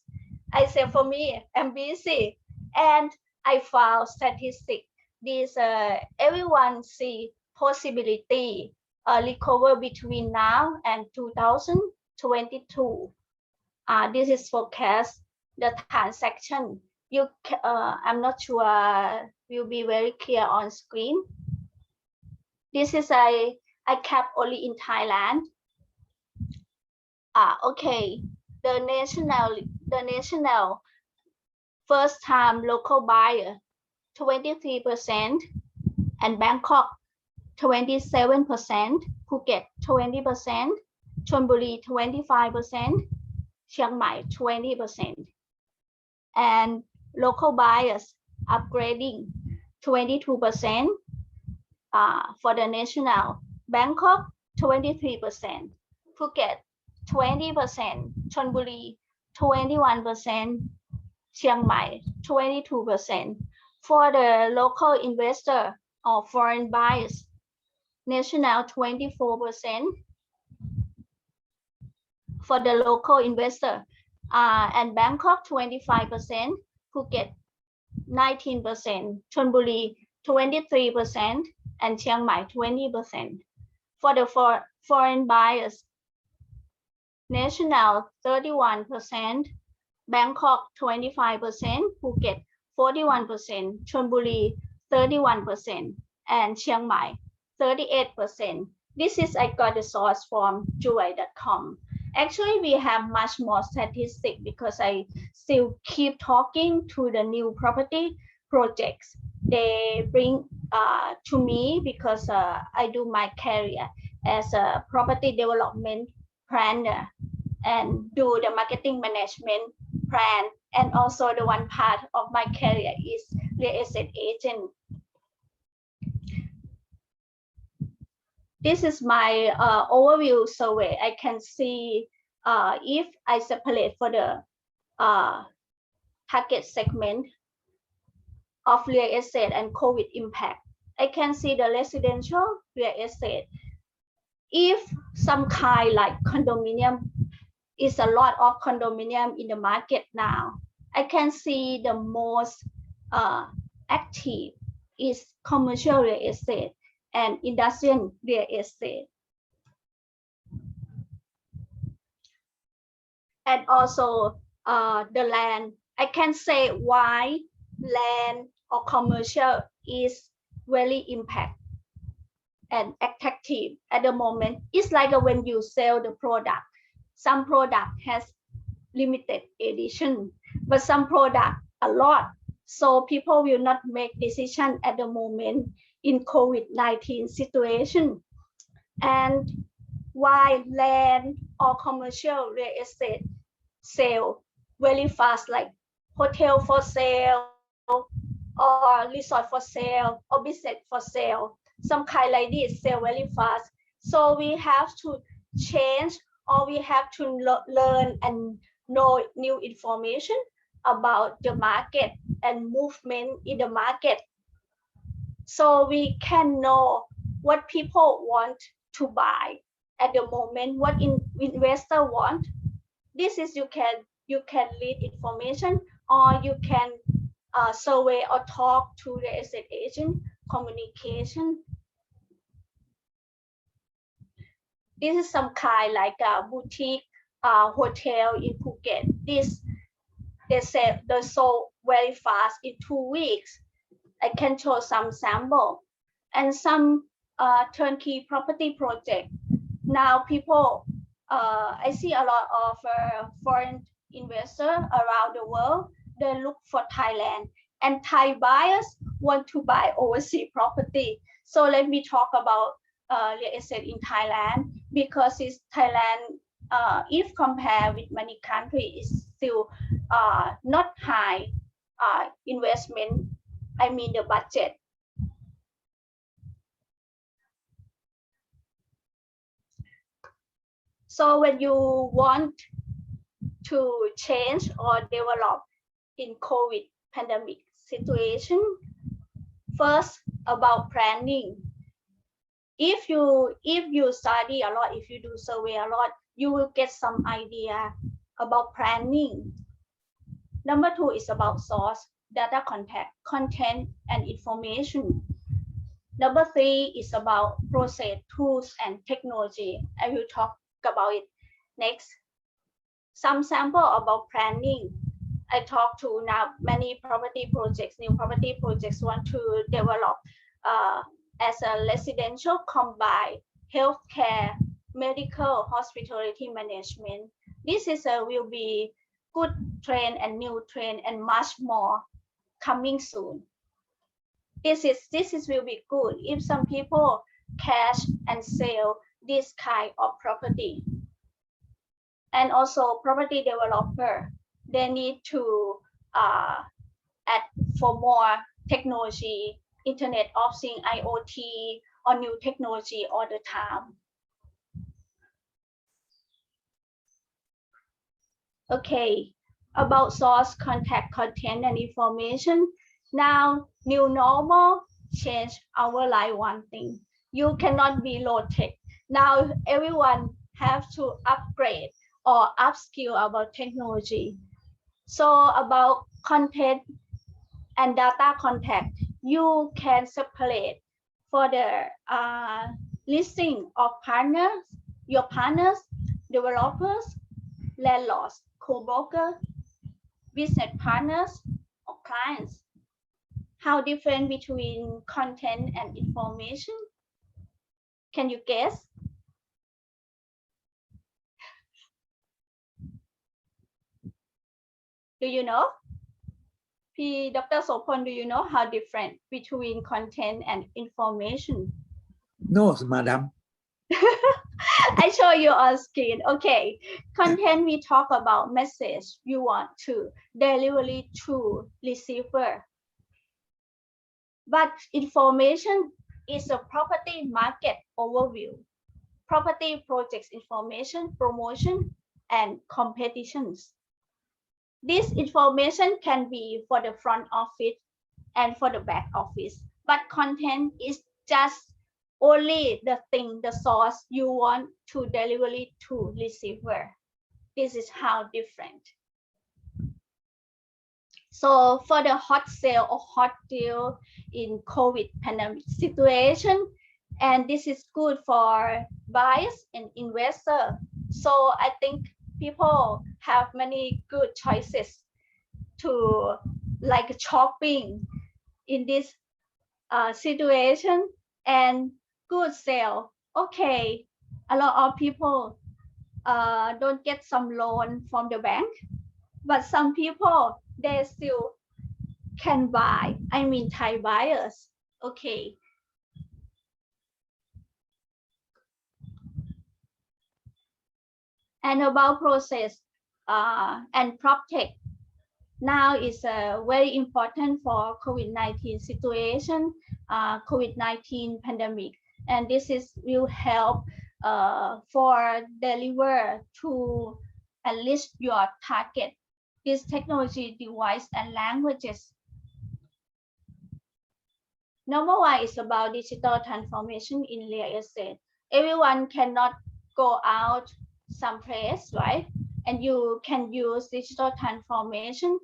I say for me, I'm busy, and I found statistic. This everyone see possibility recover between now and 2022. This is forecast the transaction. I'm not sure will be very clear on screen. This is I kept only in Thailand. Okay, the national first time local buyer 23%, and Bangkok 27%, Phuket 20%, Chonburi 25%, Chiang Mai 20%, and local buyers upgrading 22% for the national. Bangkok 23%, Phuket 20%, Chonburi 21%, Chiang Mai 22%. For the local investor or foreign buyers, national 24%. For the local investor, and Bangkok 25%, Phuket 19%, Chonburi 23%, and Chiang Mai 20%. For the foreign buyers, national 31%, Bangkok 25%, Phuket 41%, Chonburi 31%, and Chiang Mai 38%. This is I got the source from Juwai.com. Actually, we have much more statistics because I still keep talking to the new property projects. They bring to me because I do my career as a property development planner and do the marketing management plan. And also the one part of my career is real estate agent. This is my overview survey. I can see if I separate for the target segment of real estate and COVID impact. I can see the residential real estate. If some kind like condominium, is a lot of condominium in the market now. I can see the most active is commercial real estate and industrial real estate. And also the land. I can say why land or commercial is very impact and attractive at the moment. It's like when you sell the product. Some product has limited edition, but some product a lot. So people will not make decision at the moment in COVID-19 situation. And why land or commercial real estate sell very fast, like hotel for sale or resort for sale or business for sale, some kind like this sell very fast. So we have to change, or we have to learn and know new information about the market and movement in the market. So we can know what people want to buy at the moment, what investor want. This is you can read information, or you can survey or talk to the estate agent, communication. This is some kind like a boutique hotel in Phuket. This they say they sold very fast in 2 weeks. I can show some sample and some turnkey property project. Now people, I see a lot of foreign investors around the world. They look for Thailand, and Thai buyers want to buy overseas property. So let me talk about real estate in Thailand, because it's Thailand, if compared with many countries, is still not high investment. I mean the budget. So when you want to change or develop in COVID pandemic situation, first about planning. If you study a lot, if you do survey a lot, you will get some idea about planning. Number 2 is about source, data, content and information. Number 3 is about process, tools and technology. I will talk about it next. Some sample about planning. I talk to now many property projects, new property projects want to develop as a residential combined healthcare, medical, hospitality management. This is will be good trend and new trend and much more coming soon. This will be good if some people cash and sell this kind of property. And also property developer, they need to add for more technology, Internet of Things, IoT, or new technology all the time. Okay, about source, contact, content, and information. Now, new normal change our life one thing. You cannot be low tech. Now, everyone have to upgrade or upskill about technology. So about content and data contact, you can separate for the listing of partners, your partners, developers, landlords, co-broker, business partners, or clients. How different between content and information? Can you guess? Do you know? Dr. Sopon, do you know how different between content and information? No, madam. I show you on screen. Okay, content, we talk about message you want to deliver to receiver. But information is a property market overview, property projects information, promotion, and competitions. This information can be for the front office and for the back office, but content is just only the thing, the source you want to deliver it to receiver. This is how different. So for the hot sale or hot deal in COVID pandemic situation, and this is good for buyers and investors. So I think people have many good choices to like shopping in this situation, and good sale. Okay, a lot of people don't get some loan from the bank, but some people they still can buy. I mean Thai buyers. Okay. And about process and PropTech. Now is very important for COVID-19 situation, COVID-19 pandemic, and this will help for deliver to at least your target. This technology, device, and languages. Number one is about digital transformation in real estate. Everyone cannot go out someplace, right? And you can use digital transformation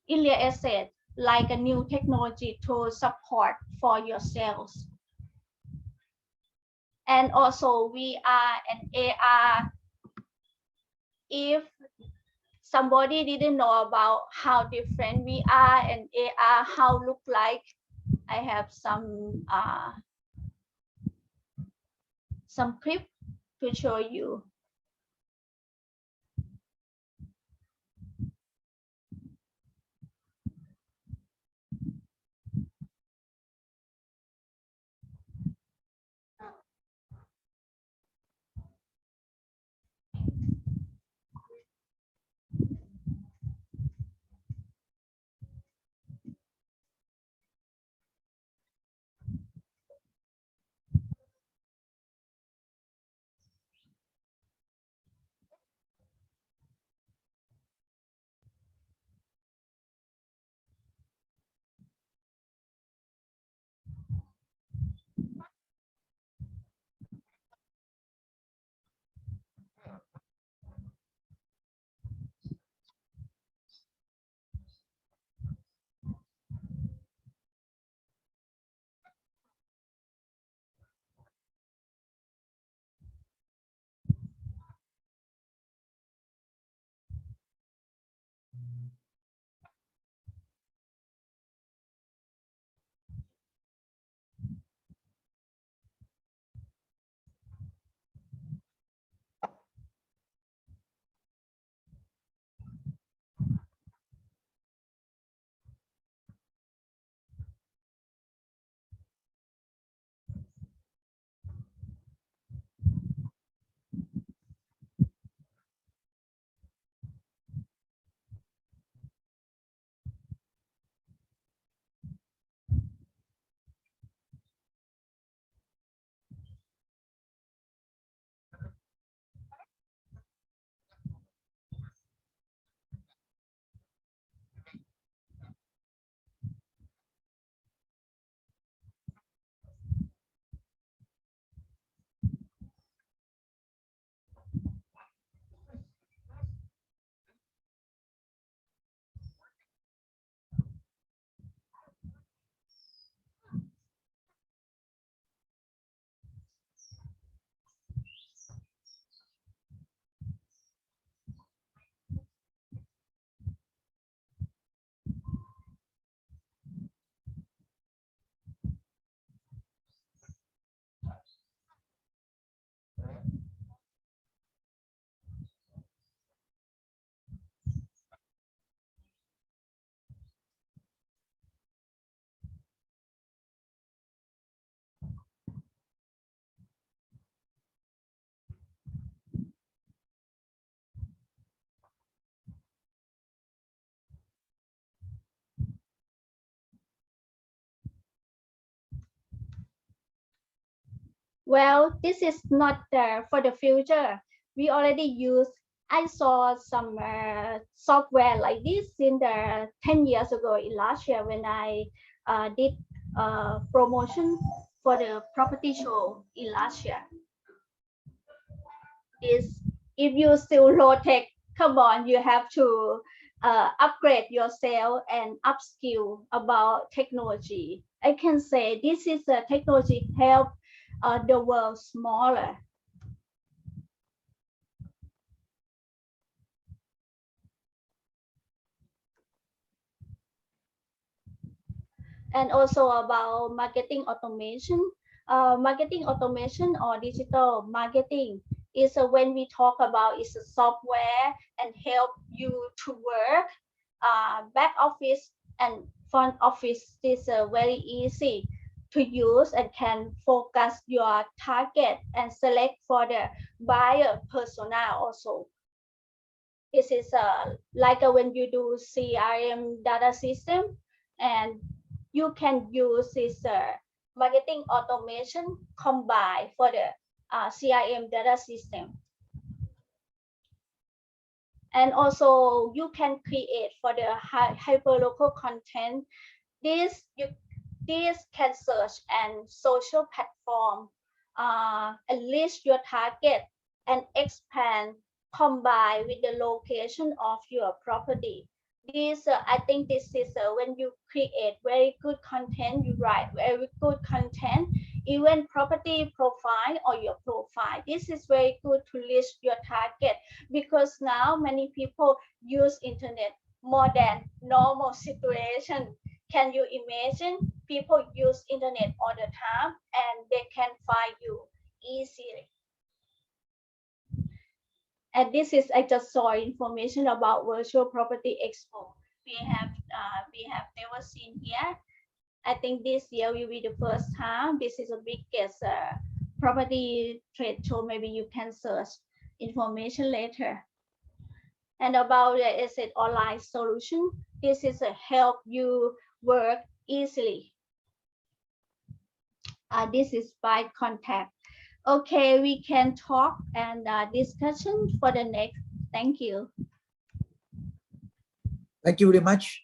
in real estate like a new technology to support for your sales. And also VR and AR. If somebody didn't know about how different VR and AR how look like, I have some clip to show you. Well, this is not for the future. We already use. I saw some software like this in the 10 years ago in last year when I did promotion for the property show in last year. Is if you still low tech, come on, you have to upgrade yourself and upskill about technology. I can say this is a technology help the world smaller. And also about marketing automation. Marketing automation or digital marketing is when we talk about is a software and help you to work back office and front office. Is very easy to use and can focus your target and select for the buyer persona also. This is like when you do CRM data system, and you can use this marketing automation combined for the CRM data system. And also you can create for the hyperlocal content. This This can search and social platform and list your target and expand combined with the location of your property. This I think this is when you create very good content, you write very good content, even property profile or your profile. This is very good to list your target, because now many people use internet more than normal situation. Can you imagine people use internet all the time and they can find you easily? And this is I just saw information about Virtual Property Expo. We have never seen here. I think this year will be the first time. This is the biggest property trade show. Maybe you can search information later. And about the asset online solution, this is a help you work easily. This is by contact. Okay, we can talk and discussion for the next. Thank you. Thank you very much.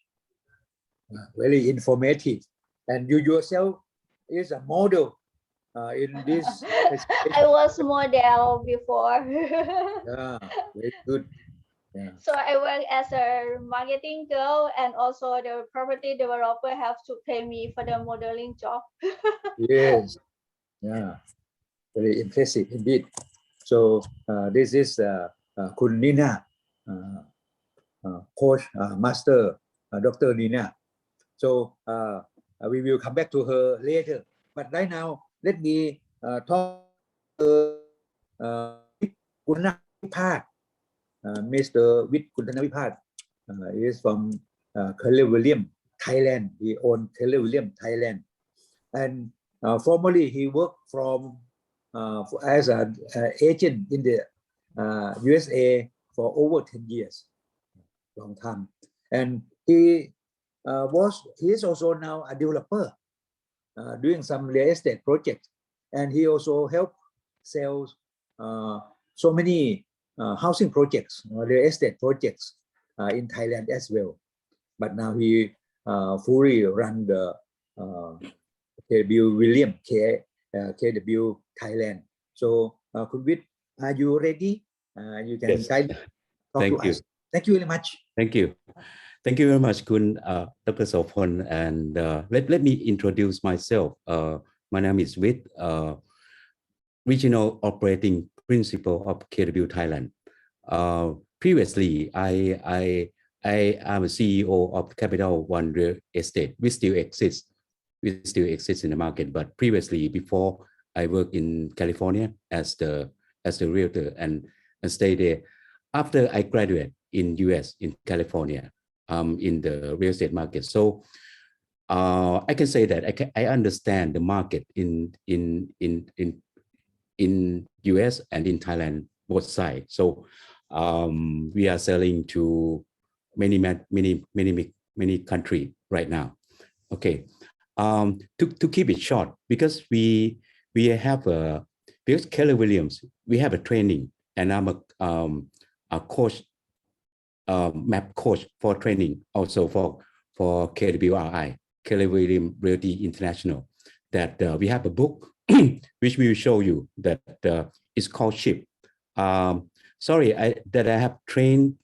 Very informative. And you yourself is a model in this. I was model before. Yeah, very good. Yeah. So I work as a marketing girl, and also the property developer have to pay me for the modeling job. Yes. Yeah. Very impressive indeed. So this is Kun Nina, coach, master, Dr. Nina. So we will come back to her later. But right now, let me talk to Kunna Vipat. Mr. Wit Kuntana Vipat is from Keller Williams, Thailand. He owns Keller Williams, Thailand. And formerly he worked from as an agent in the USA for over 10 years, long time. And he is also now a developer doing some real estate projects. And he also helped sell so many housing projects, real estate projects in Thailand as well. But now he fully run the KW William KW Thailand. So Kun Wit, are you ready? You can Yes. guide talk Thank to you. us. Thank you very much. Thank you. Thank you very much, Kun Dr. Sopon. And let me introduce myself. My name is Wit, Regional Operating Principal of KW Thailand. Previously, I am a CEO of Capital One Real Estate. We still exist in the market. But previously, before, I worked in California as the realtor and stayed there. After I graduated in US, in California, in the real estate market. So I can say that I understand the market in US and in Thailand, both sides. So we are selling to many countries right now. Okay. To keep it short, because we have because Keller Williams, we have a training, and I'm a coach, map coach for training, also for KWRI, Keller Williams Realty International. That we have a book which we will show you that is called SHIP. Sorry, that I have trained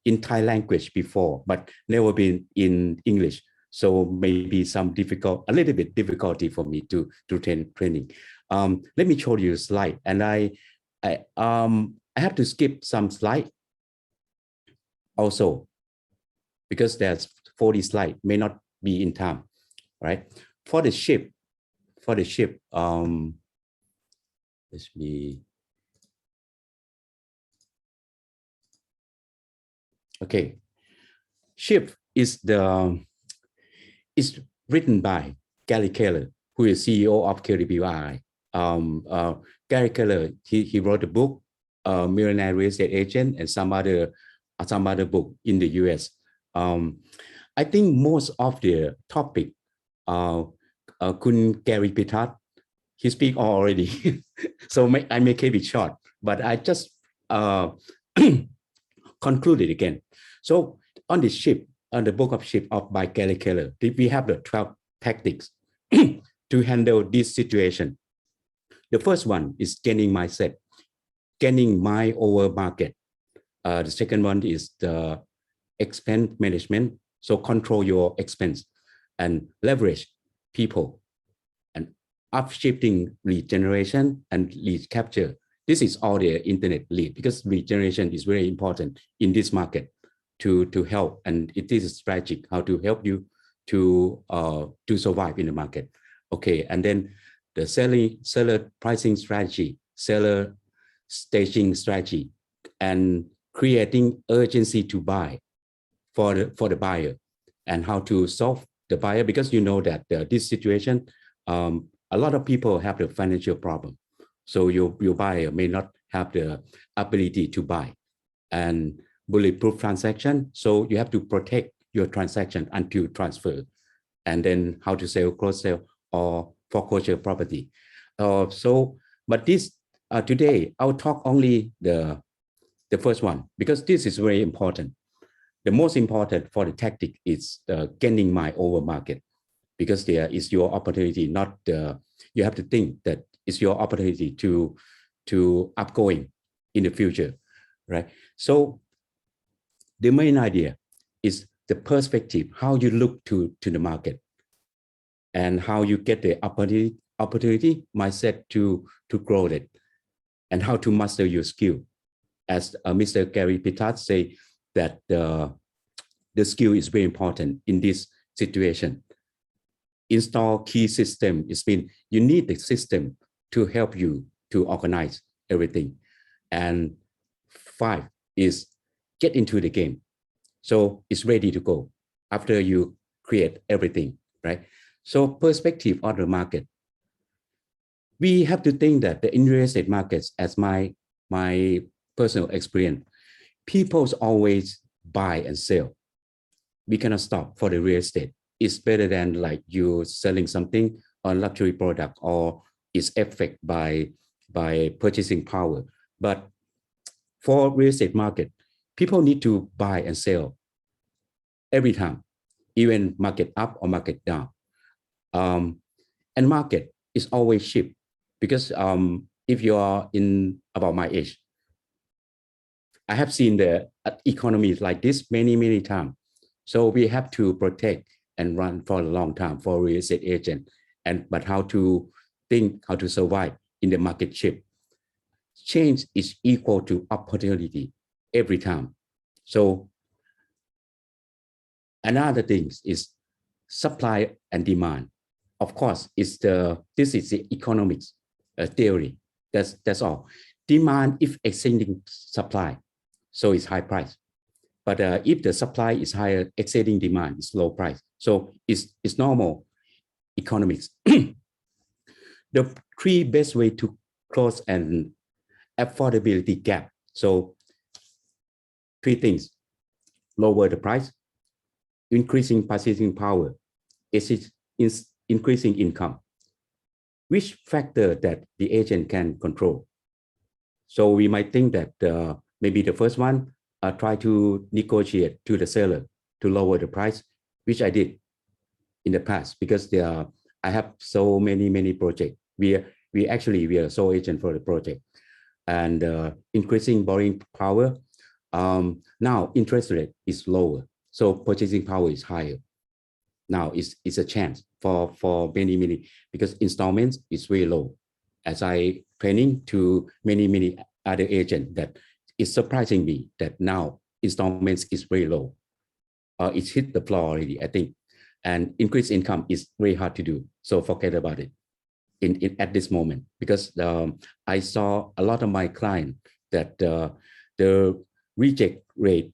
in Thai language before, but never been in English. So maybe a little bit difficulty for me to training. Let me show you a slide, and I have to skip some slide also, because there's 40 slides, may not be in time, right? For the SHIP, let me. Okay, SHIP is written by Gary Keller, who is CEO of KWI. Gary Keller, he wrote a book, Millionaire Real Estate Agent, and some other book in the US. I think most of the topic, Kun Gary Pitat, he speak already, so I may keep it short, but I just conclude it again. So on the SHIP, on the book of SHIP by Gary Keller, we have the tactics to handle this situation. The first one is gaining mindset, gaining mind over market. The second one is the expense management. So control your expense and leverage people and upshifting lead generation and lead capture. This is all the internet lead, because lead generation is very important in this market to help, and it is strategic how to help you to survive in the market. Okay, and then the seller pricing strategy, seller staging strategy, and creating urgency to buy for the buyer, and how to solve the buyer, because you know that this situation, a lot of people have the financial problem. So your buyer may not have the ability to buy, and bulletproof transaction. So you have to protect your transaction until transfer, and then how to sell, cross sell, or foreclosure property. But this today I'll talk only the first one, because this is very important. The most important for the tactic is gaining mind over market, because there is your opportunity, not you have to think that it's your opportunity to upgoing in the future, right? So the main idea is the perspective, how you look to the market, and how you get the opportunity mindset to grow it, and how to master your skill. As Mr. Gary Pitat say, that the skill is very important in this situation. Install key system. It's mean you need the system to help you to organize everything. And 5 is get into the game. So it's ready to go after you create everything, right? So perspective on the market. We have to think that the real estate markets, as my personal experience, people always buy and sell. We cannot stop for the real estate. It's better than like you selling something on luxury product, or it's affected by purchasing power. But for real estate market, people need to buy and sell every time, even market up or market down. And market is always shift, because if you are in about my age, I have seen the economies like this many times. So we have to protect and run for a long time for real estate agent, but how to think, how to survive in the market shift. Change is equal to opportunity every time. So another thing is supply and demand. Of course, this is the economics theory. That's all. Demand if exceeding supply, so it's high price. But if the supply is higher, exceeding demand is low price. So it's normal economics. The 3 best way to close an affordability gap. So 3 things: lower the price, increasing purchasing power, increasing income. Which factor that the agent can control? So we might think that maybe the first one, try to negotiate to the seller to lower the price, which I did in the past, because I have so many projects. We are sole agent for the project, and increasing borrowing power. Now interest rate is lower, so purchasing power is higher. Now it's a chance for many, because installments is very low. As I training to many other agents, that it's surprising me that now installments is very low. It's hit the floor already, I think. And increased income is very hard to do. So forget about it at this moment, because I saw a lot of my clients that the reject rate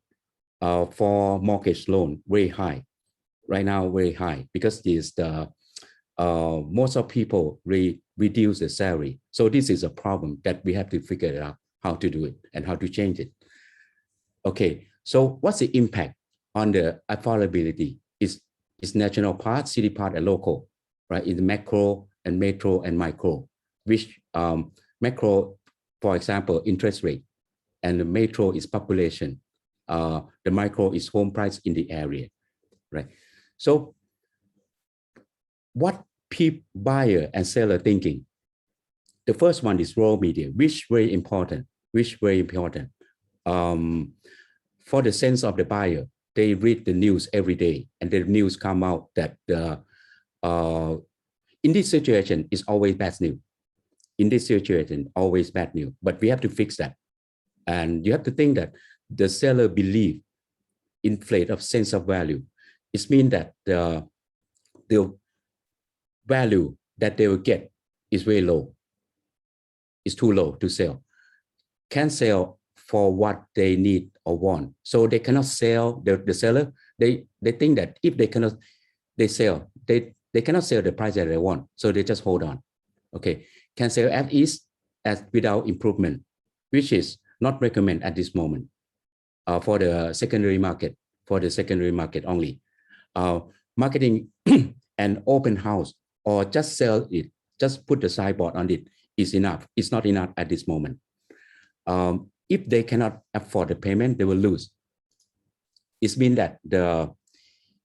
for mortgage loan very high. Right now, very high, because most of people reduce the salary. So this is a problem that we have to figure out how to do it and how to change it. Okay, so what's the impact on the affordability? Is national part, city part, and local, right? In the macro and metro and micro, which macro, for example, interest rate, and the metro is population. The micro is home price in the area, right? So what buyer and seller thinking. The first one is raw media, which very important, for the sense of the buyer. They read the news every day, and the news come out that in this situation is always bad news. In this situation, always bad news. But we have to fix that, and you have to think that the seller believe inflate of sense of value. It means that the value that they will get is very low. It's too low to sell. Can't sell for what they need or want. So they cannot sell, the seller, they think that if they cannot, they cannot sell the price that they want. So they just hold on. Okay, can sell as is, as without improvement, which is not recommended at this moment for the secondary market, only. Marketing and open house or just sell it, just put the signboard on it is enough. It's not enough at this moment. If they cannot afford the payment, they will lose. It means that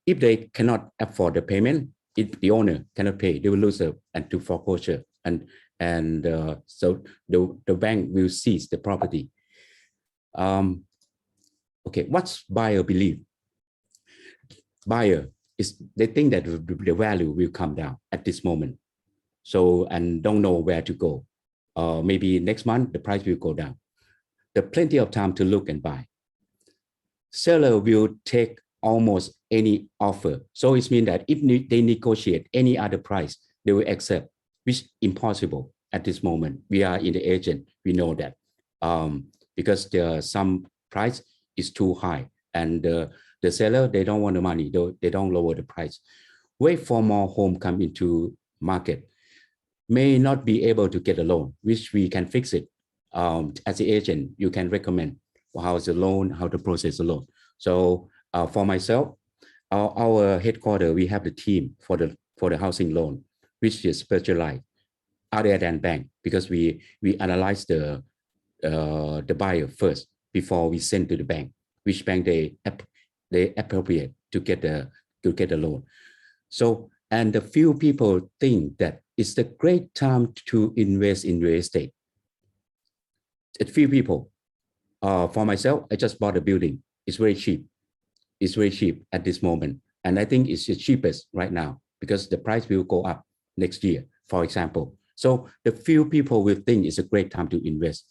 if they cannot afford the payment, if the owner cannot pay, they will lose and to foreclosure, and so the bank will seize the property. Okay, what's buyer believe? Buyer is they think that the value will come down at this moment, so and don't know where to go. Maybe next month the price will go down. There's plenty of time to look and buy. Seller will take almost any offer. So it means that if they negotiate any other price, they will accept, which is impossible at this moment. We are in the agent, we know that, because some price is too high, and the seller, they don't want the money, they don't lower the price. Wait for more home come into market, may not be able to get a loan, which we can fix it. As the agent, you can recommend how is the loan, how to process the loan. So for myself, our headquarters, we have the team for the housing loan, which is specialized other than bank, because we analyze the buyer first before we send to the bank, which bank they appropriate to get the loan. So, and a few people think that it's the great time to invest in real estate. A few people. For myself, I just bought a building. It's very cheap. It's very cheap at this moment. And I think it's the cheapest right now because the price will go up next year, for example. So the few people will think it's a great time to invest.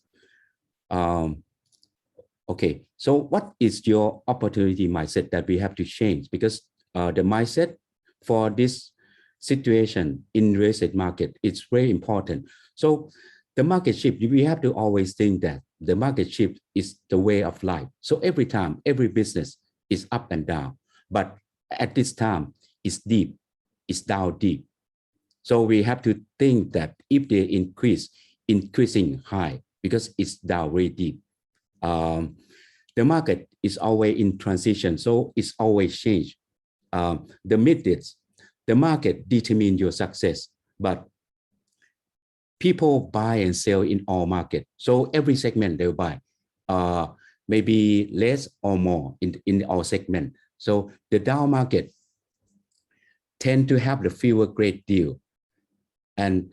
Okay, so what is your opportunity mindset that we have to change? Because the mindset for this situation in real estate market, it's very important. So the market shift, we have to always think that the market shift is the way of life. So every time, every business is up and down, but at this time, it's deep, it's down deep. So we have to think that if they increasing high, because it's down very deep. The market is always in transition, so it's always change. The middays, the market determines your success, but people buy and sell in all markets. So every segment they'll buy, maybe less or more in our segment. So the down market tend to have the fewer great deal, and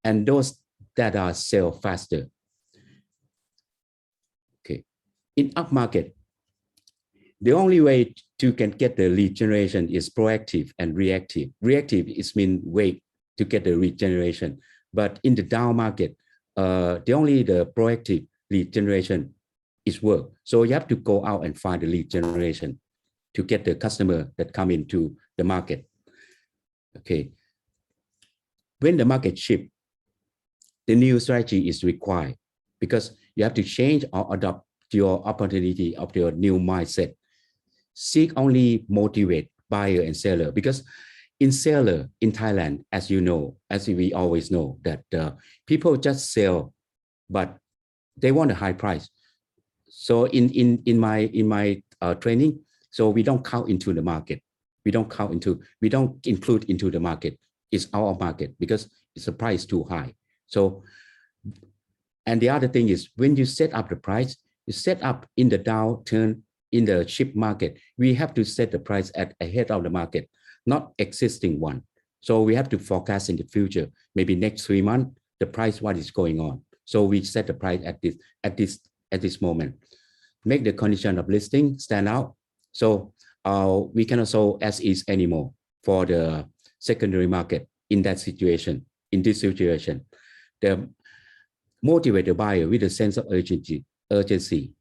those that are sell faster. Okay, in up market, the only way to can get the lead generation is proactive and reactive. Reactive is mean wait to get the lead generation, but in the down market, the proactive lead generation is work. So you have to go out and find the lead generation to get the customer that come into the market. Okay. When the market shift, the new strategy is required because you have to change or adopt your opportunity of your new mindset. Seek only motivate buyer and seller, because in seller in Thailand, as you know, as we always know, that people just sell, but they want a high price. So in my training, so we don't count into the market. We don't include into the market. It's our market because it's a price too high. So, and the other thing is when you set up the price, you set up in the downturn in the cheap market. We have to set the price at ahead of the market, not existing one. So we have to forecast in the future, maybe next 3 months, the price, what is going on. So we set the price at this moment. Make the condition of listing stand out. So we cannot sell as is anymore for the secondary market in that situation, in this situation. The motivate the buyer with a sense of urgency.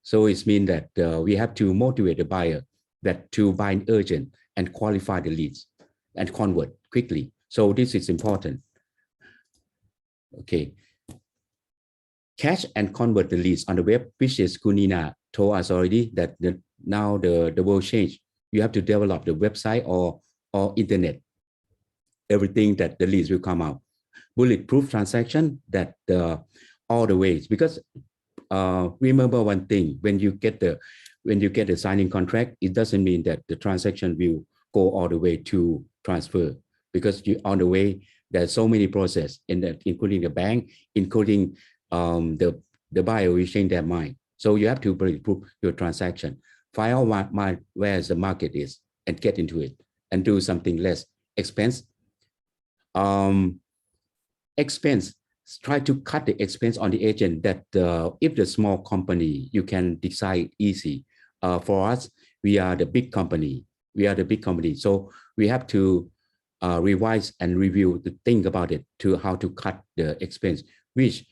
So it means that we have to motivate the buyer that to buy urgent and qualify the leads and convert quickly. So this is important. Okay. Catch and convert the leads on the web, which is Kunina told us already that now the world changed. You have to develop the website or internet, everything that the leads will come out. Bulletproof transaction that all the ways, because remember one thing, when you get the signing contract, it doesn't mean that the transaction will go all the way to transfer, because you on the way there's so many process in that, including the bank, including the buyer will change their mind. So you have to bulletproof your transaction, find out where the market is and get into it and do something less expense. Try to cut the expense on the agent that if the small company, you can decide easy. For us, we are the big company. So we have to revise and review to think about it to how to cut the expense, which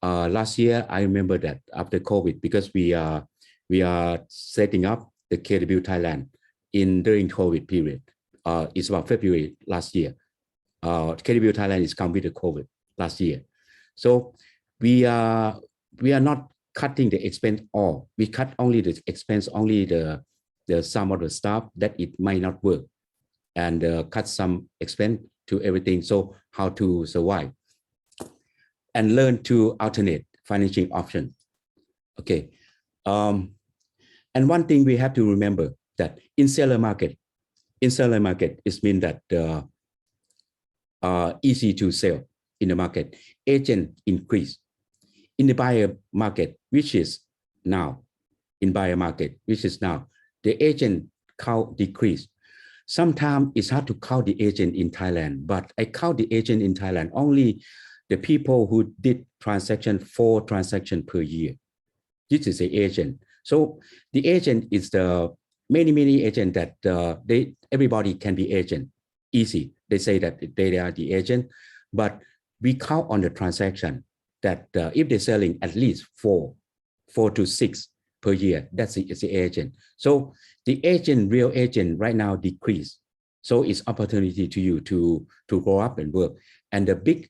last year, I remember that after COVID, because we are setting up the KW Thailand during COVID period. It's about February last year. KW Thailand is come with the COVID last year. So we are not cutting the expense all. We cut only the expense, only the some of the stuff that it might not work, and cut some expense to everything. So how to survive and learn to alternate financing option. Okay. And one thing we have to remember that in seller market, it means that easy to sell in the market, agent increase. In the buyer market, which is now, the agent count decrease. Sometimes it's hard to count the agent in Thailand, but I count the agent in Thailand only the people who did 4 transactions per year. This is the agent. So the agent is the many agents that everybody can be agent. Easy. They say that they are the agent, but we count on the transaction that if they're selling at least 4 to 6 per year, that's the agent. So the real agent right now decrease. So it's opportunity to you to grow up and work. And the big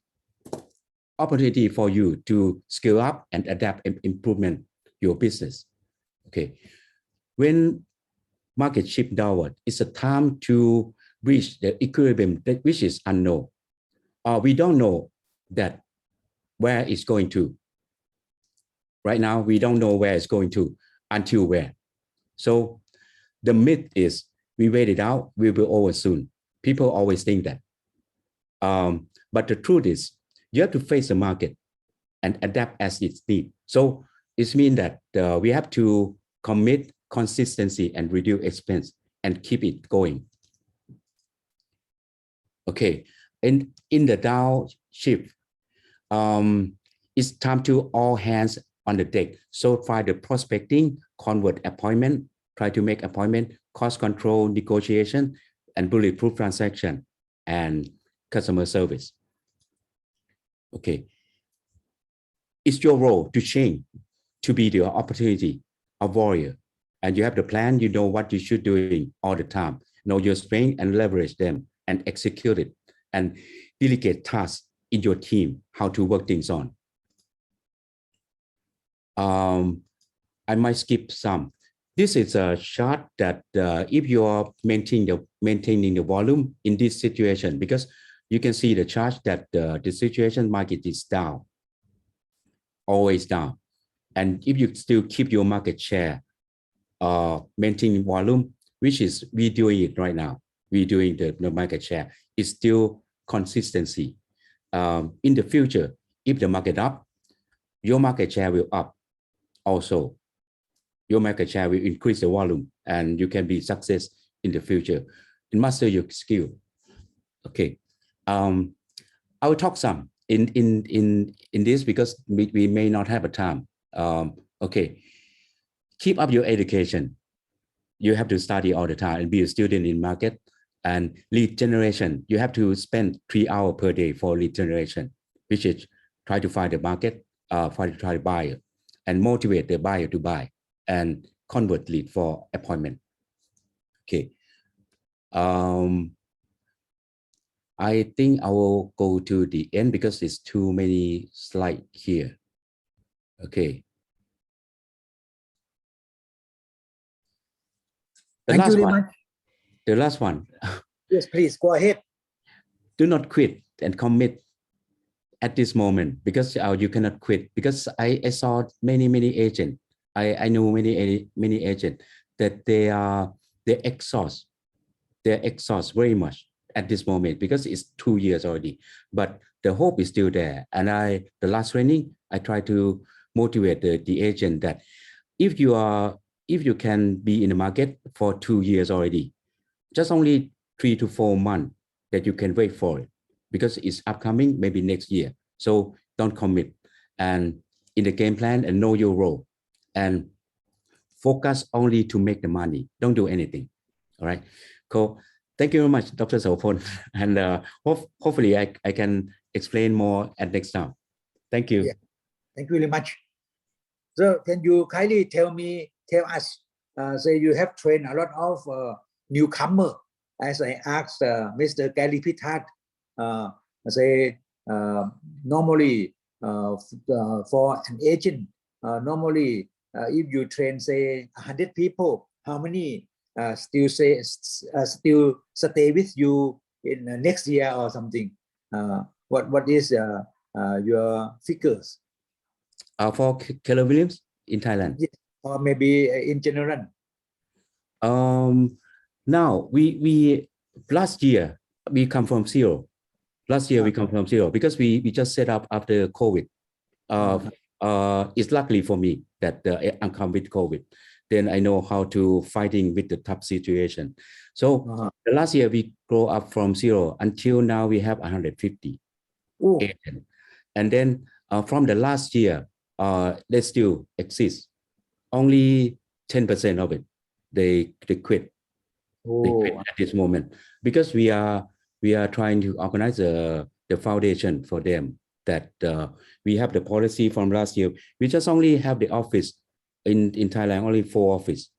opportunity for you to scale up and adapt and improvement your business. Okay. When market shift downward, it's a time to reach the equilibrium which is unknown. We don't know that where it's going to. Right now, we don't know where it's going to until where. So the myth is we wait it out, we will over soon. People always think that. But the truth is you have to face the market and adapt as it's needed. So it means that we have to commit consistency and reduce expense and keep it going. Okay, and in the downshift, it's time to all hands on the deck. So find the prospecting, convert appointment, try to make appointment, cost control, negotiation, and bulletproof transaction, and customer service. Okay, it's your role to change, to be the opportunity of warrior. And you have the plan, you know what you should do all the time. Know your strength and leverage them and execute it. And delegate tasks in your team, how to work things on. I might skip some. This is a chart that if you are maintaining the volume in this situation, because you can see the chart that the situation market is down, always down. And if you still keep your market share, maintaining volume, which is we doing it right now, we doing the market share, is still consistency. In the future, if the market up, your market share will up also. Your market share will increase the volume and you can be success in the future and master your skill. Okay, I will talk some in this because we may not have a time. Okay, keep up your education. You have to study all the time and be a student in market. And lead generation, you have to spend 3 hours per day for lead generation, which is try to find the market, try to buy, and motivate the buyer to buy and convert lead for appointment. Okay. I think I will go to the end because it's too many slides here. Okay. Thank you very much. The last one. Yes, please go ahead. Do not quit and commit at this moment because you cannot quit because I saw many agents. I know many agents that they exhaust very much at this moment because it's 2 years already, but the hope is still there. And the last training, I try to motivate the agent that if you can be in the market for 2 years already, just only 3 to 4 months that you can wait for it because it's upcoming maybe next year. So don't commit and in the game plan and know your role and focus only to make the money. Don't do anything. All right, cool. Thank you very much, Dr. Sopon. And hopefully I can explain more at next time. Thank you. Yeah. Thank you very much. So can you kindly tell us, say you have trained a lot of newcomer, as I asked Mr. Gary Pitard, say normally for an agent, normally if you train say 100 people, how many still stay with you in next year or something? What is your figures? For Keller Williams in Thailand? Yes, or maybe in general. Now we last year we come from zero. Last year we come from zero because we just set up after COVID. It's luckily for me that I come with COVID. Then I know how to fighting with the tough situation. So the last year we grow up from zero until now we have 150 agents. And then from the last year, they still exist. Only 10% of it they quit. They quit at this moment because we are trying to organize the foundation for them. That we have the policy from last year. We just only have the office in Thailand, only 4 offices.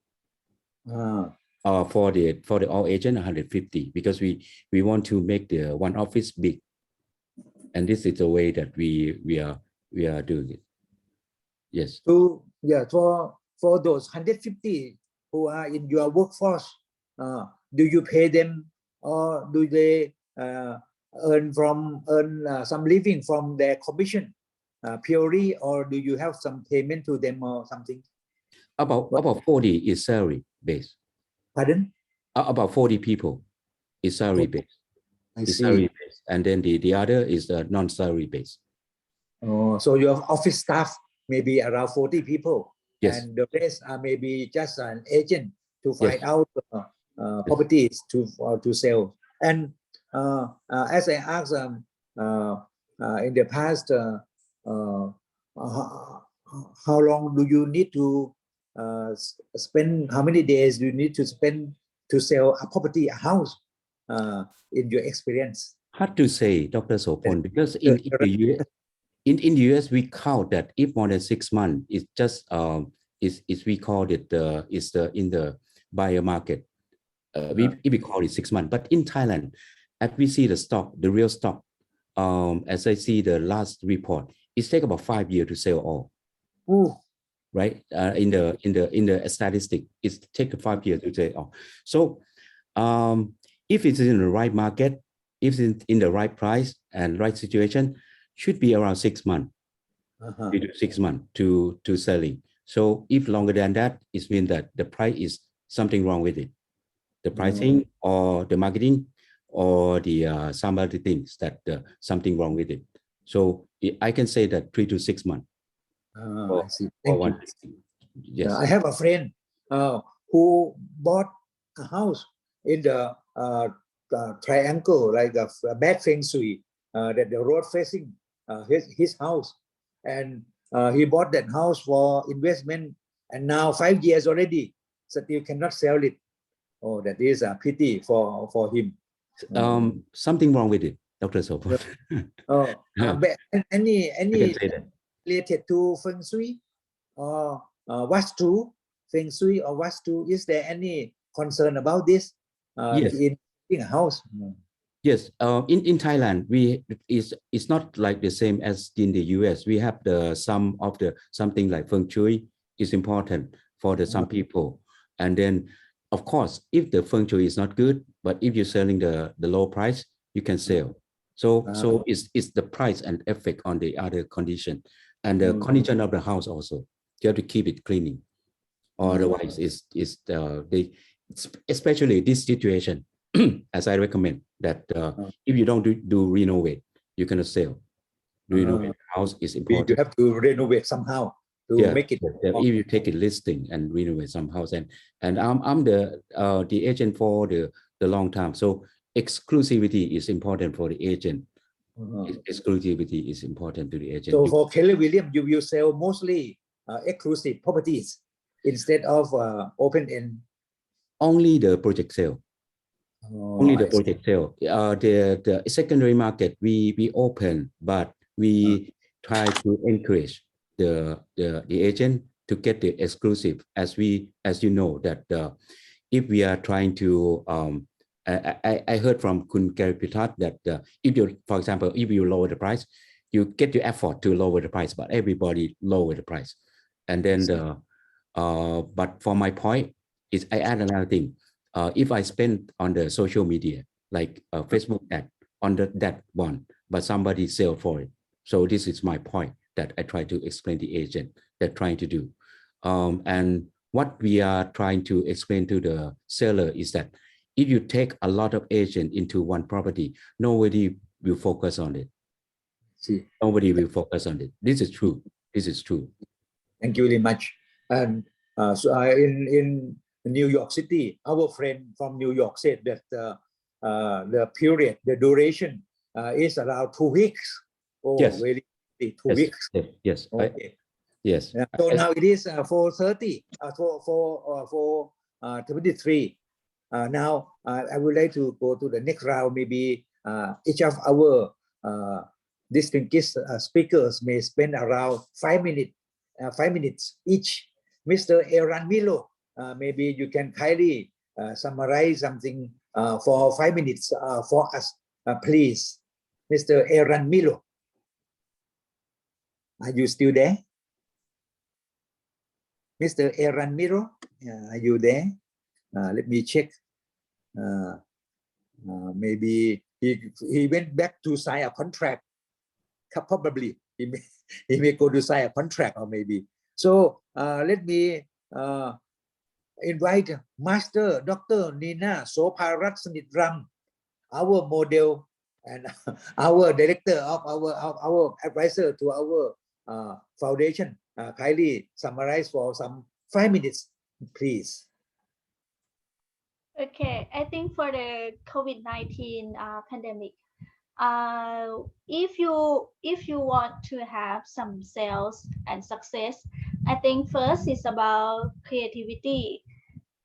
For the all agent 150 because we want to make the one office big, and this is the way that we are doing it. Yes. So yeah, for those 150 who are in your workforce, do you pay them or do they earn some living from their commission purely, or do you have some payment to them or something? About 40 is salary based. Pardon? About 40 people is salary based. I see. Salary based, and then the other is non-salary based. Oh, so your office staff maybe around 40 people. Yes. And the rest are maybe just an agent to find Yes. out properties to sell. And as I asked in the past, how long do you need to spend? How many days do you need to spend to sell a property, a house, in your experience? Hard to say, Dr. Sopon, because in the US, in the US we count that if more than 6 months, it's just is we call it in the buyer market. We call it 6 months, but in Thailand, as we see the stock, the real stock, as I see the last report, it takes about 5 years to sell all. Ooh. Right? In the statistic, it takes 5 years to sell all. So if it's in the right market, if it's in the right price and right situation, should be around 6 months. 3 to 6 months to selling. So if longer than that, it means that the price is something wrong with it. The pricing or the marketing or the some other things that something wrong with it. So I can say that 3 to 6 months. I see. Thank you. Yes. I have a friend who bought a house in the triangle, like a bad feng shui, that the road facing his house, and he bought that house for investment, and now 5 years already, still cannot sell it. Oh, that is a pity for him. Something wrong with it, Dr. Sopon. But any I can say that. related to feng shui or vastu, feng shui or vastu, is there any concern about this Yes. in a house? Yes, in Thailand, it's not like the same as in the US. We have something like feng shui is important for some people, and then of course, if the feng shui is not good, but if you're selling the low price, you can sell. So it's the price and effect on the other condition, and the condition of the house also. You have to keep it cleaning, or otherwise especially this situation. As I recommend that if you don't do renovate, you cannot sell. Renovate the house is important. You have to renovate somehow to make it. If you take a listing and renovate some house, and I'm the agent for the long term. So exclusivity is important for the agent. Exclusivity is important to the agent. So for Keller Williams, you will sell mostly exclusive properties instead of open end. Only the project sale. Only the project sale. The secondary market we open, but we try to encourage the agent to get the exclusive, as you know that if we are trying to I heard from Kun Gary Pitat that if you, for example, if you lower the price, you get the effort to lower the price, but everybody lower the price, and then but for my point is I add another thing. If I spend on the social media, like Facebook ad on that one, but somebody sell for it. So this is my point that I try to explain the agent that trying to do. And what we are trying to explain to the seller is that if you take a lot of agent into one property, nobody will focus on it. See. Nobody will focus on it. This is true. This is true. Thank you very much. And so in New York City, our friend from New York said that the period, the duration is around 2 weeks. Oh, yes. really? 2 weeks. Yes. Okay. Yes. So now it is 4:30 for 23. Now I would like to go to the next round. Maybe each of our distinguished speakers may spend around 5 minutes each. Mr. Eran Milo, maybe you can kindly summarize something for 5 minutes for us, please. Mr. Eran Milo, are you still there? Mr. Eran Milo, are you there? Let me check. Maybe he went back to sign a contract. Probably he may go to sign a contract, or maybe. So let me invite Master Dr. Nina Soparatsanitram, our model and our director of our advisor to our foundation. Kindly summarize for some 5 minutes, please. Okay, I think for the COVID-19 pandemic, if you want to have some sales and success, I think first is about creativity,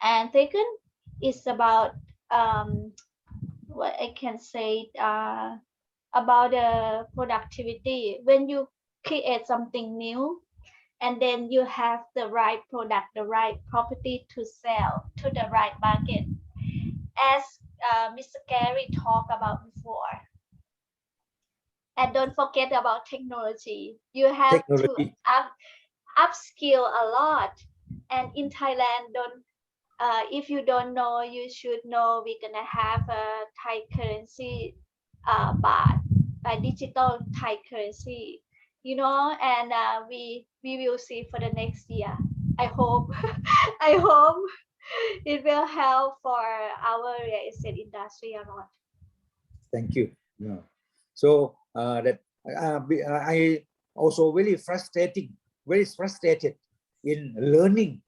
and second is about what I can say about the productivity. When you create something new, and then you have the right product, the right property to sell to the right market, as Mr. Gary talked about before. And don't forget about technology. You have to upskill a lot. And in Thailand, if you don't know, you should know we're gonna have a Thai currency baht, by digital Thai currency, you know, and we will see for the next year. I hope I hope it will help for our real estate industry a lot. Thank you. Yeah. So that I also very frustrated in learning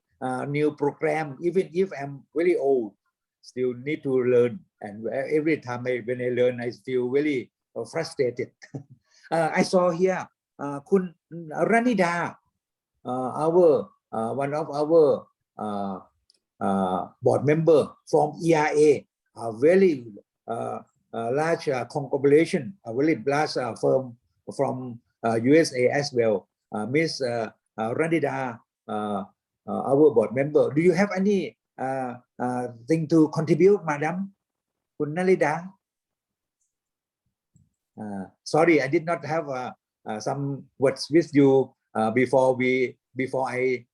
new program. Even if I'm very old, still need to learn and every time when I learn, I feel really frustrated. I saw here คุณรณิดา our one of our board member from ERA, a very large conglomeration, a very large firm from USA as well. Miss Ranida, our board member, do you have any thing to contribute, Madam? Kun Nalida? Sorry, I did not have some words with you before I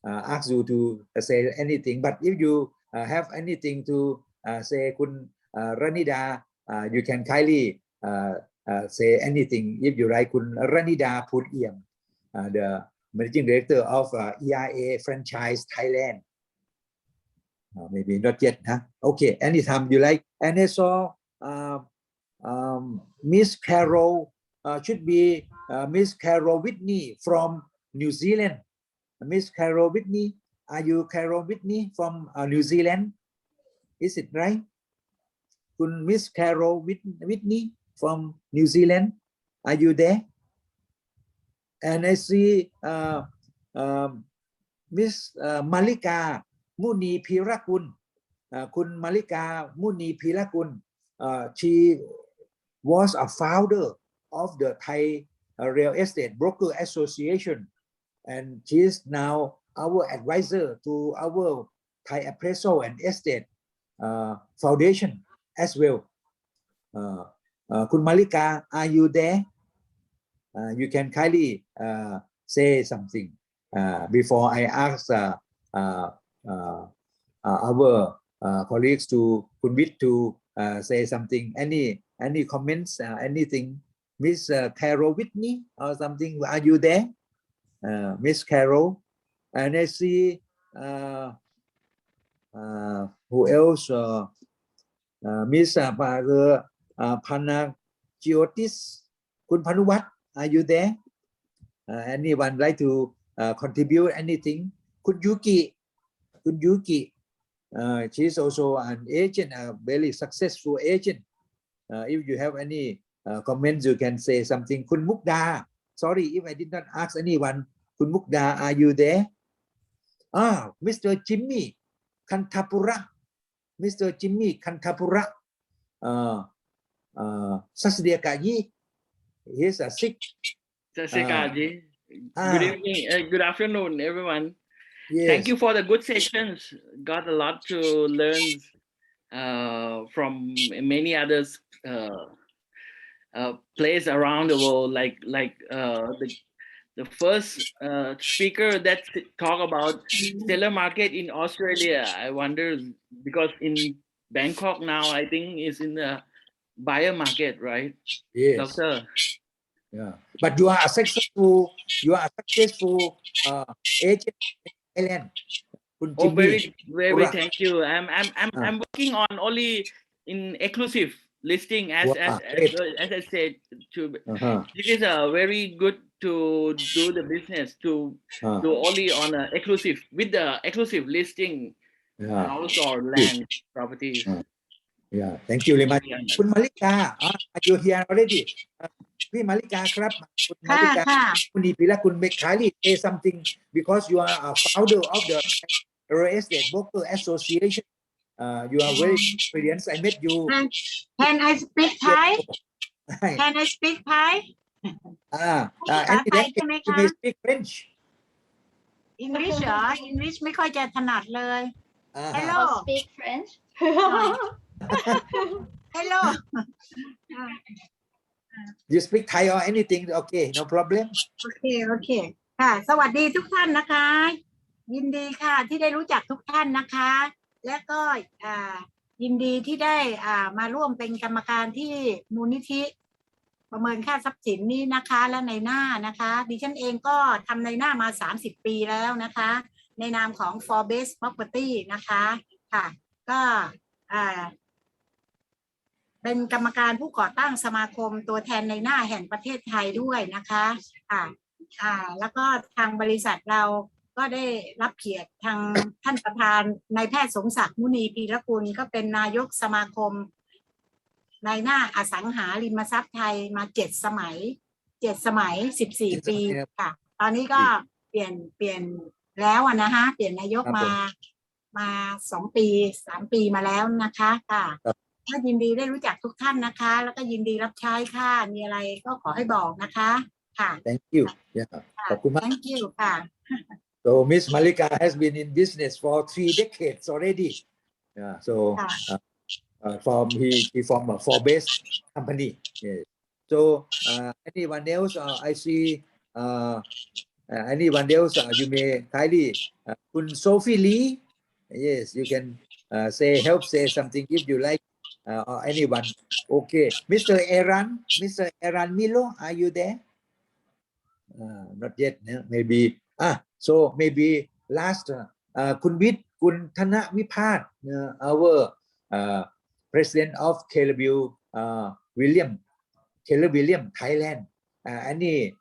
ask you to say anything. But if you have anything to say, Kun Ranida, you can kindly say anything if you like. Kun Ranida Phut Iem, the Managing Director of ERA Franchise Thailand. Maybe not yet, huh? Okay, anytime you like. And I saw Miss Carol, should be Miss Carol Whitney from New Zealand. Miss Carol Whitney, are you Carol Whitney from New Zealand? Is it right? Miss Carol Whitney from New Zealand, are you there? And I see Miss Malika Muni Pirakun, Kun Malika Muni Pirakun. She was a founder of the Thai Real Estate Broker Association, and she is now our advisor to our Thai Appraisal and Estate Foundation as well. Kun Malika, are you there? You can kindly say something before I ask our colleagues to commit to say something. Any comments? Anything? Miss Carol Whitney or something? Are you there, Miss Carol? And I see who else? Miss Panagiotis, Kun Panuwat, are you there? Anyone like to contribute anything? Kun Yuki, she is also an agent, a very successful agent. If you have any comments, you can say something. Kun Mukda, sorry if I did not ask anyone. Kun Mukda, are you there? Mr. Jimmy Kantapura, Mr. Jimmy Kantapura, Sasdiakaji, he is a sick. Good evening, good afternoon, everyone. Yes. Thank you for the good sessions. Got a lot to learn from many others places around the world, like the first speaker that talk about stellar market in Australia. I wonder, because in Bangkok now, I think is in the buyer market, right? Yes. Doctor. Yeah. But you are a successful agent in Thailand. Oh, very thank you. I'm working on only in exclusive listing as I said. It is a very good to do the business to do only on a exclusive with the exclusive listing house or land properties. Yeah, thank you very much. Kun Malika, are you here already? พี่มาริกาครับคุณมาริกาคุณดีพีและคุณเมคาลี say something because you are a founder of the Real Estate Broker Association. You are very experienced. I met you. Can I speak Thai? Can I speak Thai? Any language you may speak French. English เหรอ English ไม่ค่อยจะถนัดเลย Hello. Speak French. Hello. You speak Thai or anything? Okay, no problem. Okay. ค่ะสวัสดีทุกท่านนะคะ ยินดีค่ะที่ได้รู้จักทุกท่านนะคะ และก็ยินดีที่ได้มาร่วมเป็นกรรมการที่มูลนิธิประเมินค่าทรัพย์สินนี้นะคะและในหน้านะคะดิฉันเองก็ทำในหน้ามา30 ปีแล้วนะคะในนามของ Forbes Property นะคะค่ะก็เป็นกรรมการผู้ก่อตั้งสมาคมตัวแทนในหน้าแห่งประเทศไทยด้วยนะคะแล้วก็ทางบริษัทเรา ก็ได้รับเกียรติทางท่านประธานนายแพทย์สมศักดิ์มุนีพีรกุลก็เป็นนายกสมาคมนายหน้าอสังหาริมทรัพย์ไทยมา7 สมัย14 ปีค่ะตอนนี้ก็เปลี่ยนแล้วนะฮะเปลี่ยนนายกมา2 ปี3 ปีมาแล้วนะคะค่ะก็ยินดีได้รู้จักทุกท่านนะคะแล้วก็ยินดีรับใช้ค่ะมีอะไรก็ขอให้บอกนะคะค่ะ Thank you. Yeah. ขอบคุณมาก Thank you ค่ะ So Miss Malika has been in business for 3 decades already. Yeah. So from a Forbes company. Yeah. So anyone else? I see. Anyone else? You may kindly. Kun Sophie Lee. Yes, you can say something if you like. Or anyone. Okay. Mr. Eran Milo, are you there? Not yet. Maybe. So maybe last. Kun Thana Vipat, our president of Keller Williams Thailand. Any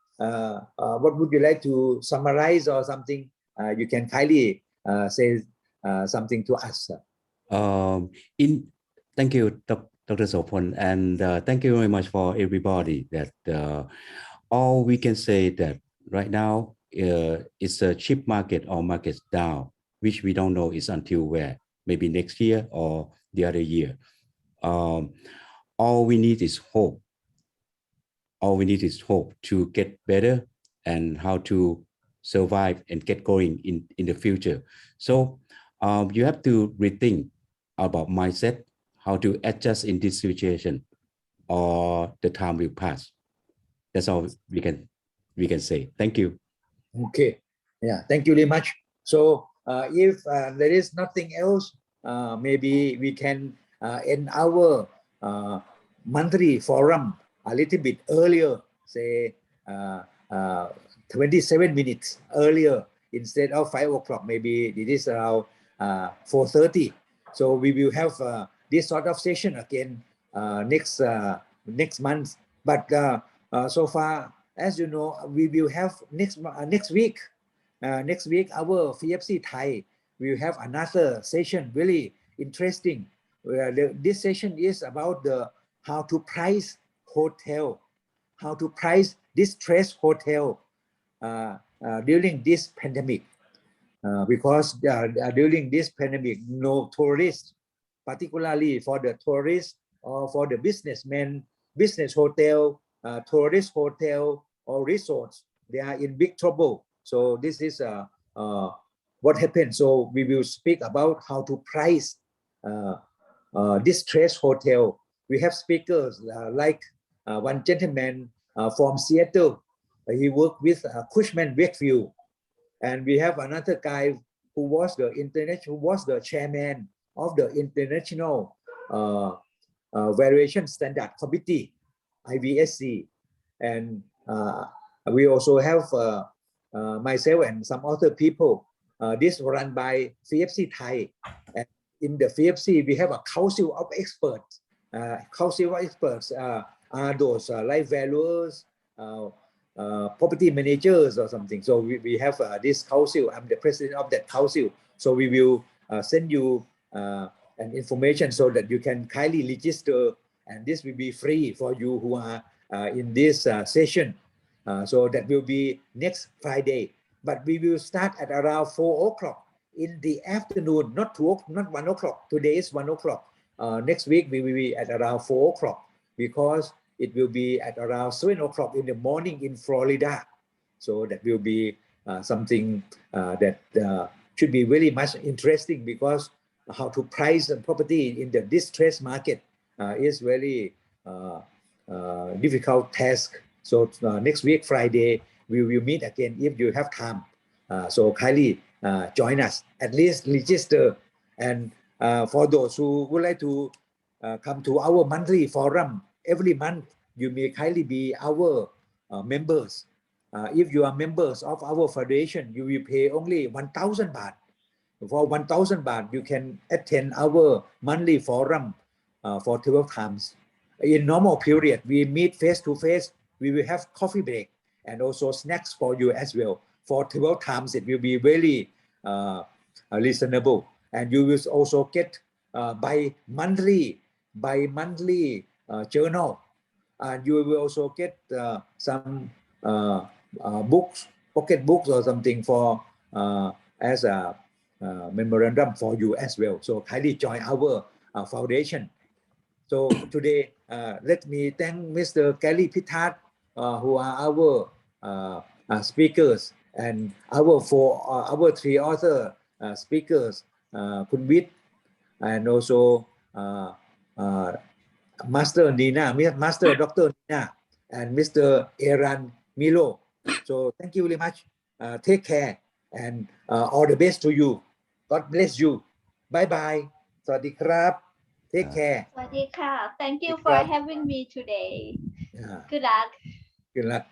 what would you like to summarize or something? You can kindly say something to us. Thank you, Dr. Sopon, and thank you very much for everybody. That all we can say that right now it's a cheap market or markets down, which we don't know is until where, maybe next year or the other year. All we need is hope. All we need is hope to get better and how to survive and get going in the future. So you have to rethink about mindset, how to adjust in this situation, or the time will pass. That's all we can say. Thank you. Okay. Yeah. Thank you very much. So if there is nothing else, maybe we can end our monthly forum a little bit earlier, say 27 minutes earlier instead of 5 o'clock. Maybe it is around 4:30. So we will have this sort of session again next month. But so far, as you know, we will have next week. Next week, our FFC Thai will have another session, really interesting. This session is about how to price hotel, how to price distressed hotel during this pandemic. Because during this pandemic, no tourists, particularly for the tourists or for the businessmen, business hotel, tourist hotel or resorts, they are in big trouble. So this is what happened. So we will speak about how to price distressed hotel. We have speakers like one gentleman from Seattle. He worked with Cushman Wakefield. And we have another guy who was the chairman of the International Valuation Standard Committee, IVSC. And we also have myself and some other people. This run by FFC Thai. And in the FFC, we have a council of experts. Are those life valuers, property managers or something. So we have this council. I'm the president of that council. So we will send you an information so that you can kindly register, and this will be free for you who are in this session. So that will be next Friday. But we will start at around 4 o'clock in the afternoon, not 1 o'clock. Today is 1 o'clock. Next week we will be at around 4 o'clock because it will be at around 7 o'clock in the morning in Florida. So that will be something that should be very much interesting, because how to price a property in the distressed market is very difficult task. So next week, Friday, we will meet again if you have time. So kindly join us, at least register. And for those who would like to come to our monthly forum every month, you may kindly be our members. If you are members of our federation, you will pay only 1,000 baht. For 1,000 baht, you can attend our monthly forum for 12 times. In normal period, we meet face to face. We will have coffee break and also snacks for you as well. for 12 times, it will be very reasonable. And you will also get bi-monthly journal. And you will also get some books, pocket books or something for as a memorandum for you as well. So kindly join our foundation. So today, let me thank Mr. Gary Pitard, who are our speakers, and our three other speakers, Kun Wit, and also Master Dr. Nina, and Mr. Aaron Milo. So thank you very much. Take care, and all the best to you. God bless you. Bye bye. สวัสดีครับ Take care. สวัสดีค่ะ Thank you for having me today. Good luck. Good luck.